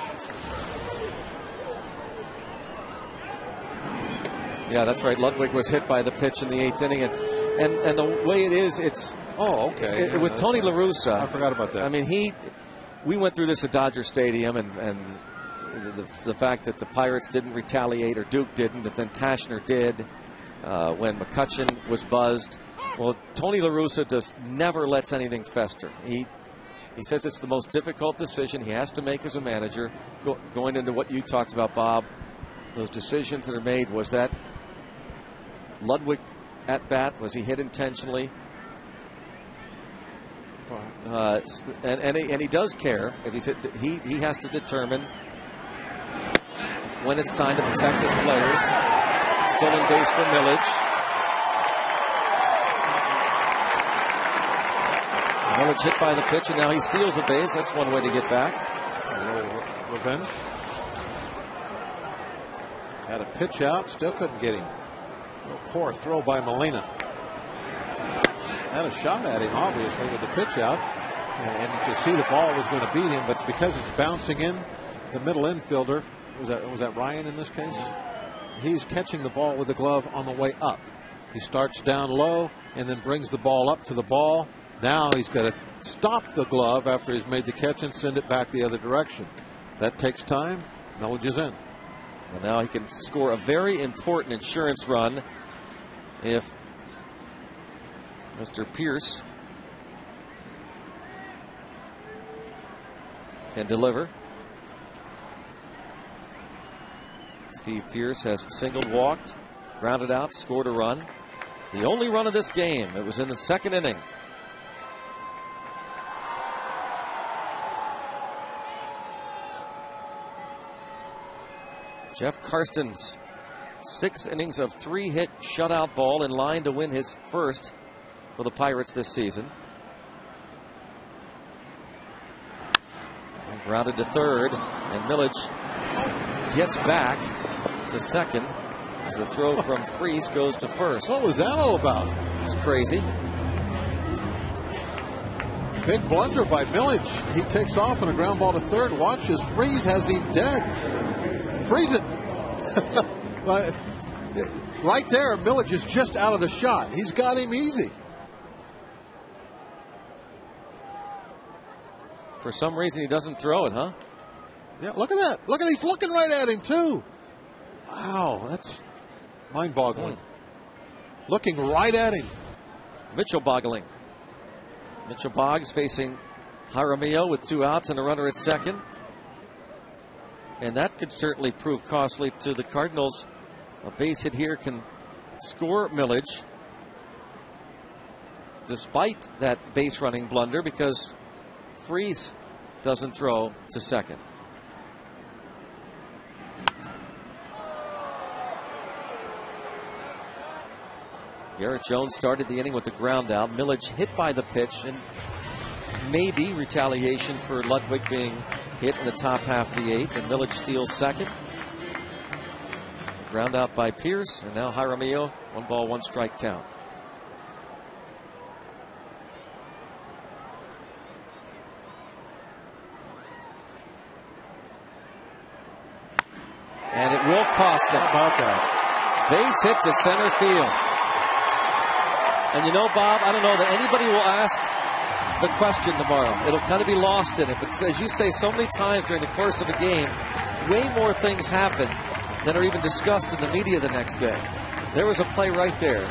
Yeah, that's right. Ludwig was hit by the pitch in the 8th inning, and the way it is, it's with Tony La Russa. I forgot about that. I mean, we went through this at Dodger Stadium, and the fact that the Pirates didn't retaliate, or Duke didn't, and then Tashner did when McCutchen was buzzed. Well, Tony La Russa just never lets anything fester. He says it's the most difficult decision he has to make as a manager. Going into what you talked about, Bob, those decisions that are made, was that Ludwig at bat, was he hit intentionally? And he does care. If he has to determine when it's time to protect his players. Stolen base for Milledge. Milledge hit by the pitch, and now he steals a base. That's one way to get back. A little revenge. Had a pitch out, still couldn't get him. A poor throw by Molina. Had a shot at him, obviously, with the pitch out. And you could see the ball was going to beat him, but because it's bouncing in, the middle infielder, was that Ryan in this case? He's catching the ball with the glove on the way up. He starts down low and then brings the ball up to the ball. Now he's got to stop the glove after he's made the catch and send it back the other direction. That takes time. Milledge is in. Well, now he can score a very important insurance run if Mr. Pierce can deliver. Steve Pierce has singled, walked, grounded out, scored a run. The only run of this game. It was in the 2nd inning. Jeff Karsten's 6 innings of 3-hit shutout ball in line to win his first for the Pirates this season. And grounded to third, and Milledge gets back to second as the throw from Freese goes to first. What was that all about? It's crazy. Big blunder by Milledge. He takes off on a ground ball to third. Watch as Freese has him dead. Freeze it. But right there, Milledge is just out of the shot. He's got him easy. For some reason, he doesn't throw it, huh? Yeah, look at that. Look at he's looking right at him, too. Wow, that's mind-boggling. Looking right at him. Mitchell boggling. Mitchell Boggs facing Jaramillo with 2 outs and a runner at second. And that could certainly prove costly to the Cardinals. A base hit here can score Milledge despite that base running blunder, because Freese doesn't throw to second. Garrett Jones started the inning with the ground out. Milledge hit by the pitch, and maybe retaliation for Ludwig being hit in the top half of the 8th, and Milledge steals second. Ground out by Pierce, and now Jaramillo. 1 ball, 1 strike count. And it will cost them. How about that? Base hit to center field. And you know, Bob, I don't know that anybody will ask the question tomorrow. It'll kind of be lost in it. But as you say so many times during the course of a game, way more things happen than are even discussed in the media the next day. There was a play right there.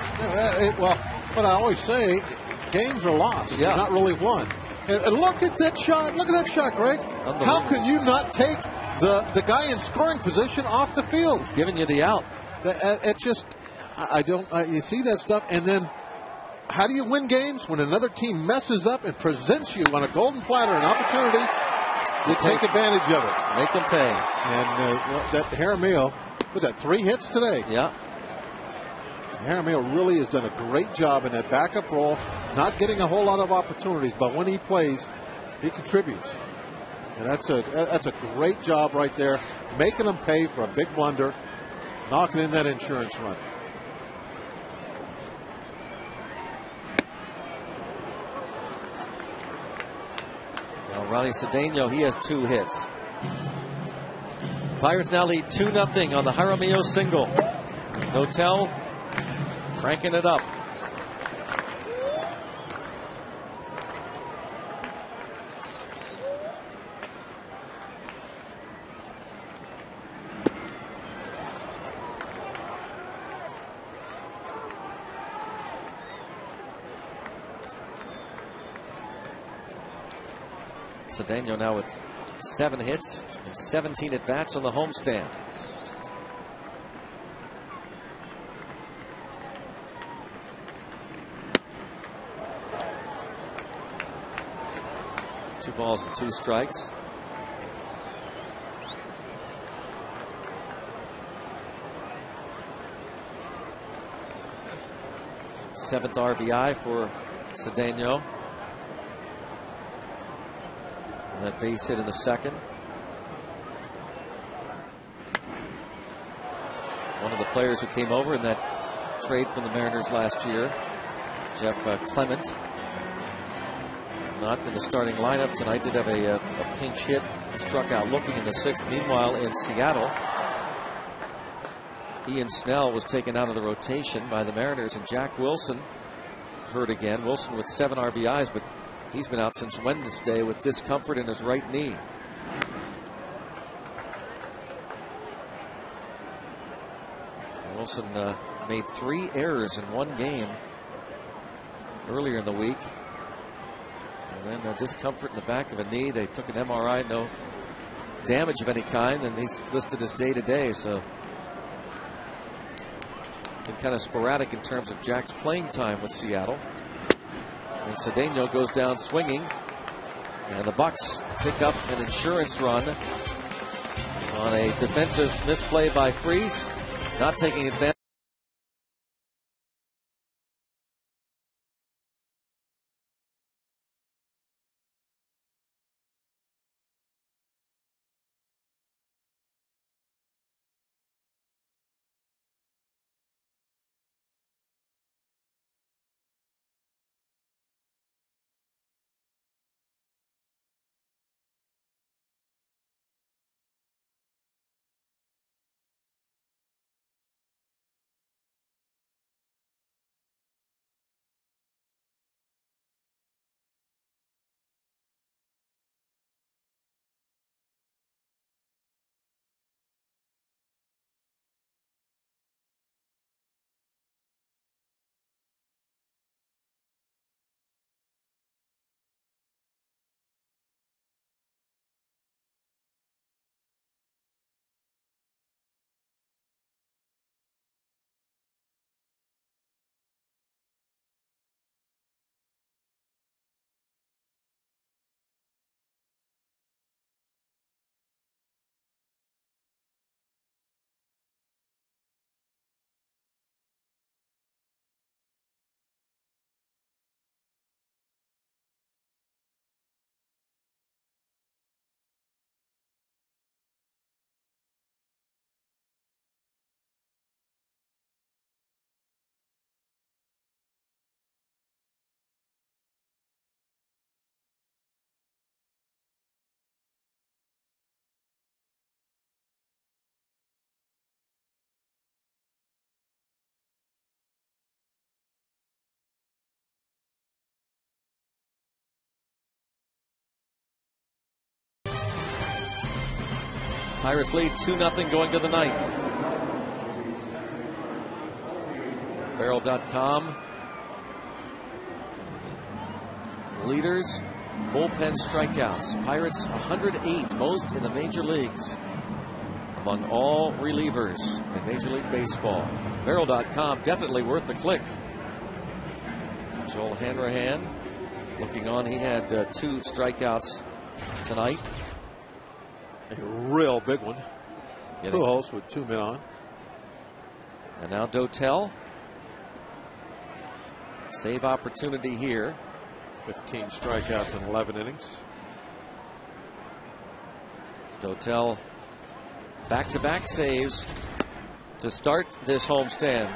Well, what I always say, games are lost. Yeah. They're not really won. And look at that shot. Look at that shot, Greg. How can you not take the guy in scoring position off the field? He's giving you the out. It just, I don't. You see that stuff, and then how do you win games when another team messes up and presents you on a golden platter an opportunity? You take advantage of it. Make them pay. And that Jaramillo, was that 3 hits today? Yeah. Jaramillo really has done a great job in that backup role, not getting a whole lot of opportunities, but when he plays, he contributes. And that's a great job right there, making them pay for a big blunder, knocking in that insurance run. Now Ronnie Cedeno, he has 2 hits. Pirates now lead 2-0 on the Jaramillo single. Notel cranking it up. Cedeno now with 7 hits and 17 at-bats on the homestand. Two balls and 2 strikes. Seventh RBI for Cedeno. That base hit in the second. One of the players who came over in that trade from the Mariners last year, Jeff Clement, not in the starting lineup tonight. Did have a pinch hit, struck out looking in the 6th. Meanwhile, in Seattle, Ian Snell was taken out of the rotation by the Mariners, and Jack Wilson hurt again. Wilson with 7 RBIs, but he's been out since Wednesday with discomfort in his right knee. Wilson made 3 errors in 1 game earlier in the week. And then discomfort in the back of a knee. They took an MRI, no damage of any kind, and he's listed as day-to-day. So been kind of sporadic in terms of Jack's playing time with Seattle. And Cedeno goes down swinging, and the Bucks pick up an insurance run on a defensive misplay by Freese, not taking advantage. Pirates lead 2-0 going to the 9th. Barrel.com. Leaders, bullpen strikeouts. Pirates 108, most in the major leagues among all relievers in Major League Baseball. Barrel.com, definitely worth the click. Joel Hanrahan looking on. He had 2 strikeouts tonight. A real big one. Pujols with 2 men on. And now Dotel. Save opportunity here. 15 strikeouts in 11 innings. Dotel back-to-back saves to start this homestand.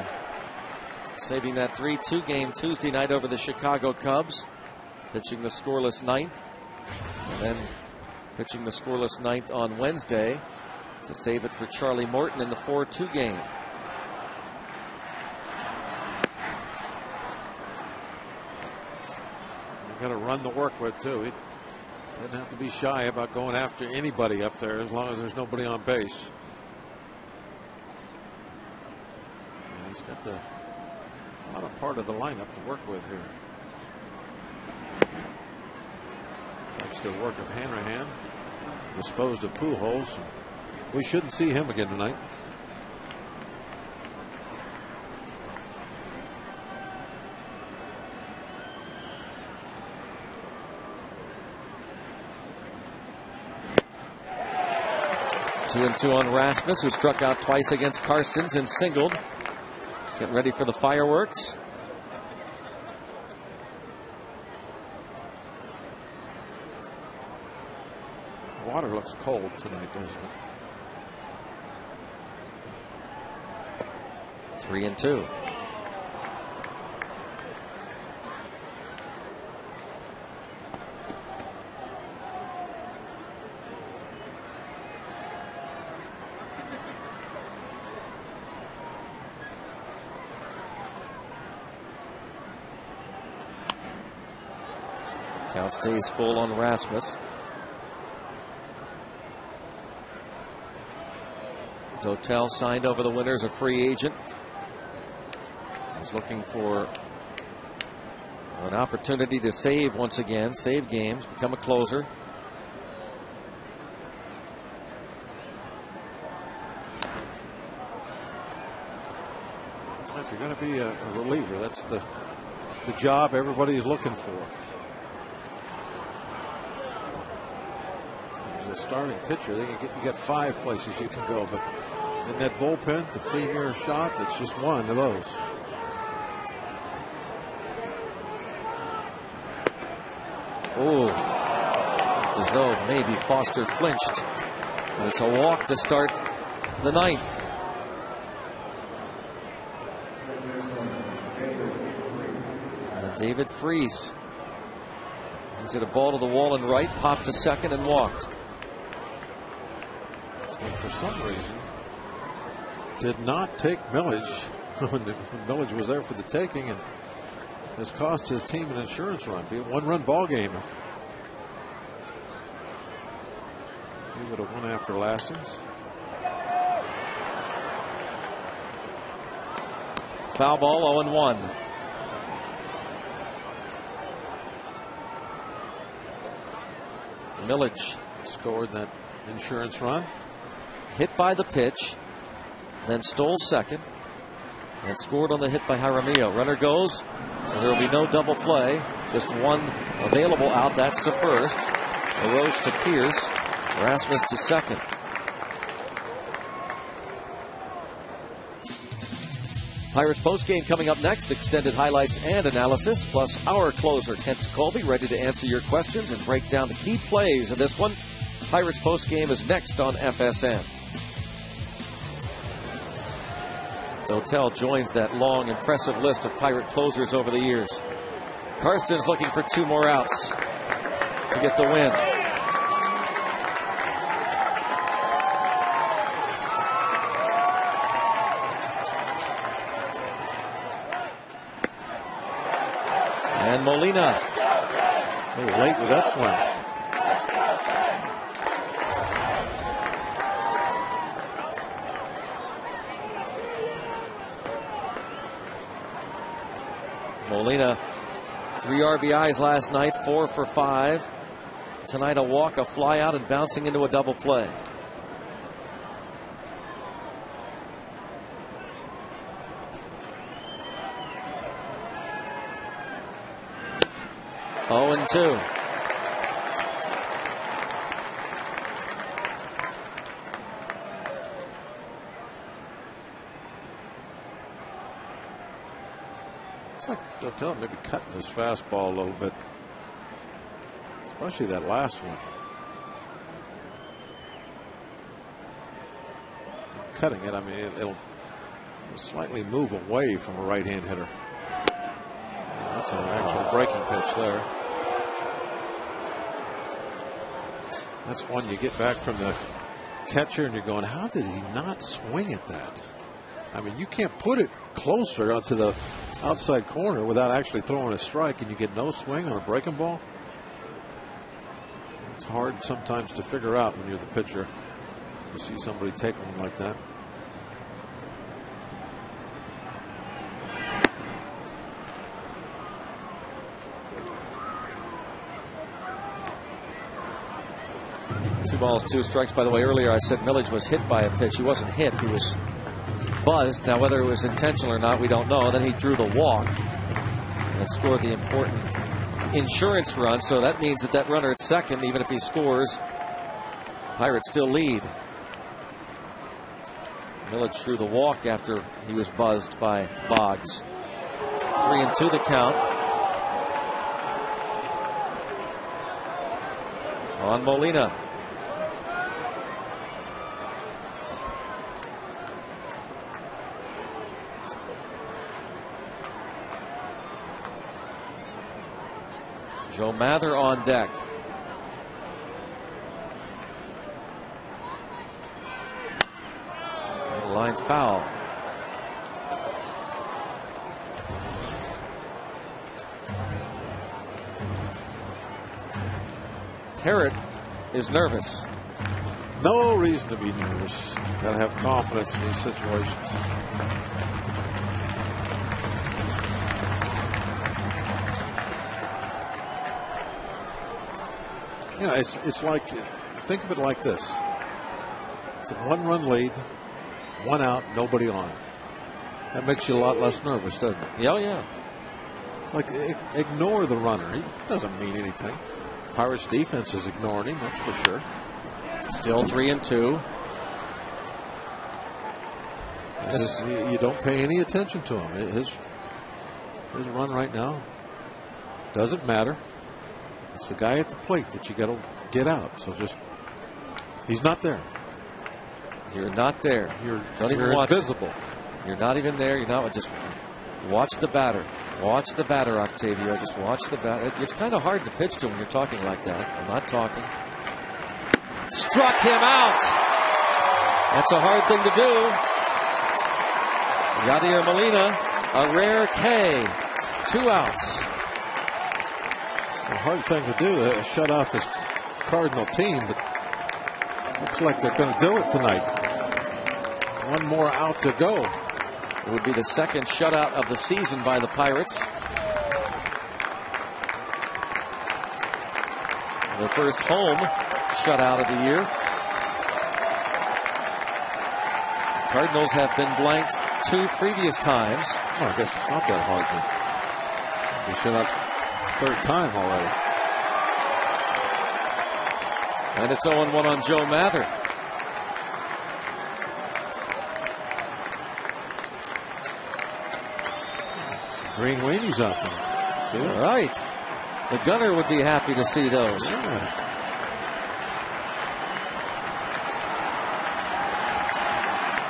Saving that 3-2 game Tuesday night over the Chicago Cubs. Pitching the scoreless 9th. And then pitching the scoreless 9th on Wednesday to save it for Charlie Morton in the 4-2 game. Got to run the work with, too. He doesn't have to be shy about going after anybody up there as long as there's nobody on base. And he's got the bottom part of the lineup to work with here. Thanks to the work of Hanrahan. Disposed of Pujols. We shouldn't see him again tonight. Two and two on Rasmus, who struck out twice against Karstens and singled. Getting ready for the fireworks. Water looks cold tonight, doesn't it? 3 and 2. Count stays full on Rasmus. Dotel signed over the winter as a free agent. He's looking for an opportunity to save once again, save games, become a closer. If you're going to be a reliever, that's the job everybody is looking for. As a starting pitcher, you got 5 places you can go, but in that bullpen, the premier shot, that's just one of those. Oh, as though maybe Foster flinched, but it's a walk to start the 9th. And David Freese. He's hit a ball to the wall and right, popped to second and walked. And for some reason, did not take Millage when Millage was there for the taking, and has cost his team an insurance run. Be a 1-run ball game. He would have won after Lastings. Foul ball, 0-1. Millage scored that insurance run. Hit by the pitch, then stole second, and scored on the hit by Jaramillo. Runner goes, so there will be no double play. Just one available out. That's to first. LaRoche to Pierce. Rasmus to second. Pirates postgame coming up next. Extended highlights and analysis, plus our closer, Kent Colby, ready to answer your questions and break down the key plays of this one. Pirates postgame is next on FSN. Dotel joins that long, impressive list of Pirate closers over the years. Karstens looking for 2 more outs to get the win. And Molina. Oh, late with that swing. Molina, 3 RBIs last night, 4 for 5. Tonight a walk, a fly out, and bouncing into a double play. 0-2. It's like Dotel maybe cutting his fastball a little bit, especially that last one. Cutting it, I mean, it'll slightly move away from a right-hand hitter. That's an actual breaking pitch there. That's one you get back from the catcher and you're going, how did he not swing at that? I mean, you can't put it closer onto the outside corner without actually throwing a strike, and you get no swing on a breaking ball. It's hard sometimes to figure out when you're the pitcher. You see somebody take one like that. Two balls, two strikes. By the way, earlier I said Millage was hit by a pitch. He wasn't hit. He was buzzed. Now, whether it was intentional or not, we don't know. Then he drew the walk and scored the important insurance run. So that means that runner at second, even if he scores, Pirates still lead. Millage drew the walk after he was buzzed by Boggs. 3-2 the count. On Molina. Joe Mather on deck. Line foul. Parrott is nervous. No reason to be nervous. Got to have confidence in these situations. You know, it's like, think of it like this. It's a one-run lead, one out, nobody on. That makes you a lot less nervous, doesn't it? Yeah, yeah. It's like, ignore the runner. He doesn't mean anything. Pirates defense is ignoring him, that's for sure. Still 3-2. You don't pay any attention to him. His run right now doesn't matter. It's the guy at the plate that you got to get out. So just, he's not there. You're not there. You're invisible. It. You're not even there. You're not. Just watch the batter. Watch the batter, Octavio. Just watch the batter. It's kind of hard to pitch to him when you're talking like that. I'm not talking. Struck him out. That's a hard thing to do. Yadier Molina, a rare K. 2 outs. A hard thing to do, shut out this Cardinal team, but looks like they're going to do it tonight. One more out to go. It would be the second shutout of the season by the Pirates. Their first home shutout of the year. The Cardinals have been blanked 2 previous times. Oh, I guess it's not that hard to be shut out. Third time already. And it's 0-1 on Joe Mather. Green weenies out there. See that? Right. The gunner would be happy to see those. Yeah.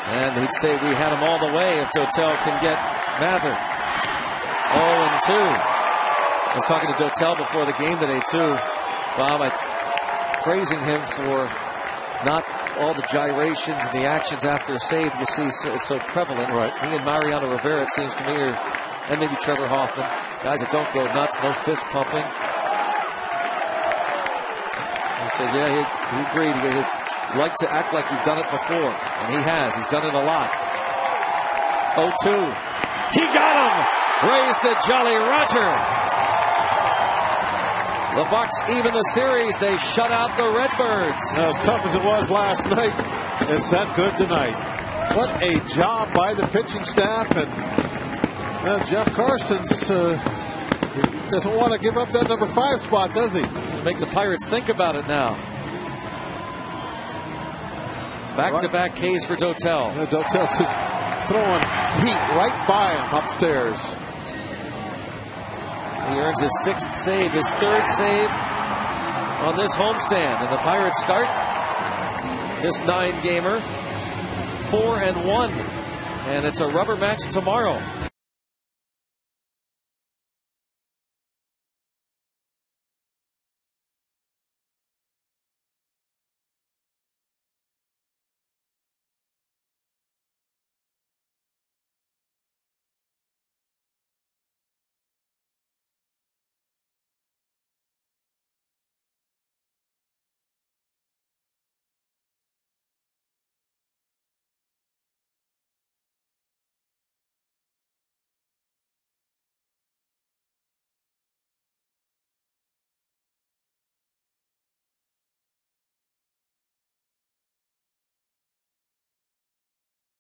And he'd say we had him all the way if Dotel can get Mather. 0-2. I was talking to Dotel before the game today, too. Bob, praising him for not all the gyrations and the actions after a save you see it's so prevalent. Right. He and Mariano Rivera, it seems to me, and maybe Trevor Hoffman, guys that don't go nuts, no fist pumping. He said, yeah, he agreed. He'd like to act like you've done it before, and he has. He's done it a lot. 0-2. He got him! Raise the Jolly Roger! The Bucks even the series. They shut out the Redbirds. Now, as tough as it was last night, it's that good tonight. What a job by the pitching staff. And Jeff Carson's, He doesn't want to give up that number 5 spot, does he? Make the Pirates think about it now. Back-to-back Ks for Dotel. Dotel's just throwing heat right by him upstairs. He earns his 6th save, his 3rd save on this homestand. And the Pirates start this 9-gamer 4-1. And it's a rubber match tomorrow.